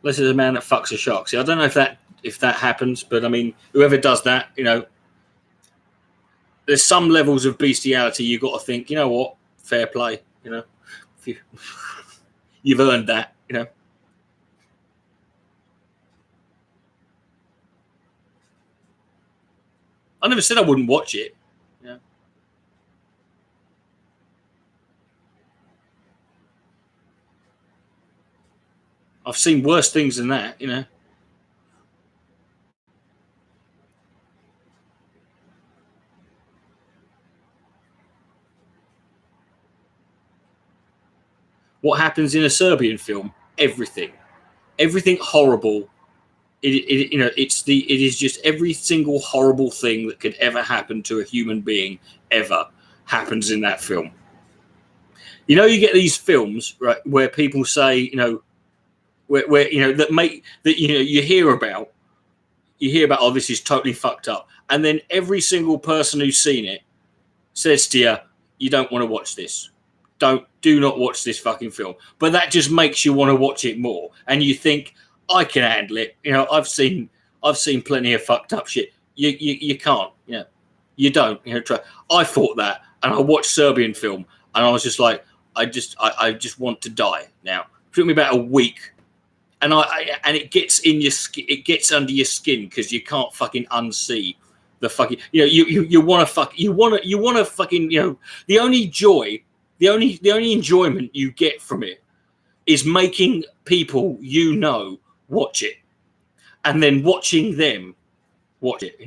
A: This is a man that fucks a shark. See, I don't know if that happens, but I mean, whoever does that, there's some levels of bestiality you got to think, you know what, fair play, you've earned that, I never said I wouldn't watch it. I've seen worse things than that, What happens in a Serbian film? Everything horrible. It is just every single horrible thing that could ever happen to a human being ever happens in that film. You get these films, right, where people say, where you hear about, oh, this is totally fucked up, and then every single person who's seen it says to you, you don't want to watch this. Do not watch this fucking film. But that just makes you want to watch it more, and you think, I can handle it. I've seen plenty of fucked up shit. You can't. You don't. Try. I thought that, and I watched Serbian film, and I was just like, I just want to die now. It took me about a week, and it gets in your skin. It gets under your skin because you can't fucking unsee the fucking. You want to fuck. You want to fucking. The only joy. The only enjoyment you get from it is making people watch it, and then watching them watch it.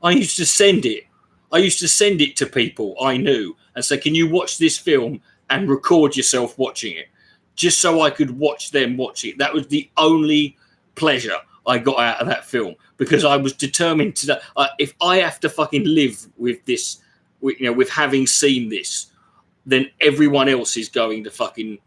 A: I used to send it to people I knew and say, "Can you watch this film and record yourself watching it?" Just so I could watch them watch it. That was the only pleasure I got out of that film, because I was determined to. If I have to fucking live with this, with having seen this, then everyone else is going to fucking.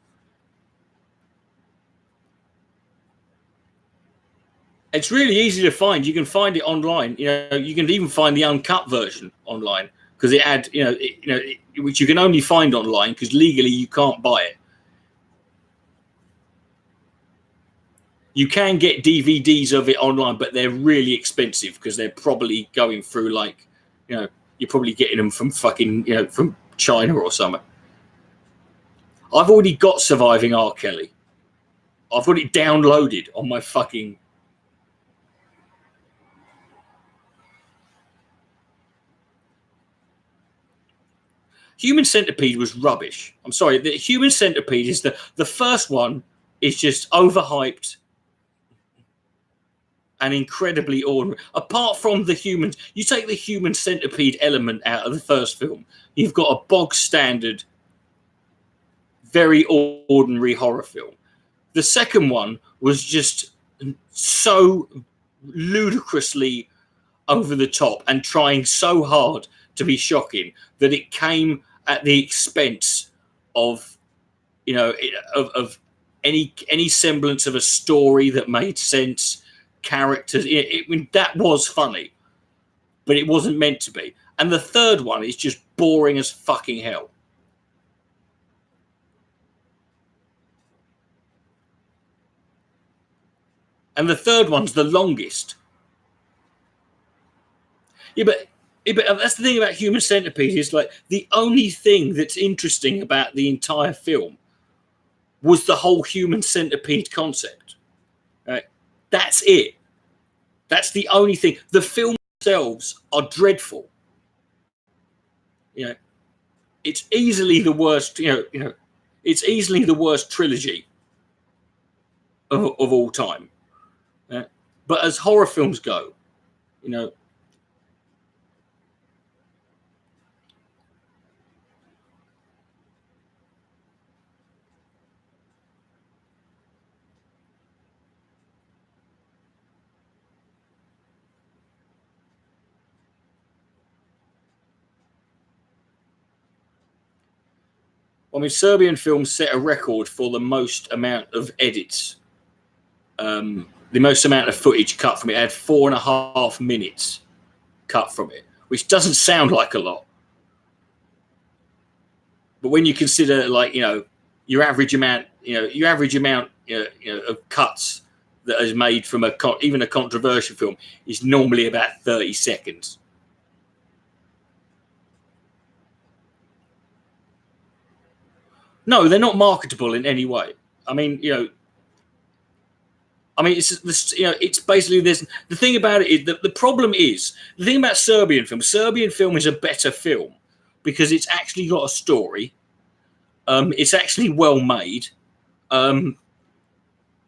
A: It's really easy to find. You can find it online. You can even find the uncut version online, because it had, which you can only find online because legally you can't buy it. You can get DVDs of it online, but they're really expensive because they're probably going through you're probably getting them from fucking, from China or something. I've already got Surviving R. Kelly. I've got it downloaded on my fucking. Human Centipede was rubbish. I'm sorry. The Human Centipede is the first one is just overhyped and incredibly ordinary. Apart from the humans, you take the Human Centipede element out of the first film, you've got a bog standard, very ordinary horror film. The second one was just so ludicrously over the top and trying so hard to be shocking that it came at the expense of, of any semblance of a story that made sense, characters. That was funny, but it wasn't meant to be. And the third one is just boring as fucking hell. And the third one's the longest. Yeah, but that's the thing about Human Centipede, is like the only thing that's interesting about the entire film was the whole Human Centipede concept. Right? That's it. That's the only thing. The films themselves are dreadful. It's easily the worst. It's easily the worst trilogy of all time. But as horror films go, I mean, Serbian films set a record for the most amount of edits, the most amount of footage cut from it. It had 4.5 minutes cut from it, which doesn't sound like a lot. But when you consider, like, your average amount, of cuts that is made from even a controversial film is normally about 30 seconds. No, they're not marketable in any way. I mean, it's basically this. The thing about it is that the problem is the thing about Serbian film. Serbian film is a better film because it's actually got a story. It's actually well made.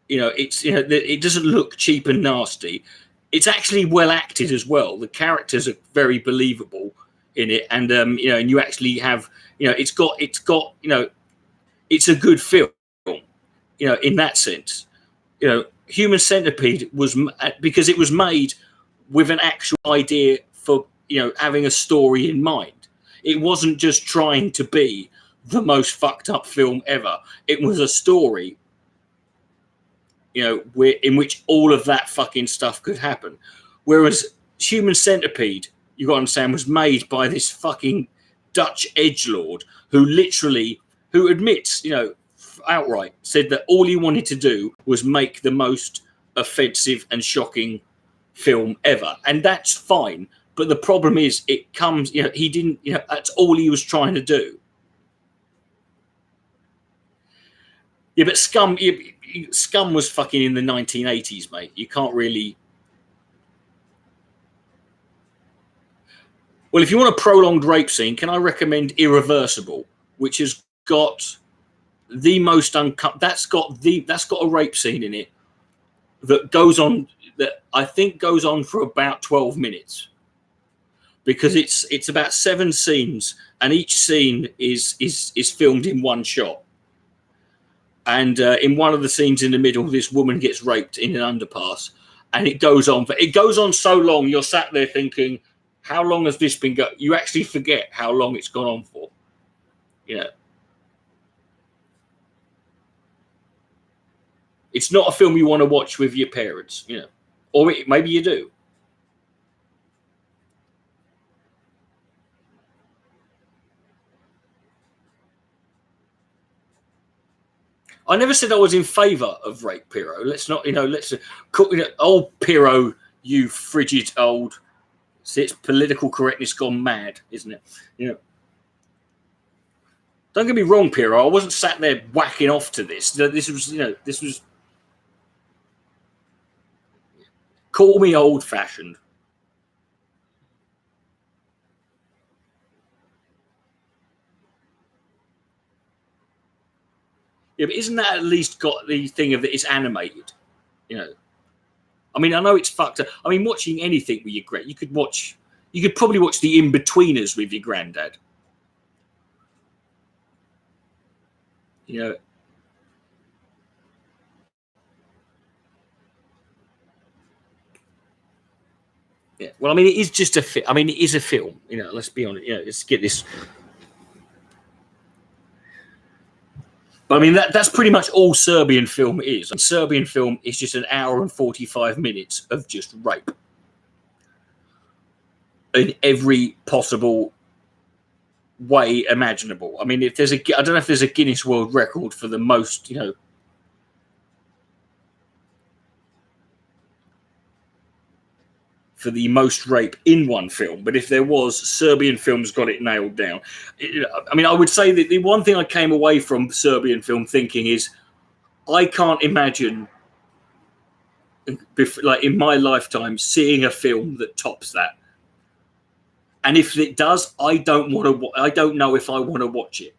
A: It doesn't look cheap and nasty. It's actually well acted as well. The characters are very believable in it, and and you actually have, it's got it's a good film, in that sense. Human Centipede was, because it was made with an actual idea for, having a story in mind. It wasn't just trying to be the most fucked up film ever. It was a story, in which all of that fucking stuff could happen. Whereas Human Centipede, you got to understand, was made by this fucking Dutch edgelord who admits, outright said that all he wanted to do was make the most offensive and shocking film ever. And that's fine. But the problem is it comes, he didn't, that's all he was trying to do. Yeah, but Scum was fucking in the 1980s, mate. You can't really. Well, if you want a prolonged rape scene, can I recommend Irreversible, which has got the most uncut. That's got a rape scene in it that I think goes on for about 12 minutes, because it's about 7 scenes, and each scene is filmed in one shot. And in one of the scenes in the middle, this woman gets raped in an underpass, and it goes on so long. You're sat there thinking, how long has this been going? You actually forget how long it's gone on for. It's not a film you want to watch with your parents, or maybe you do. I never said I was in favour of rape, Piro. Let's not, old Piro, you frigid old. See, it's political correctness gone mad, isn't it? Don't get me wrong, Piro. I wasn't sat there whacking off to this. This was. Call me old-fashioned. Yeah, but isn't that at least got the thing of that it's animated? I mean, I know it's fucked up. I mean, watching anything with your grand, you could probably watch The In-Betweeners with your granddad. Yeah. Well, I mean, it is just it is a film. Let's be honest. Let's get this. But I mean, that's pretty much all Serbian film is. And Serbian film is just an hour and 45 minutes of just rape in every possible way imaginable. I mean, I don't know if there's a Guinness World Record for the most, for the most rape in one film. But if there was, Serbian films got it nailed down. I mean, I would say that the one thing I came away from Serbian film thinking is, I can't imagine, like in my lifetime, seeing a film that tops that. And if it does, I don't know if I want to watch it.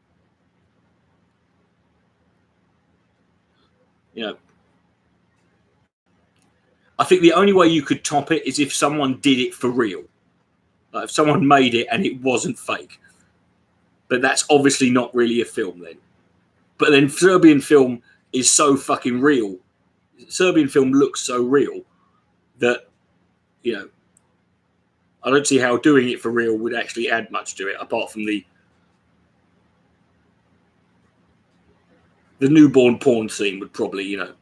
A: I think the only way you could top it is if someone did it for real. Like if someone made it and it wasn't fake. But that's obviously not really a film then. But then Serbian film is so fucking real. Serbian film looks so real that, I don't see how doing it for real would actually add much to it, apart from the. the newborn porn scene would probably, you know.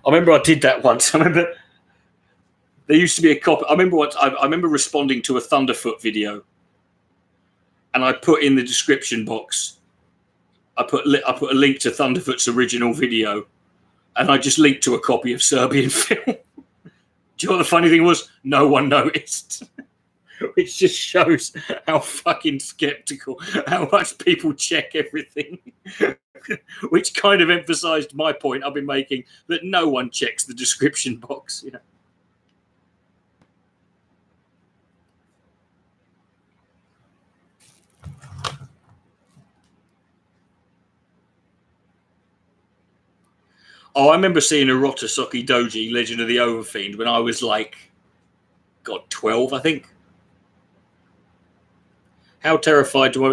A: I remember I did that once. I remember there used to be a copy. I remember once. I remember responding to a Thunderfoot video, and I put in the description box. I put a link to Thunderfoot's original video, and I just linked to a copy of Serbian film. Do you know what the funny thing was? No one noticed. Which just shows how fucking skeptical, how much people check everything. Which kind of emphasised my point I've been making, that no one checks the description box, you know. Oh, I remember seeing Erotosoki Doji, Legend of the Overfiend, when I was like, God, 12, I think. How terrified do I...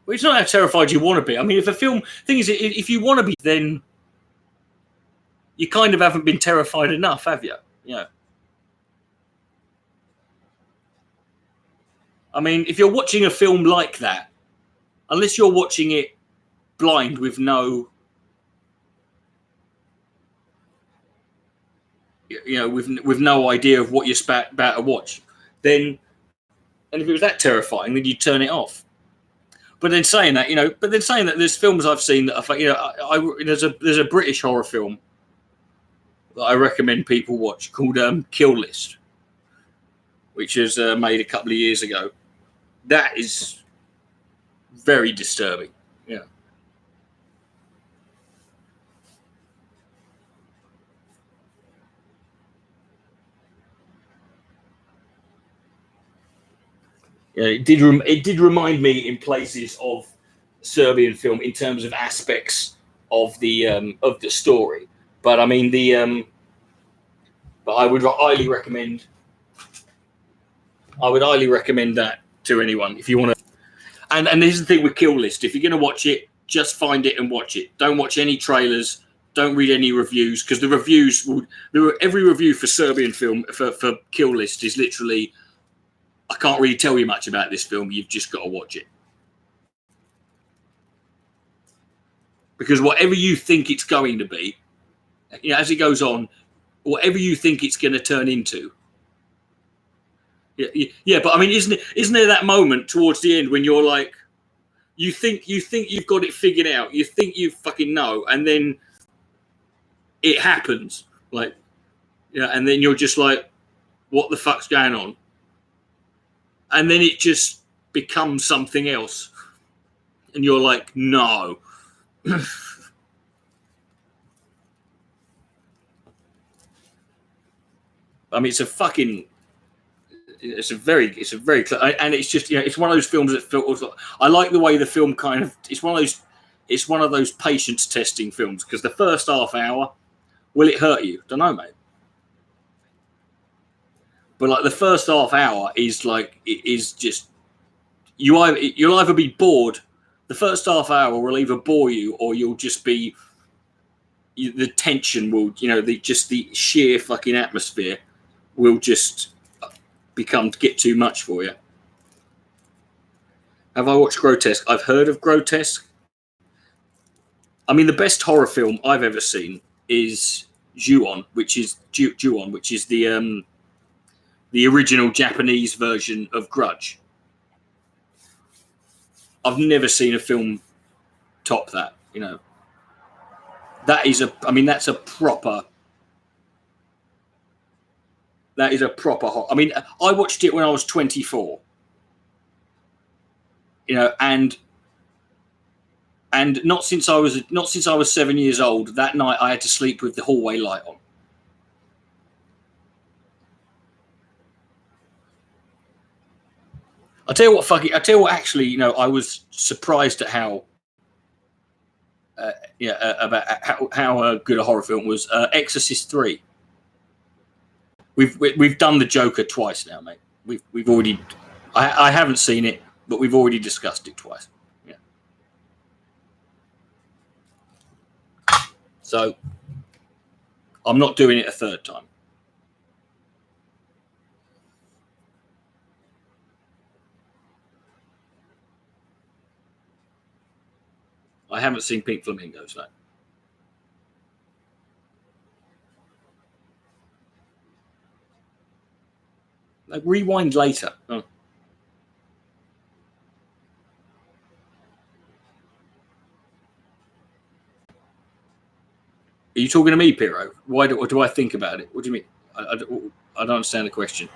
A: Well, it's not how terrified you want to be. I mean, if a film... thing is, if you want to be, then you kind of haven't been terrified enough, have you? You know. I mean, if you're watching a film like that, unless you're watching it blind with no... you know, with no idea of what you're about to watch, then... and if it was that terrifying, then you'd turn it off. But then saying that, you know, there's films I've seen that I, you know, there's a British horror film that I recommend people watch called Kill List, which was made a couple of years ago. That is very disturbing. Yeah. Yeah, it did remind me in places of Serbian film in terms of aspects of the story, but I mean but I would highly recommend that to anyone if you want to. And here's the thing with Kill List: if you're going to watch it, just find it and watch it. Don't watch any trailers. Don't read any reviews, because the reviews every review for Serbian film for Kill List is literally, I can't really tell you much about this film. You've just got to watch it. Because whatever you think it's going to be, you know, as it goes on, whatever you think it's going to turn into. Yeah, but I mean, isn't there that moment towards the end when you're like, you think you've got it figured out, you think you fucking know, and then it happens, like, yeah, and then you're just like, what the fuck's going on? And then it just becomes something else, and you're like, no. I mean, it's a very, and it's just, you know, it's one of those films that feels. I like the way the film kind of. It's one of those patience testing films, because the first half hour, will it hurt you? Don't know, mate. But like the first half hour is like, it is just, you'll either be bored. The first half hour will either bore you, or you'll just be. The tension will, you know, the sheer fucking atmosphere will just get too much for you. Have I watched Grotesque? I've heard of Grotesque. I mean, the best horror film I've ever seen is Ju-on, which is the original Japanese version of Grudge. I've never seen a film top that, you know. That's a proper horror. I mean, I watched it when I was 24. You know, and not since I was 7 years old. That night I had to sleep with the hallway light on. I tell you what, actually, you know, I was surprised at how about how good a horror film was. Exorcist 3. We've done the Joker twice now, mate. We've already. I haven't seen it, but we've already discussed it twice. Yeah. So I'm not doing it a third time. I haven't seen Pink Flamingos, though. Like, rewind later. Oh. Are you talking to me, Piro? Why do I think about it? What do you mean? I don't understand the question.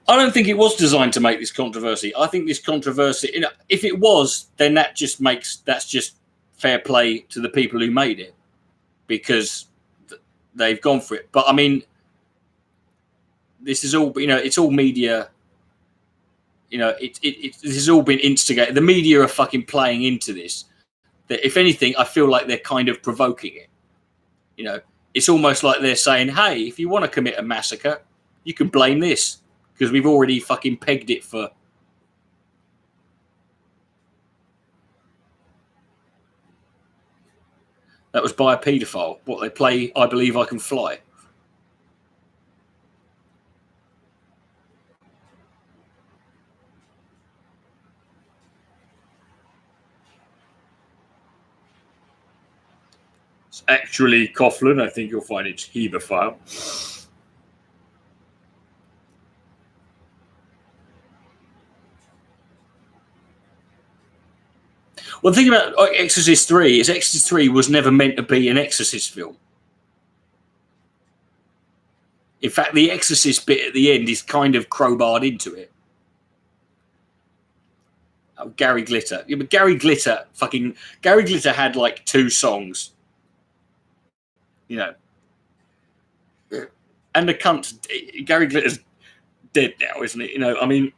A: I don't think it was designed to make this controversy. I think this controversy, you know, if it was, then that's just fair play to the people who made it, because they've gone for it. But I mean, this is all, you know, it's all media. You know, this has all been instigated. The media are fucking playing into this. That if anything, I feel like they're kind of provoking it. You know, it's almost like they're saying, "Hey, if you want to commit a massacre, you can blame this." Because we've already fucking pegged it for. That was by a paedophile. What they play, I Believe I Can Fly. It's actually Coughlan. I think you'll find it's hebephile. Well, the thing about Exorcist 3 is Exorcist 3 was never meant to be an Exorcist film. In fact, the Exorcist bit at the end is kind of crowbarred into it. Oh, Gary Glitter. Yeah, but Gary Glitter had like 2 songs. You know. And the cunt, Gary Glitter's dead now, isn't it? You know, I mean,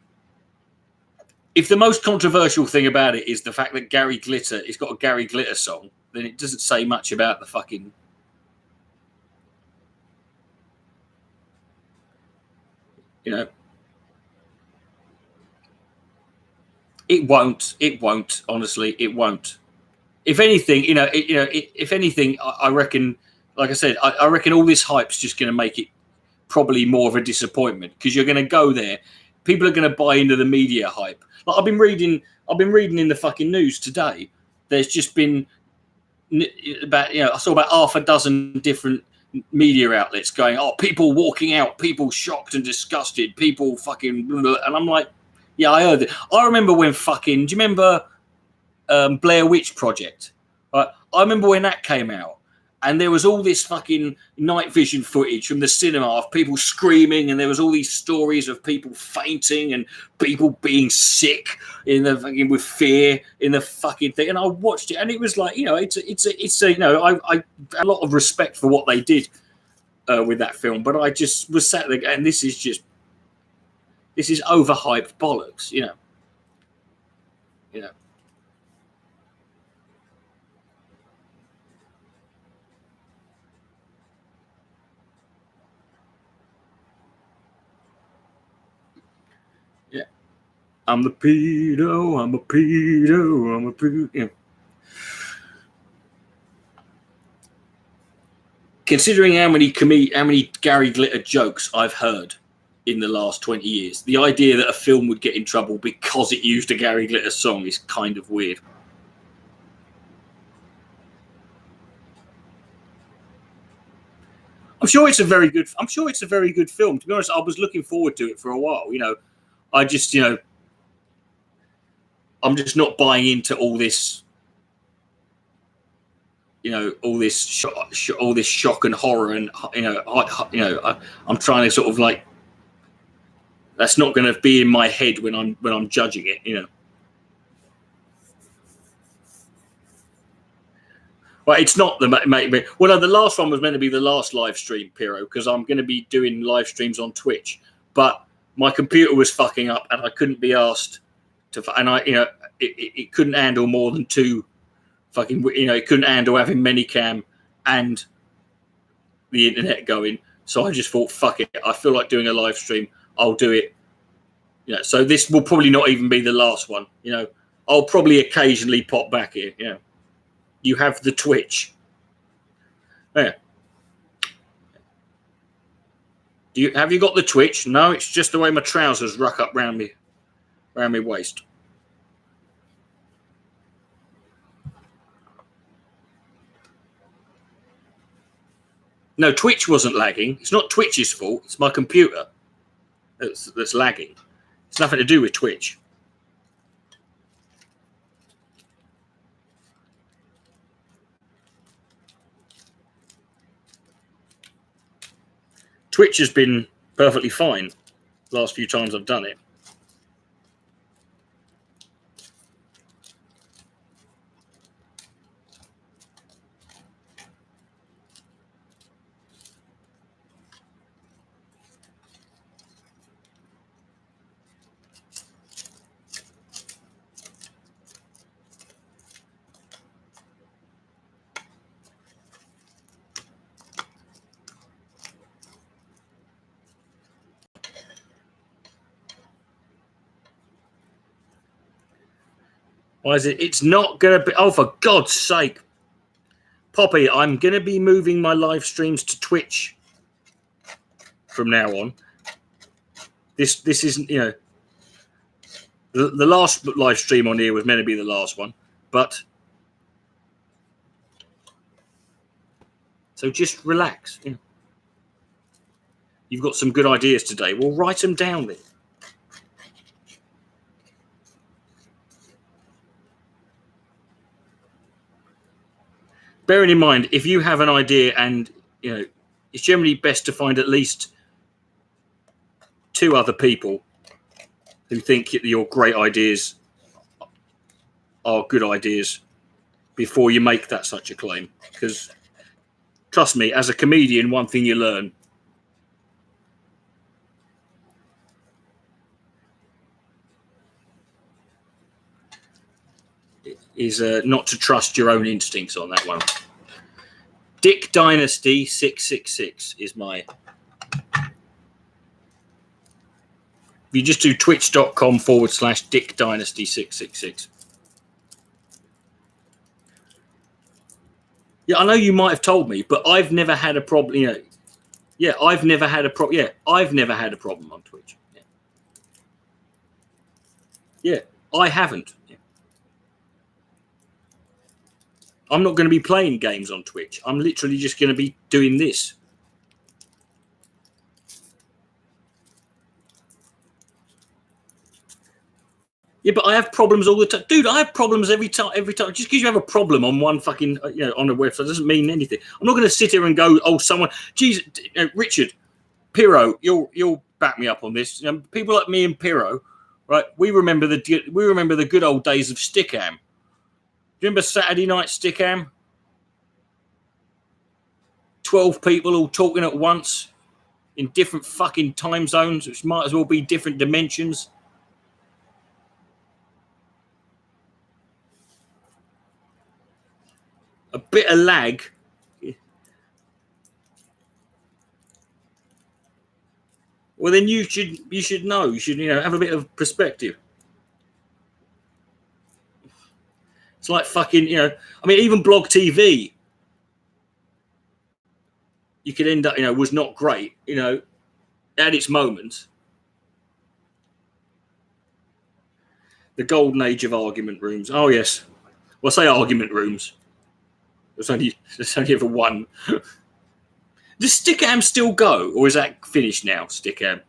A: if the most controversial thing about it is the fact that Gary Glitter has got a Gary Glitter song, then it doesn't say much about the fucking. You know, it won't. Honestly, it won't. If anything, if anything, I reckon. Like I said, I reckon all this hype's just going to make it probably more of a disappointment, because you're going to go there. People are going to buy into the media hype. Like I've been reading in the fucking news today. There's just been about, I saw about half a dozen different media outlets going, "Oh, people walking out, people shocked and disgusted, people fucking," and I'm like, yeah, I heard it. I remember when fucking, do you remember Blair Witch Project? I remember when that came out. And there was all this fucking night vision footage from the cinema of people screaming, and there was all these stories of people fainting and people being sick in the fucking with fear in the fucking thing. And I watched it, and it was like, it's I a lot of respect for what they did with that film, but I just was sat there, and this is overhyped bollocks, you know. Yeah. I'm the pedo, I'm a pedo, I'm a pedo. Yeah. Considering how many Gary Glitter jokes I've heard in the last 20 years, the idea that a film would get in trouble because it used a Gary Glitter song is kind of weird. I'm sure it's a very good film. To be honest, I was looking forward to it for a while. I just, I'm just not buying into all this, all this shock and horror, and I'm trying to sort of like, that's not going to be in my head when I'm judging it, Well, it's not the the last one was meant to be the last live stream, Piro, because I'm going to be doing live streams on Twitch, but my computer was fucking up, and I couldn't be asked to, and it couldn't handle more than 2 fucking, it couldn't handle having Minicam and the internet going. So I just thought, fuck it. I feel like doing a live stream. I'll do it. You know, so this will probably not even be the last one. You know, I'll probably occasionally pop back here. You know, you have the Twitch. Yeah. Have you got the Twitch? No, it's just the way my trousers ruck up round me waist. No, Twitch wasn't lagging. It's not Twitch's fault. It's my computer that's lagging. It's nothing to do with Twitch. Twitch has been perfectly fine the last few times I've done it. Why is it? It's not going to be... Oh, for God's sake. Poppy, I'm going to be moving my live streams to Twitch from now on. This isn't, you know... The last live stream on here was meant to be the last one. But... So just relax. You know. You've got some good ideas today. Well, write them down then. Bearing in mind, if you have an idea, and you know, it's generally best to find at least 2 other people who think your great ideas are good ideas before you make that such a claim. Because trust me, as a comedian, one thing you learn is not to trust your own instincts on that one. Dick Dynasty 666 is my... If you just do twitch.com/Dick Dynasty 666. Yeah, I know you might have told me, but I've never had a problem. You know, yeah, I've never had a problem. Yeah, I've never had a problem on Twitch. Yeah, I haven't. I'm not going to be playing games on Twitch. I'm literally just going to be doing this. Yeah, but I have problems all the time. Dude, I have problems every time. Just because you have a problem on one fucking, you know, on a website doesn't mean anything. I'm not going to sit here and go, oh, someone, Jesus, Richard, Piro, you'll back me up on this. You know, people like me and Piro, right? We remember the good old days of Stickam. Do you remember Saturday night Stickam? 12 people all talking at once in different fucking time zones, which might as well be different dimensions. A bit of lag. Well, then you should know. You should, you know, have a bit of perspective. It's like fucking, you know, I mean, even Blog TV, you could end up, you know, was not great, you know, it had its moments. The golden age of argument rooms. Oh, yes. Well, I say argument rooms. There's only ever one. Does Stickam still go, or is that finished now, Stickam?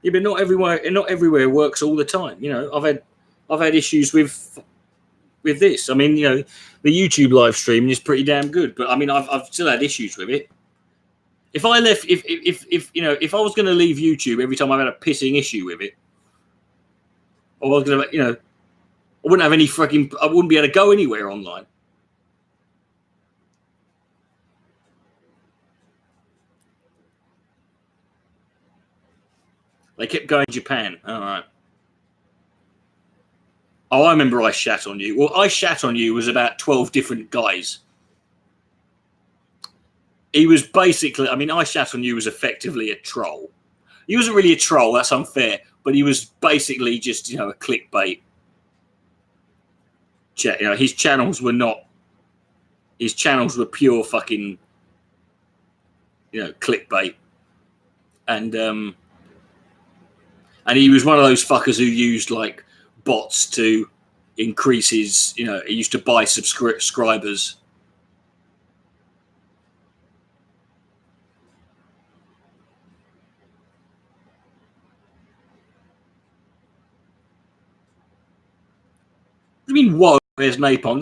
A: Yeah, but not everywhere works all the time. You know, I've had issues with this. I mean, you know, the YouTube live streaming is pretty damn good, but I mean, I've still had issues with it. If I left, if you know, if I was going to leave YouTube every time I've had a pissing issue with it, or I was going to, you know, I wouldn't have any fucking, I wouldn't be able to go anywhere online. They kept going Japan. All right. Oh, I remember I shat on you. Well, I shat on you was about 12 different guys. He was basically, I mean, I shat on you was effectively a troll. He wasn't really a troll, that's unfair, but he was basically just, you know, a clickbait. You know, his channels were not, his channels were pure fucking, you know, clickbait. And he was one of those fuckers who used like bots to increase his, you know, he used to buy subscribers. What do you mean, whoa? There's Napalm.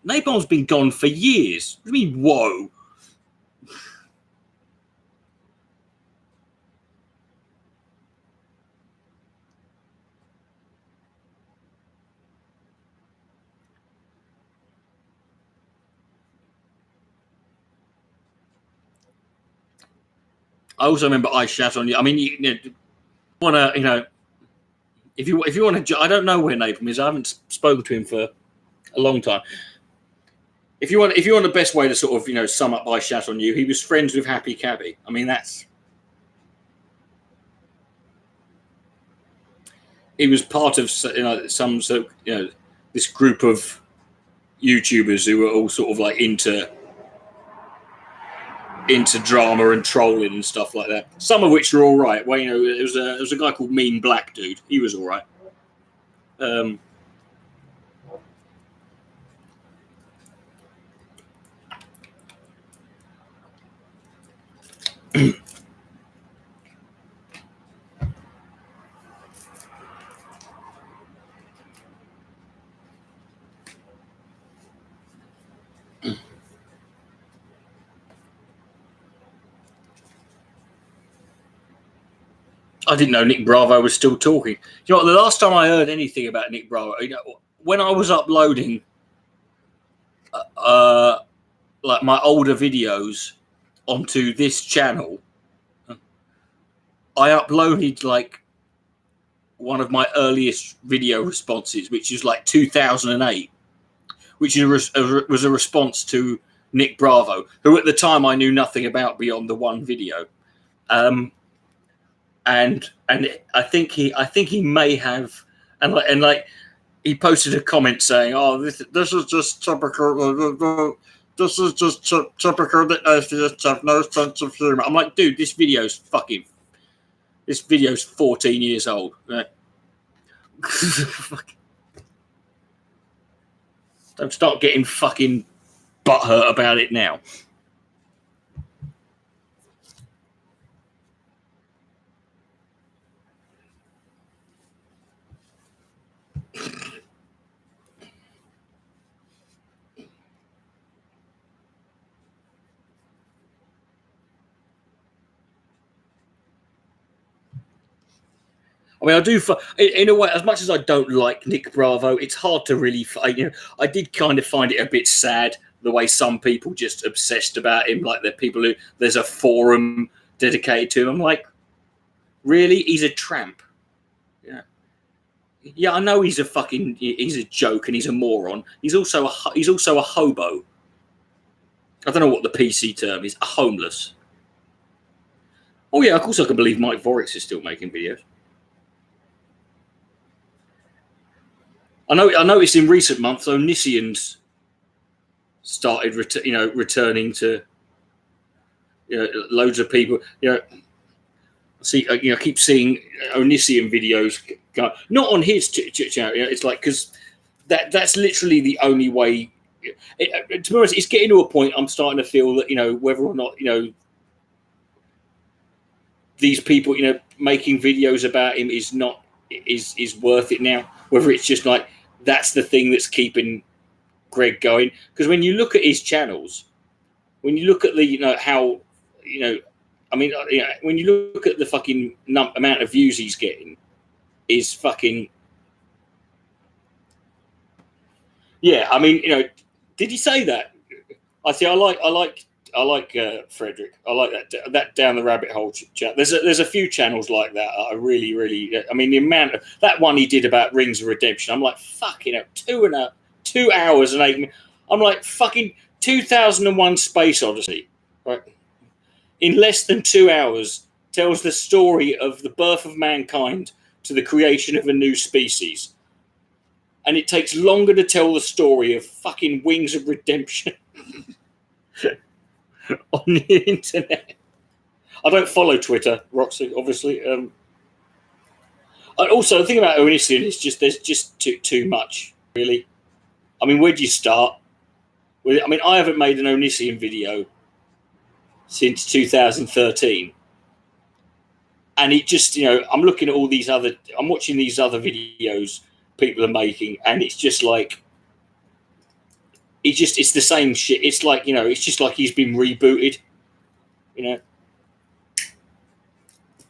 A: Napalm's been gone for years. What do you mean, whoa? I also remember I shat on you. I mean, you want to, you know, if you want to, I don't know where Napalm is. I haven't spoken to him for a long time. If you want the best way to sort of, you know, sum up I shat on you, he was friends with Happy Cabby. I mean, he was part of, you know, some sort of, you know, this group of YouTubers who were all sort of like into drama and trolling and stuff like that. Some of which were all right. Well, you know, there was a guy called Mean Black Dude. He was all right. I didn't know Nick Bravo was still talking. You know what? The last time I heard anything about Nick Bravo, you know, when I was uploading, like my older videos onto this channel, I uploaded like one of my earliest video responses, which is like 2008, which was a response to Nick Bravo, who at the time I knew nothing about beyond the one video. And I think he may have, and like he posted a comment saying, "Oh, this is just typical. This is just typical that atheists have no sense of humor." I'm like, dude, this video's 14 years old. Right? Don't start getting fucking butthurt about it now. I mean, I do, in a way, as much as I don't like Nick Bravo, it's hard to really, you know, I did kind of find it a bit sad the way some people just obsessed about him, like the people who, there's a forum dedicated to him. I'm like, really? He's a tramp. Yeah. Yeah, I know he's a joke and he's a moron. He's also a hobo. I don't know what the PC term is, a homeless. Oh yeah, of course I can believe Mike Vorix is still making videos. I noticed in recent months, Onision's started, returning to, you know, loads of people. You know, I keep seeing Onision videos go, not on his channel. You know, it's like, because that's literally the only way. To be honest, it's getting to a point I'm starting to feel that, you know, whether or not, you know, these people, you know, making videos about him is worth it now. Whether it's just like, that's the thing that's keeping Greg going. Because when you look at his channels, when you look at the, you know, how I mean, when you look at the fucking amount of views he's getting, is fucking. Yeah, I mean, did he say that? I see. I like Frederick. I like that down the rabbit hole chat. There's a few channels like that. I really. I mean, the amount of that one he did about Rings of Redemption. I'm like, fucking 2 hours and 8 minutes. I'm like, fucking 2001: Space Odyssey, right? In less than 2 hours, tells the story of the birth of mankind to the creation of a new species. And it takes longer to tell the story of fucking Wings of Redemption on the internet. I don't follow Twitter, Roxy, obviously. Also, the thing about Onision is there's just too much, really. I mean, where do you start? I mean, I haven't made an Onision video since 2013. And it just, I'm looking at I'm watching these other videos people are making, and it's just like, it's the same shit. It's like, it's just like he's been rebooted,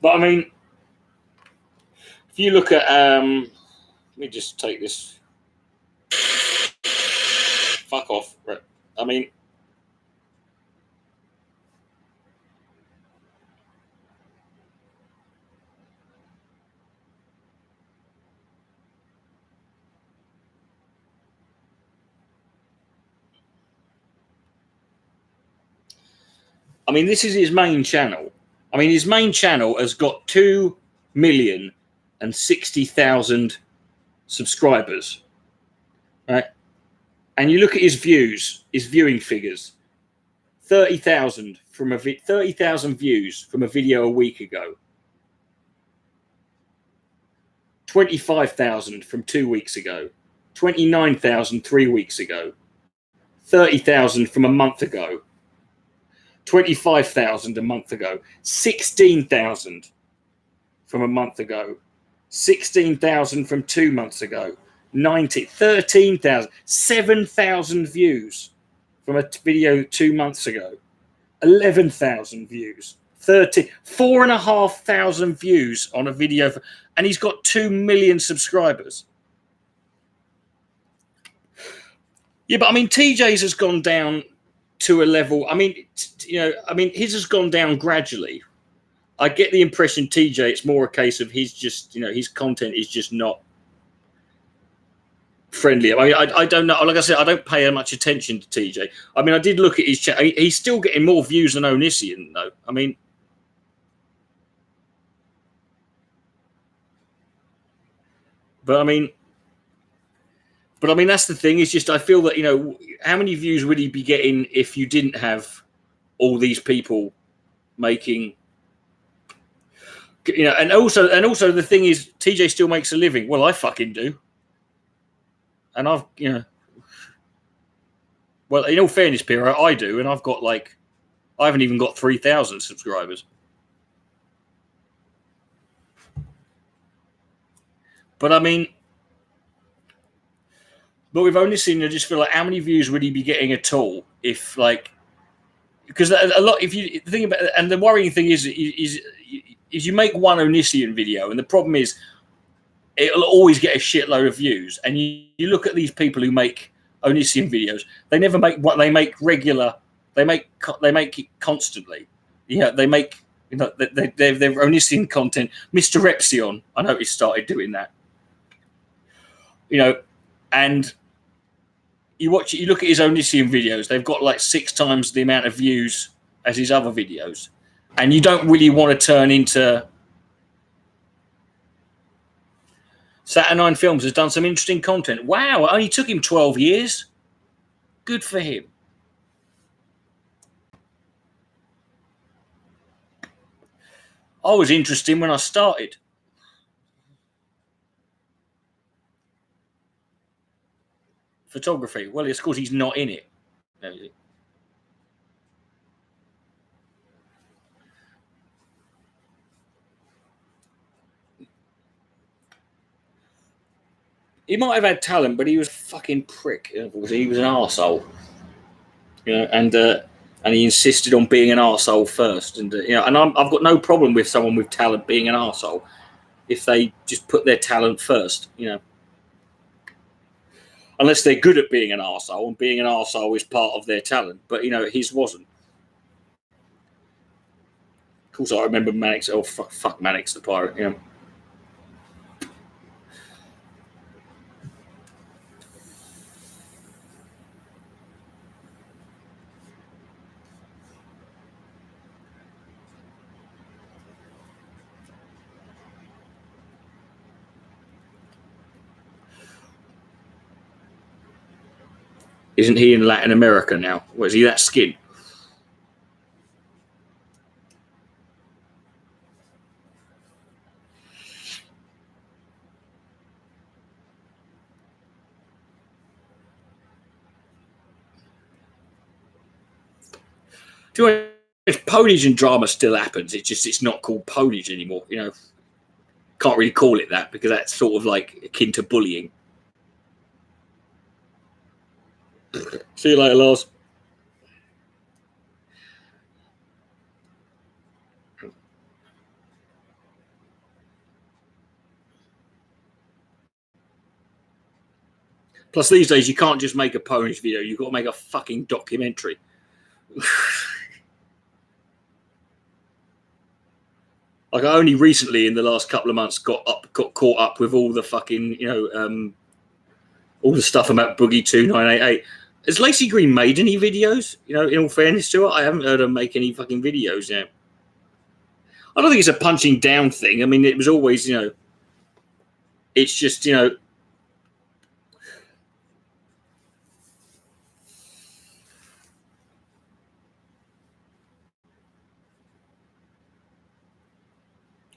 A: But I mean, if you look at, let me just take this. Fuck off. Right. I mean, this is his main channel. I mean, his main channel has got 2,060,000 subscribers, right? And you look at his viewing figures, 30,000 from 30,000 views from a video a week ago, 25,000 from 2 weeks ago, 29,000 3 weeks ago, 30,000 from a month ago, 25,000 a month ago, 16,000 from a month ago, 16,000 from 2 months ago, 13,000, 7,000 views from a video 2 months ago, 11,000 views, 4,500 views on a video, and he's got 2 million subscribers. Yeah, but I mean, TJ's has gone down to a level. I mean, his has gone down gradually. I get the impression TJ, it's more a case of his content is just not friendly. I mean, I don't know. Like I said, I don't pay much attention to TJ. I mean, I did look at his chat. He's still getting more views than Onision, though. I mean, but I mean, that's the thing. It's just I feel that how many views would he be getting if you didn't have all these people making. And also the thing is, TJ still makes a living. Well, I fucking do. And I've, well, in all fairness, Piro, I do, and I've got I haven't even got 3,000 subscribers. But I mean, but we've only seen. I just feel like, how many views would he be getting at all if because a lot. If you think about it, and the worrying thing is you make one Onision video, and the problem is it'll always get a shitload of views. And you look at these people who make Onision videos; they never make what they make regular. They make it constantly. They make they're Onision content. Mr. Repsion, I know he started doing that. And you look at his Onision videos; they've got 6 times the amount of views as his other videos. And you don't really want to turn into. Saturnine Films has done some interesting content. Wow, it only took him 12 years. Good for him. I was interested when I started. Photography. Well, it's because he's not in it. He might have had talent, but he was a fucking prick. He was an arsehole. And and he insisted on being an arsehole first. And and I've got no problem with someone with talent being an arsehole if they just put their talent first, unless they're good at being an arsehole, and being an arsehole is part of their talent. But his wasn't. Of course, I remember Mannix. Oh fuck Mannix the pirate. Isn't he in Latin America now? Was he that skin? Do you know, if ponage and drama still happens, it's not called ponage anymore. Can't really call it that because that's sort of like akin to bullying. See you later, Lars. Plus, these days you can't just make a ponage video; you've got to make a fucking documentary. Like I only recently, in the last couple of months, got caught up with all the fucking all the stuff about Boogie 2988. Has Lacey Green made any videos? In all fairness to her, I haven't heard her make any fucking videos yet. I don't think it's a punching down thing. I mean, it was always, it's just, I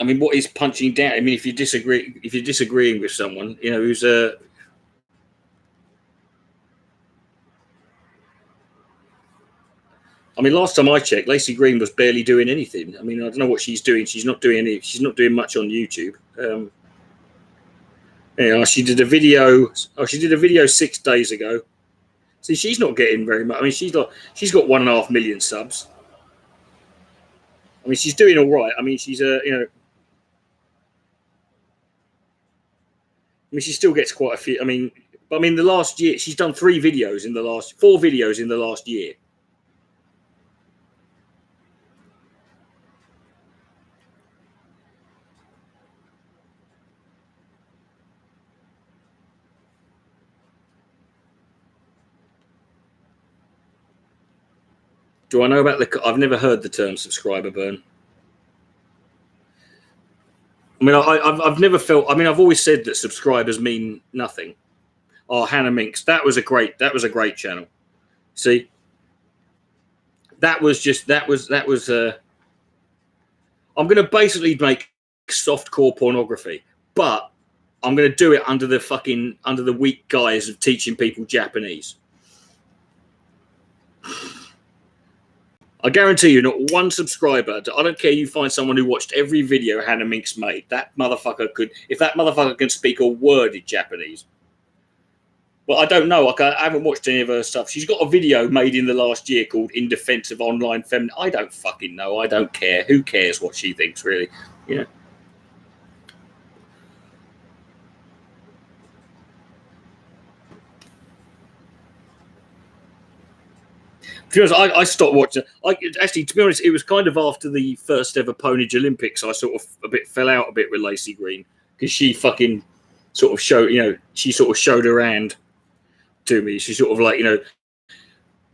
A: mean, what is punching down? I mean, if you're disagreeing with someone, who's a I mean, last time I checked, Lacey Green was barely doing anything. I mean, I don't know what she's doing. She's not doing much on YouTube. She did a video. Oh, she did a video 6 days ago. See, she's not getting very much. I mean, she's got 1.5 million subs. I mean, she's doing all right. I mean, she's I mean, she still gets quite a few. I mean, the last year she's done 4 videos in the last year. Do I know about I've never heard the term subscriber burn. I mean, I've never felt. I mean, I've always said that subscribers mean nothing. Oh, Hannah Minx, that was a great channel. See, that was. I'm going to basically make softcore pornography, but I'm going to do it under the weak guise of teaching people Japanese. I guarantee you, not one subscriber. I don't care. You find someone who watched every video Hannah Minx made. That motherfucker could, if that motherfucker can speak a word in Japanese. Well, I don't know. I haven't watched any of her stuff. She's got a video made in the last year called "In Defense of Online Feminism." I don't fucking know. I don't care. Who cares what she thinks, really? To be honest, I stopped watching. Actually, to be honest, it was kind of after the first ever Ponage Olympics. I sort of fell out a bit with Lacey Green because she fucking sort of showed, she sort of showed her hand to me. She sort of like,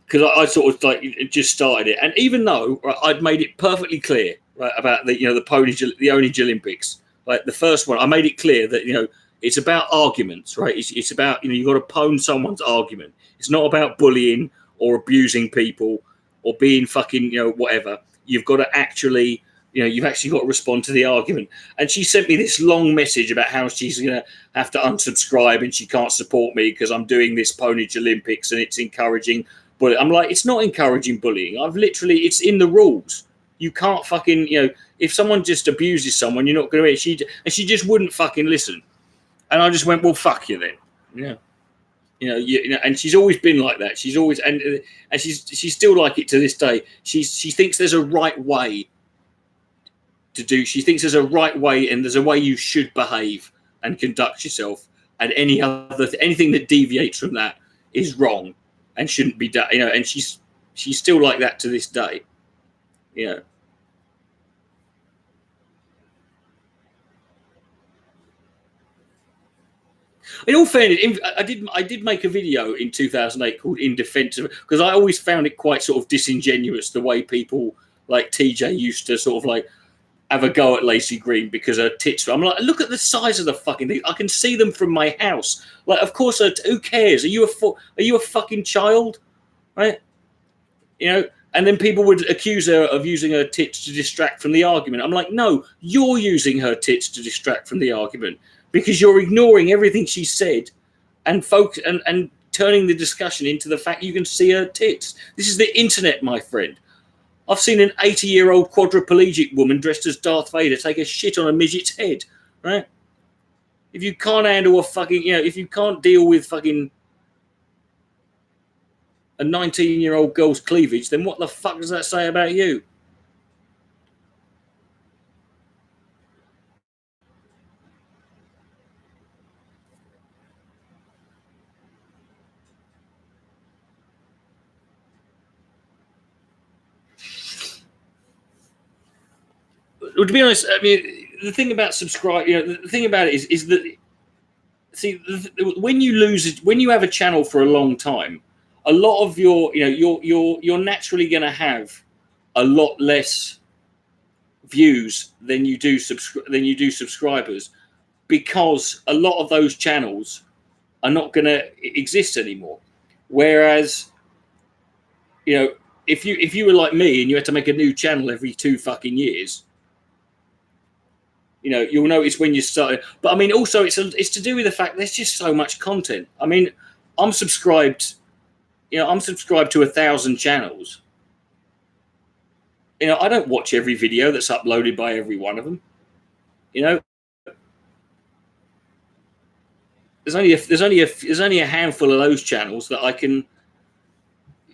A: because I sort of like just started it, and even though I'd made it perfectly clear about the the Onage Olympics, like the first one, I made it clear that it's about arguments, right? It's about you've got to pwn someone's argument. It's not about bullying or abusing people or being fucking whatever. You've got to actually you've actually got to respond to the argument. And she sent me this long message about how she's gonna have to unsubscribe and she can't support me because I'm doing this Ponage Olympics and it's encouraging bullying. I'm like, it's not encouraging bullying. It's in the rules. You can't fucking if someone just abuses someone, you're not going to. She just wouldn't fucking listen. And I just went, well, fuck you then. Yeah. And she's always been like that. She's always and she's still like it to this day. She thinks there's a right way to do. She thinks there's a right way, and there's a way you should behave and conduct yourself. And anything that deviates from that is wrong and shouldn't be done. And she's still like that to this day. In all fairness, I did make a video in 2008 called "In Defense of," because I always found it quite sort of disingenuous the way people like TJ used to sort of like have a go at Lacey Green because her tits. I'm like, look at the size of the fucking thing. I can see them from my house. Like, of course, who cares? Are you a fucking child, right? And then people would accuse her of using her tits to distract from the argument. I'm like, no, you're using her tits to distract from the argument because you're ignoring everything she said and turning the discussion into the fact you can see her tits. This is the internet, my friend. I've seen an 80-year-old quadriplegic woman dressed as Darth Vader take a shit on a midget's head, right? If you can't handle if you can't deal with fucking a 19-year-old girl's cleavage, then what the fuck does that say about you? Well, to be honest, I mean, the thing about subscribe, the thing about it is that, see, when you have a channel for a long time, a lot of you're naturally going to have a lot less views than you do subscribers, because a lot of those channels are not going to exist anymore. Whereas, if you were like me and you had to make a new channel every 2 fucking years, you'll notice when you start. But I mean, also it's to do with the fact there's just so much content. I mean, I'm subscribed to 1,000 channels. I don't watch every video that's uploaded by every one of them. There's only a handful of those channels that I can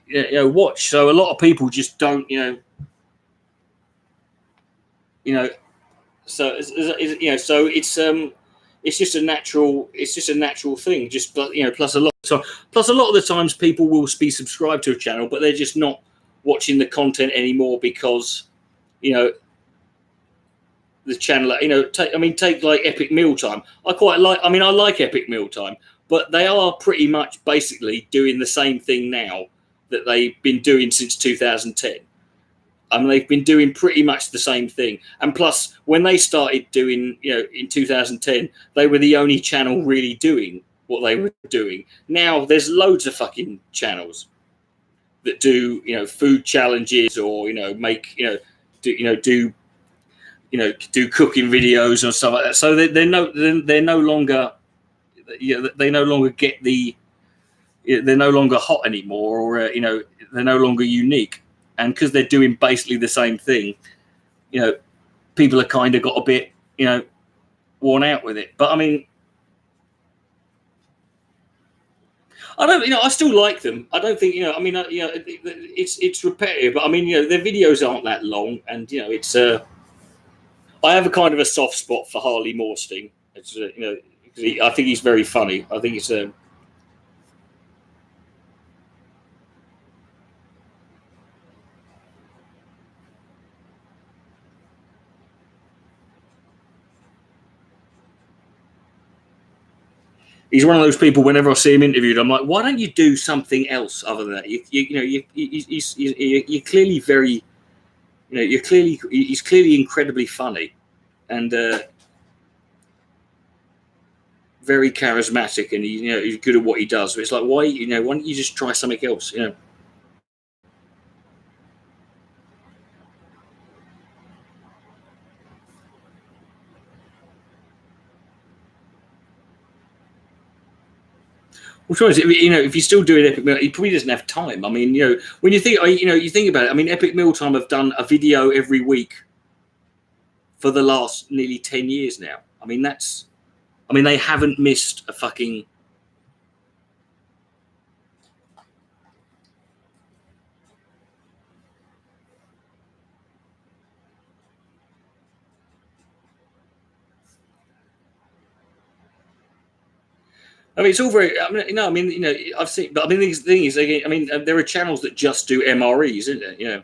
A: watch. So a lot of people just don't So it's just a natural thing. Plus a lot of the times people will be subscribed to a channel, but they're just not watching the content anymore because the channel. Take like Epic Mealtime. I like Epic Mealtime, but they are pretty much basically doing the same thing now that they've been doing since 2010. They've been doing pretty much the same thing. And plus, when they started doing, in 2010, they were the only channel really doing what they were doing. Now there's loads of fucking channels that do, food challenges or, make, do cooking videos or stuff like that. So they're no longer, they no longer get they're no longer hot anymore, or they're no longer unique. And because they're doing basically the same thing, people are kind of got a bit, worn out with it. But I mean, I still like them. I don't think, it's repetitive. But I mean, their videos aren't that long, and it's. I have a kind of a soft spot for Harley Morsting. It's because I think he's very funny. I think it's he's one of those people. Whenever I see him interviewed, I'm like, why don't you do something else other than that? You're clearly very, he's clearly incredibly funny, and very charismatic, and he's good at what he does. But it's like, why don't you just try something else? Well, to be honest, if you're still doing Epic Meal, he probably doesn't have time. I mean, when you think, you think about it. I mean, Epic Mealtime have done a video every week for the last nearly 10 years now. I mean, they haven't missed a fucking. I mean, it's all very. I mean, I mean, I've seen, but I mean, the thing is, again, I mean, there are channels that just do MREs, isn't there?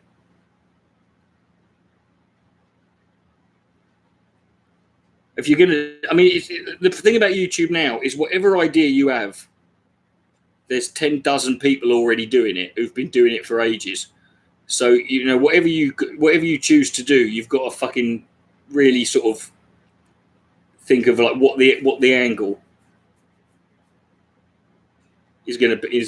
A: If you're gonna, I mean, the thing about YouTube now is whatever idea you have, there's 10 dozen people already doing it who've been doing it for ages. So whatever you choose to do, you've got to fucking really sort of think of like what the angle is gonna be.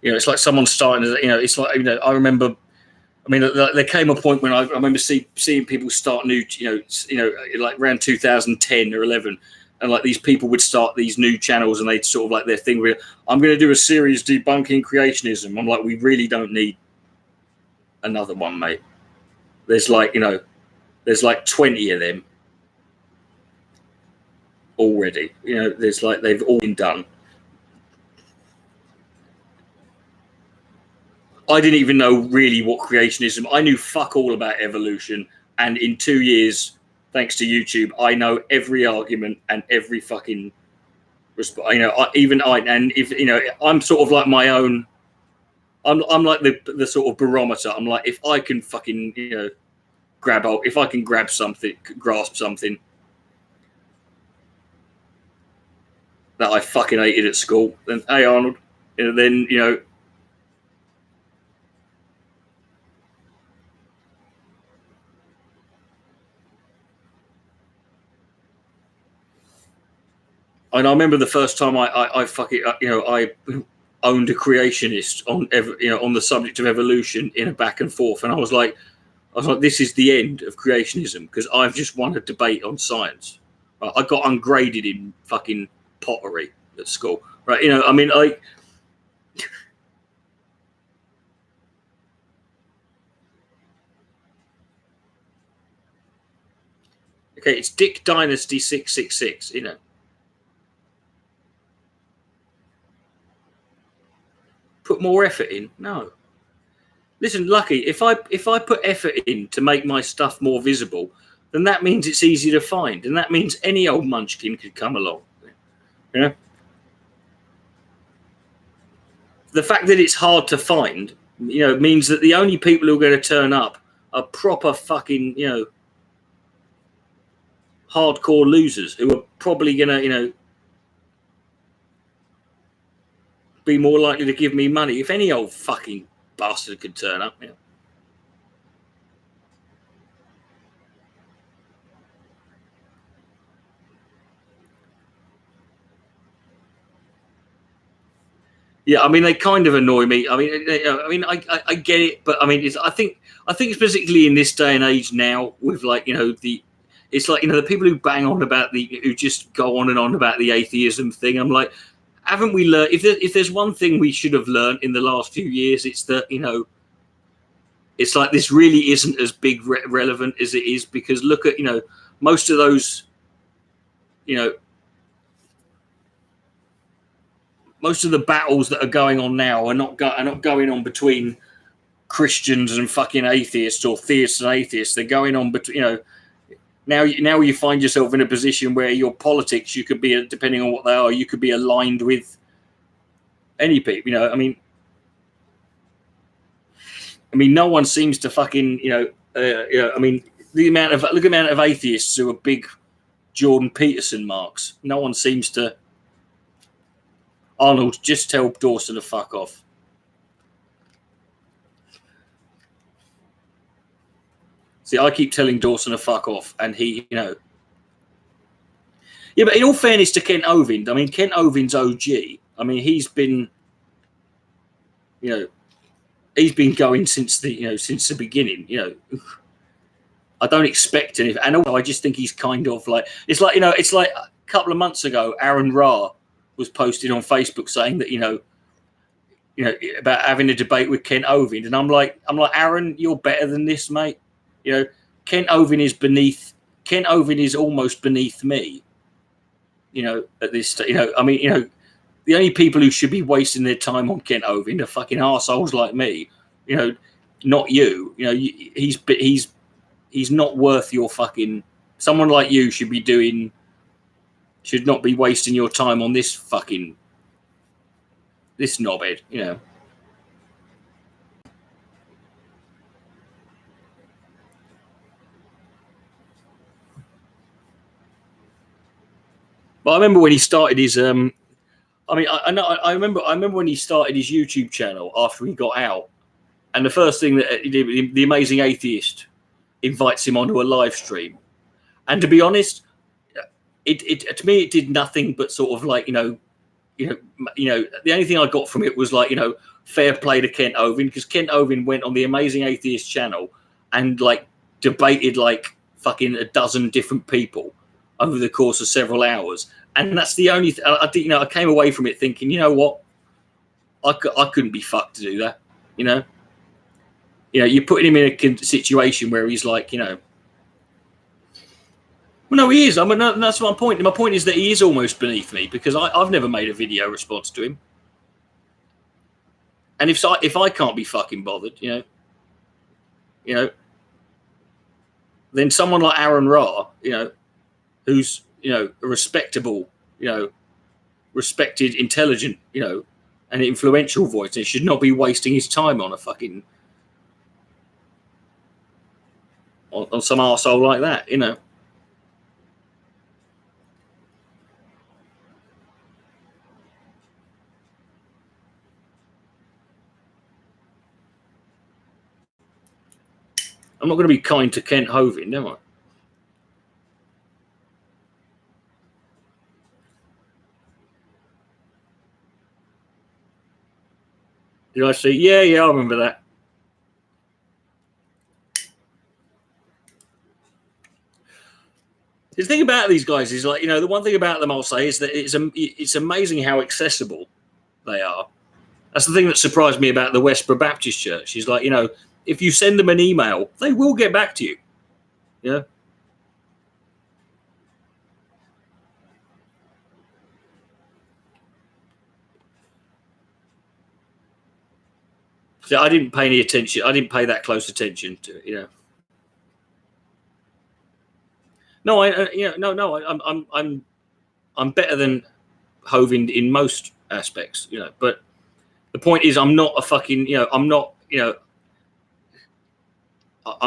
A: It's like someone starting. It's like I remember. I mean, there came a point when I remember seeing people start new. Like around 2010 or 11, and like these people would start these new channels, and they'd sort of like their thing where I'm going to do a series debunking creationism. I'm like, we really don't need another one, mate. There's like 20 of them already. There's like they've all been done. I didn't even know really what creationism. I knew fuck all about evolution, and in 2 years, thanks to YouTube, I know every argument and every fucking. I'm sort of like my own. I'm like the sort of barometer. I'm like, if I can fucking if I can grasp something that I fucking hated at school, then hey Arnold, then And I remember the first time I owned a creationist on the subject of evolution in a back and forth, and I was like, this is the end of creationism because I've just won a debate on science. I got ungraded in fucking pottery at school, right? Okay, it's Dick Dynasty 666, Put more effort in? No. Listen, Lucky, if I put effort in to make my stuff more visible, then that means it's easy to find, and that means any old munchkin could come along. The fact that it's hard to find, means that the only people who are going to turn up are proper fucking, hardcore losers who are probably going to, be more likely to give me money. If any old fucking bastard could turn up, Yeah, I mean, they kind of annoy me. I get it, but I mean, I think specifically in this day and age now, with like it's like the people who bang on about who just go on and on about the atheism thing. I'm like, haven't we learned? If there's one thing we should have learned in the last few years, it's that it's like this really isn't as big relevant as it is, because look at most of those most of the battles that are going on now are not going on between Christians and fucking atheists, or theists and atheists. They're going on between now you find yourself in a position where your politics, you could be, depending on what they are, you could be aligned with any people. I mean, no one seems to fucking I mean, look at the amount of atheists who are big Jordan Peterson marks. No one seems to. Arnold, just tell Dawson to fuck off. See, I keep telling Dawson to fuck off, and he, Yeah, but in all fairness to Kent Ovind, I mean, Kent Ovind's OG. I mean, he's been going since the beginning. I don't expect anything. And also, I just think he's kind of like, it's like, it's like a couple of months ago, Aaron Ra was posted on Facebook saying that, about having a debate with Kent Ovind. And I'm like, Aaron, you're better than this, mate. Kent Ovind is almost beneath me, at this, the only people who should be wasting their time on Kent Ovind are fucking arseholes like me, not you. He's not worth your fucking. Someone like you should not be wasting your time on this knobhead, But I remember when he started his I remember when he started his YouTube channel after he got out, and the first thing that he did, the Amazing Atheist invites him onto a live stream, and to be honest, it to me it did nothing but sort of like the only thing I got from it was like fair play to Kent Ovind, because Kent Ovind went on the Amazing Atheist channel and like debated like fucking a dozen different people over the course of several hours. And that's the only thing I think. I came away from it thinking, you know what, I couldn't be fucked to do that. You're putting him in a situation where he's like, well, no, he is. That's my point. My point is that he is almost beneath me, because I've never made a video response to him. And if I can't be fucking bothered, then someone like Aaron Ra, who's a respectable, respected, intelligent, and influential voice, and should not be wasting his time on a fucking on some arsehole like that, I'm not going to be kind to Kent Ovind, am I? Did I see? Yeah, I remember that. The thing about these guys is like, the one thing about them I'll say is that it's amazing how accessible they are. That's the thing that surprised me about the Westboro Baptist Church. Is like, if you send them an email, they will get back to you. So I didn't pay any attention. I didn't pay that close attention to it, No, I'm better than Hovind in most aspects, But the point is, I'm not a fucking, I'm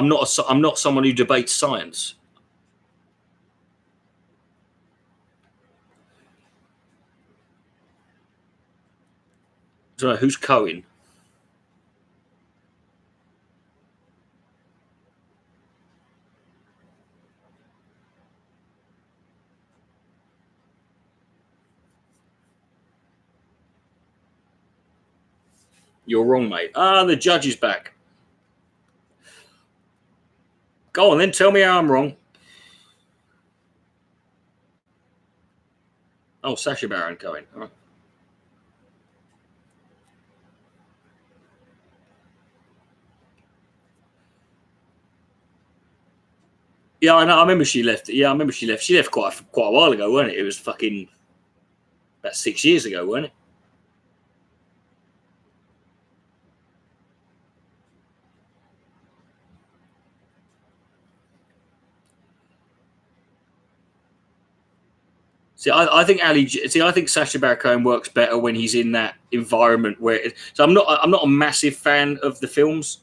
A: not someone who debates science. So who's Cohen? You're wrong, mate. The judge is back. Go on then, tell me how I'm wrong. Oh, Sacha Baron Cohen. All right. Yeah, I know. I remember she left. Yeah, I remember she left. She left quite a while ago, wasn't it? It was fucking about 6 years ago, wasn't it? I think Sacha Baron Cohen works better when he's in that environment where. So I'm not a massive fan of the films.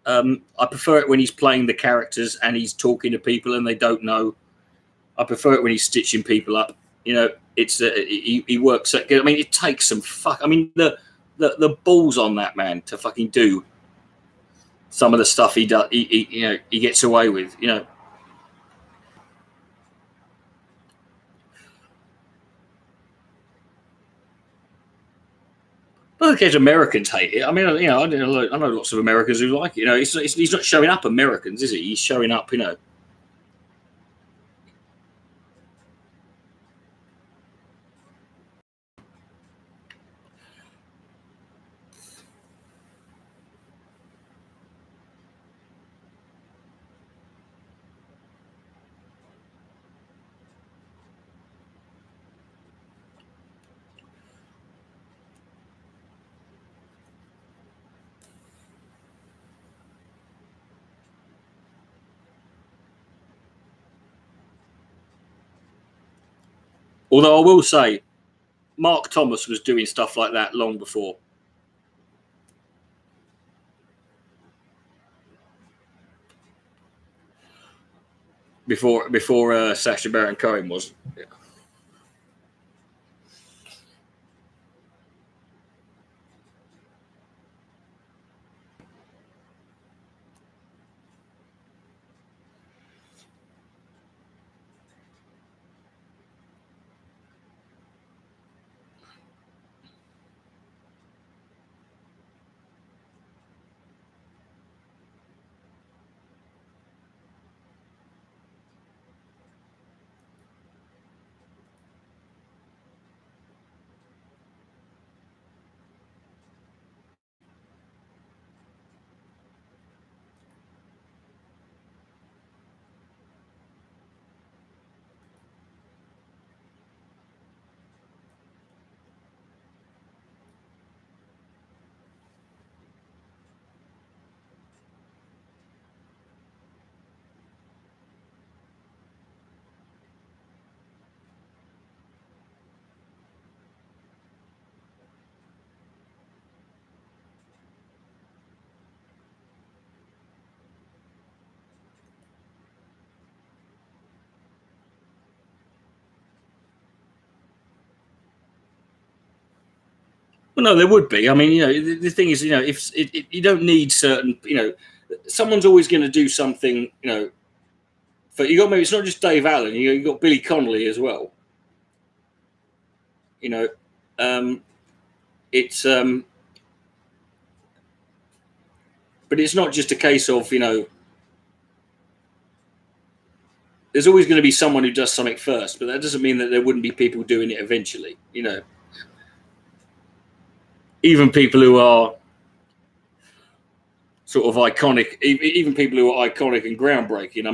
A: I prefer it when he's playing the characters and he's talking to people and they don't know. I prefer it when he's stitching people up. It's he works. I mean, it takes some fuck. I mean, the balls on that man to fucking do some of the stuff he does. He gets away with. But in case Americans hate it, I mean, I know lots of Americans who like it. He's not showing up Americans, is he? He's showing up, Although I will say, Mark Thomas was doing stuff like that long before. Before Sacha Baron Cohen was. Yeah. Well, no, there would be. I mean, the thing is, if you don't need certain, someone's always going to do something, But you got maybe it's not just Dave Allen. You got Billy Connolly as well. It's but it's not just a case of There's always going to be someone who does something first, but that doesn't mean that there wouldn't be people doing it eventually. Even people who are sort of iconic, even people who are iconic and groundbreaking. I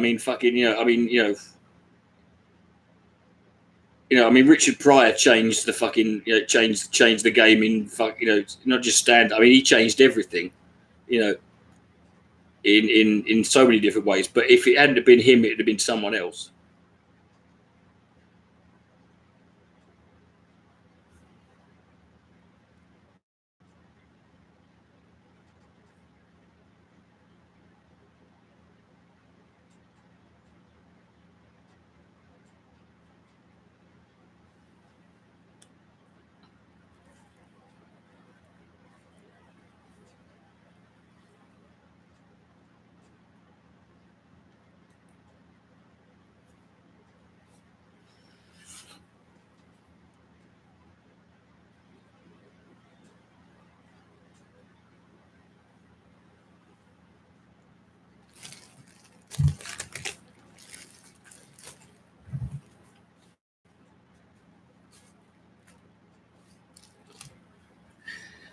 A: mean, Richard Pryor changed the fucking, changed the game in not just stand. I mean, he changed everything, in so many different ways. But if it hadn't have been him, it'd have been someone else.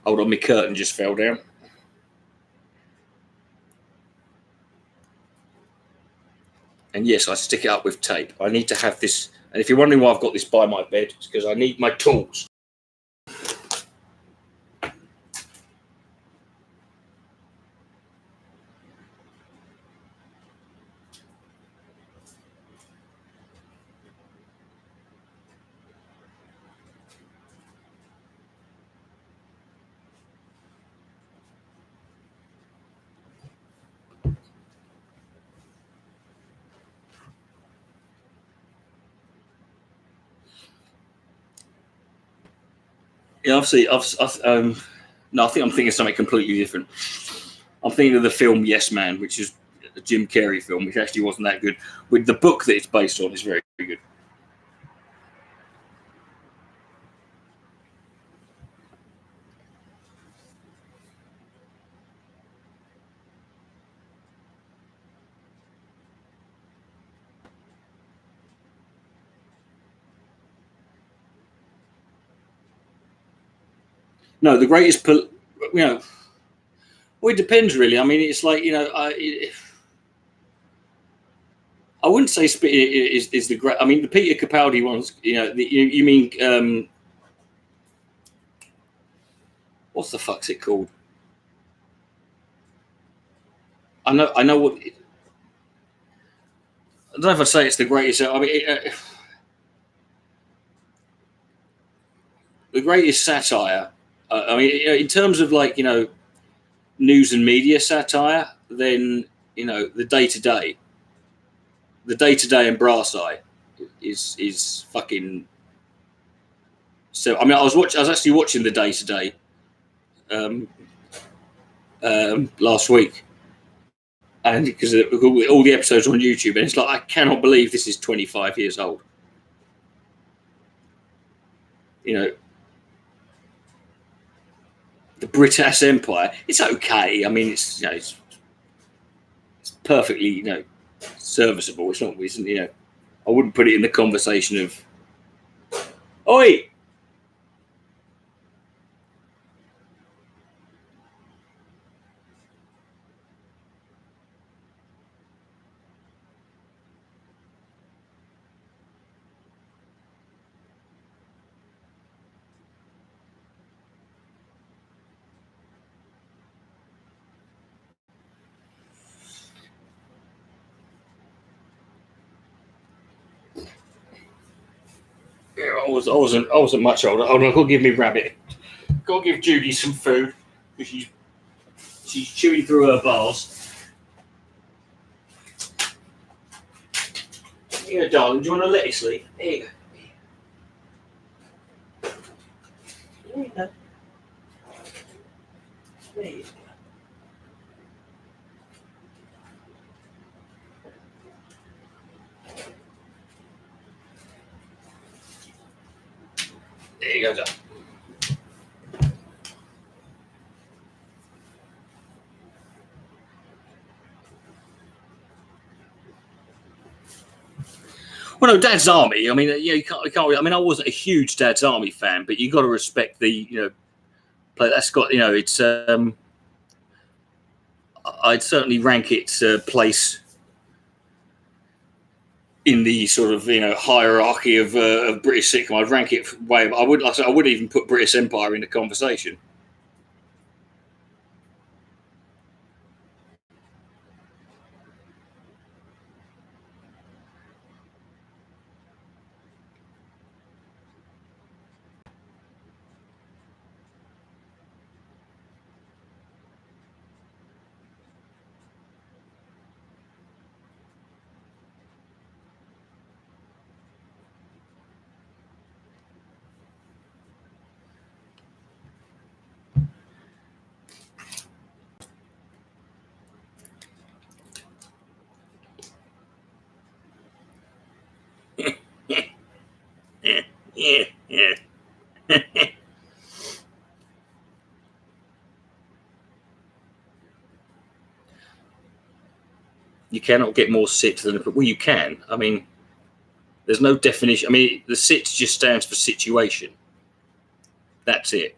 A: Hold on, my curtain just fell down. And yes, I stick it up with tape. I need to have this. And if you're wondering why I've got this by my bed, it's because I need my tools. Yeah, obviously, no, I think I'm thinking of something completely different. I'm thinking of the film Yes Man, which is a Jim Carrey film, which actually wasn't that good. With the book that it's based on is very, very good. No, the greatest, well, it depends really. I mean, it's like I wouldn't say Spit is the great. I mean, the Peter Capaldi ones. You mean what's the fuck's it called? I know what. I don't know if I'd say it's the greatest. I mean, the greatest satire. I mean, in terms of like news and media satire, then the day to day and brass eye is fucking. So I mean, I was actually watching the day to day last week, and because all the episodes are on YouTube, and it's like I cannot believe this is 25 years old. The British Empire. It's okay. I mean, it's it's perfectly serviceable. It's not. I wouldn't put it in the conversation of, oi. I wasn't much older. Hold on, go give me Rabbit. Go give Judy some food because she's chewing through her bars. Here, darling, do you want a lettuce leaf? Here you go. There you go. There you go. There you go, darling. Well, no, Dad's Army. I mean, you can't. I mean, I wasn't a huge Dad's Army fan, but you got to respect the play. That's got it's. I'd certainly rank its place in the sort of hierarchy of British sitcom. I'd rank it way. I would even put British Empire in the conversation. Yeah. You cannot get more sit than well, you can. I mean, there's no definition. I mean, the sit just stands for situation. That's it.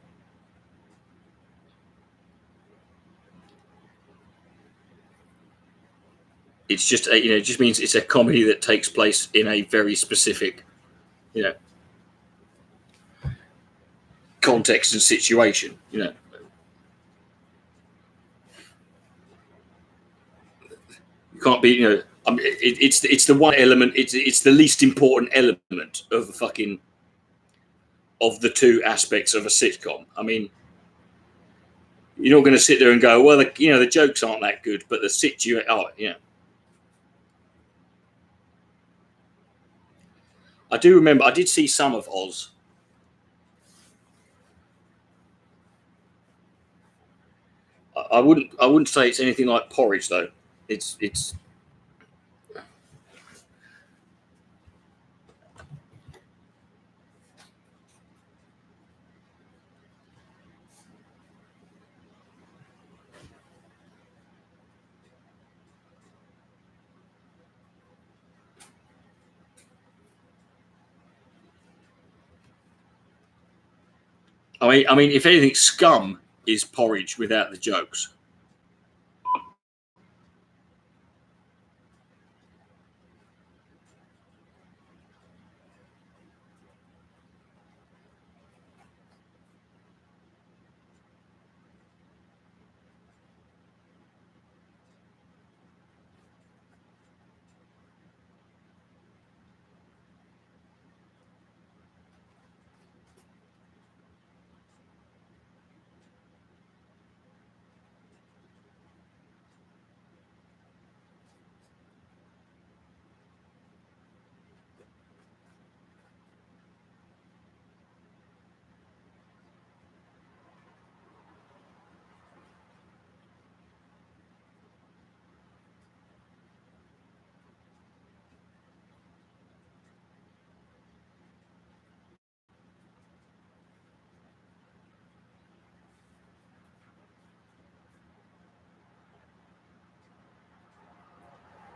A: It's just it just means it's a comedy that takes place in a very specific context and situation. You can't be I mean, it's the one element. It's the least important element of the fucking of the two aspects of a sitcom. I mean, you're not going to sit there and go, well, the jokes aren't that good, but the situation. Oh, yeah. I do remember. I did see some of Oz. I wouldn't say it's anything like Porridge though. It's. I mean, if anything, Scum is Porridge without the jokes.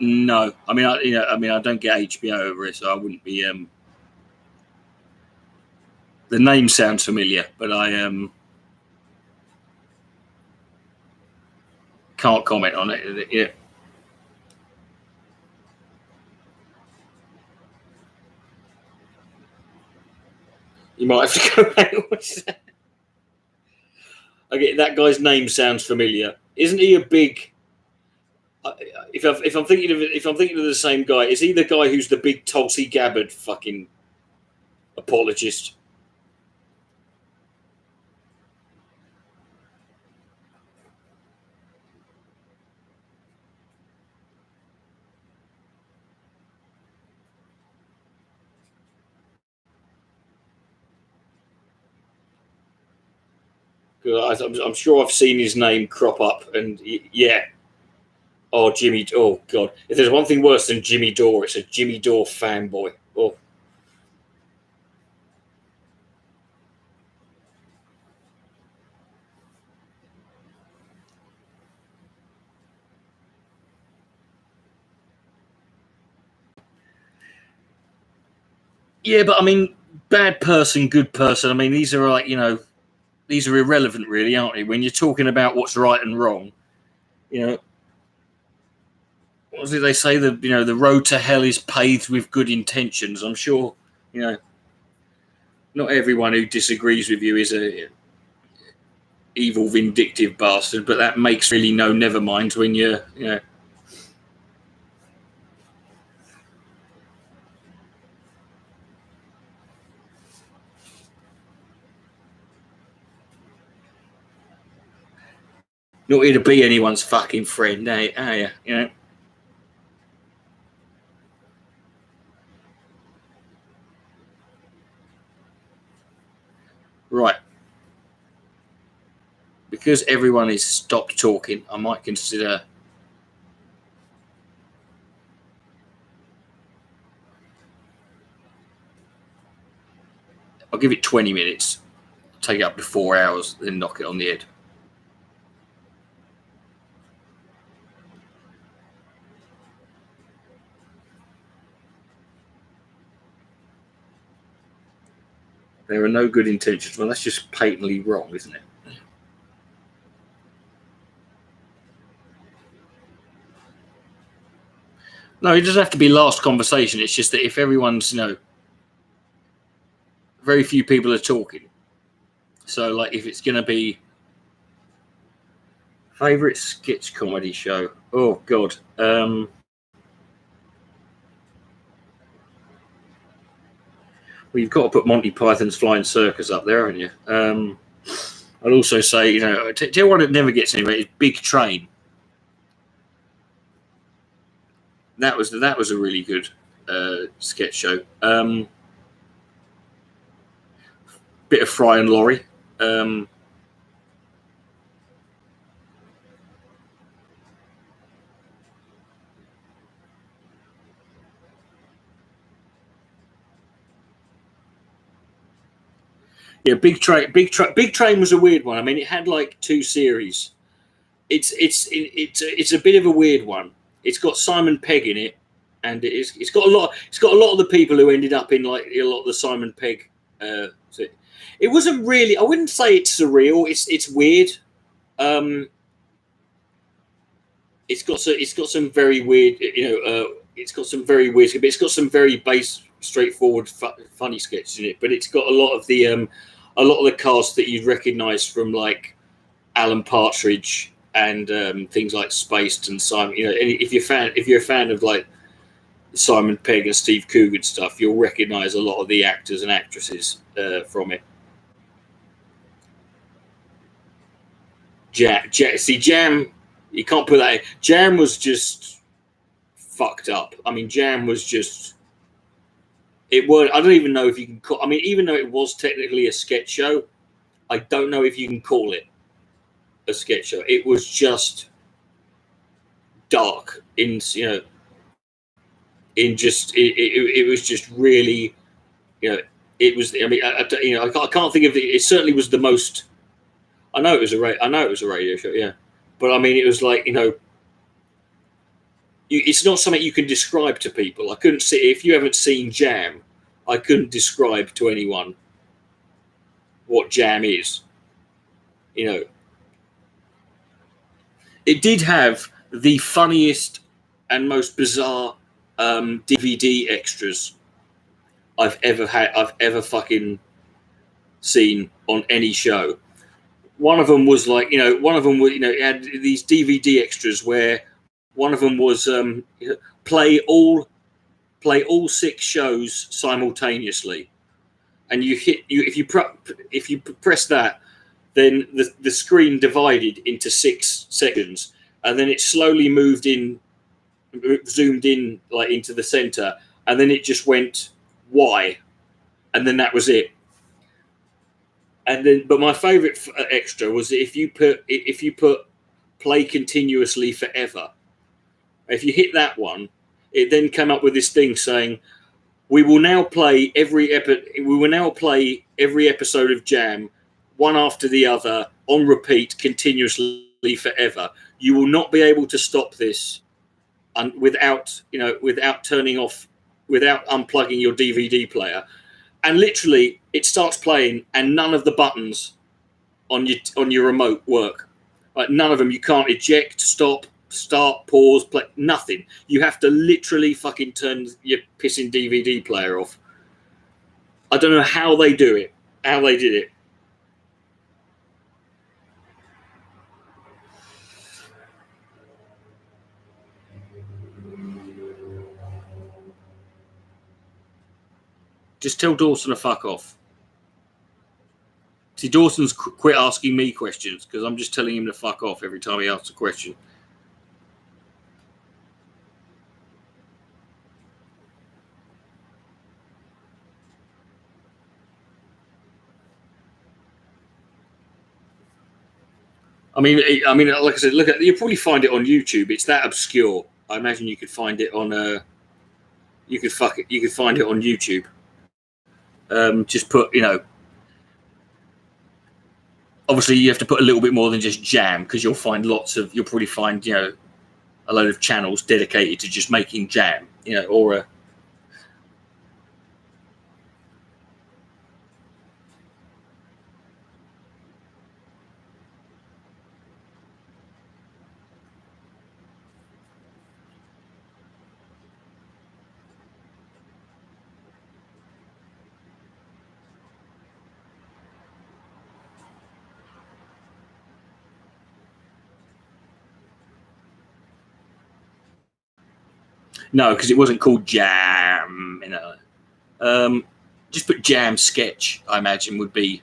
A: No, I mean, I don't get HBO over it, so I wouldn't be. The name sounds familiar, but I can't comment on it. Yeah. You might have to go back and watch that. Okay, that guy's name sounds familiar. Isn't he a big? If I'm thinking of the same guy, is he the guy who's the big Tulsi Gabbard fucking apologist? I'm sure I've seen his name crop up, and yeah. Oh, Jimmy. Oh, God. If there's one thing worse than Jimmy Dore, it's a Jimmy Dore fanboy. Oh. Yeah, but I mean, bad person, good person. I mean, these are like, these are irrelevant, really, aren't they? When you're talking about what's right and wrong, what was it they say? The road to hell is paved with good intentions. I'm sure, not everyone who disagrees with you is a evil, vindictive bastard, but that makes really no never mind when you're, not here to be anyone's fucking friend, are you? Right. Because everyone is stopped talking, I might consider. I'll give it 20 minutes, take it up to 4 hours, then knock it on the head. There are no good intentions. Well, that's just patently wrong, isn't it? No, it doesn't have to be last conversation. It's just that if everyone's, very few people are talking. So, like, if it's going to be favorite sketch comedy show, oh God, well, you've got to put Monty Python's Flying Circus up there, haven't you? I'd also say, tell you one that never gets anywhere is Big Train. That was a really good sketch show. Bit of Fry and Laurie. Yeah, Big Train was a weird one. I mean, it had like 2 series. It's a bit of a weird one. It's got Simon Pegg in it, and it's got a lot of the people who ended up in like a lot of the Simon Pegg. It wasn't really. I wouldn't say it's surreal. It's weird. It's got some very weird. It's got some very weird. But it's got some very straightforward, funny sketches in it. But it's got a lot of the cast that you'd recognise from like Alan Partridge and things like Spaced and Simon. If you're a fan of like Simon Pegg and Steve Coogan stuff, you'll recognise a lot of the actors and actresses from it. Jam, you can't put that in. Jam was just fucked up. I mean, Jam was just. It was. I don't even know if you can call. I mean, even though it was technically a sketch show, I don't know if you can call it a sketch show. It was just dark it was just really, it was. I mean, I can't think of it. It certainly was the most. I know it was a radio show, yeah, but I mean, it was like you it's not something you can describe to people. I couldn't see, if you haven't seen Jam, I couldn't describe to anyone what Jam is. You know, it did have the funniest and most bizarre DVD extras I've ever fucking seen on any show. One of them was like, one of them was, it had these DVD extras where one of them was play all 6 shows simultaneously, and if you press that, then the screen divided into 6 sections, and then it slowly zoomed in like into the center, and then it just went Y, and then that was it. And then, but my favorite extra was if you put play continuously forever. If you hit that one, it then came up with this thing saying, we will now play every episode of Jam, one after the other, on repeat, continuously forever. You will not be able to stop this without turning off, without unplugging your DVD player. And literally, it starts playing, and none of the buttons on your remote work. Like, none of them. You can't eject, stop, start, pause, play, nothing. You have to literally fucking turn your pissing DVD player off. I don't know how they do it, how they did it. Just tell Dawson to fuck off. See, Dawson's quit asking me questions because I'm just telling him to fuck off every time he asks a question. I mean, like I said, you'll probably find it on YouTube. It's that obscure. I imagine you could find it on you could find it on YouTube. Just put, obviously you have to put a little bit more than just Jam, because you'll probably find, a load of channels dedicated to just making Jam, or a. No, because it wasn't called Jam, just put Jam Sketch, I imagine, would be.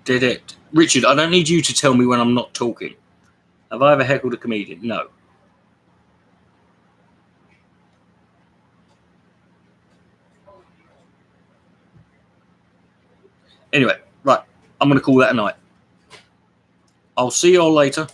A: Did it? Richard, I don't need you to tell me when I'm not talking. Have I ever heckled a comedian? No. Anyway, right. I'm going to call that a night. I'll see you all later.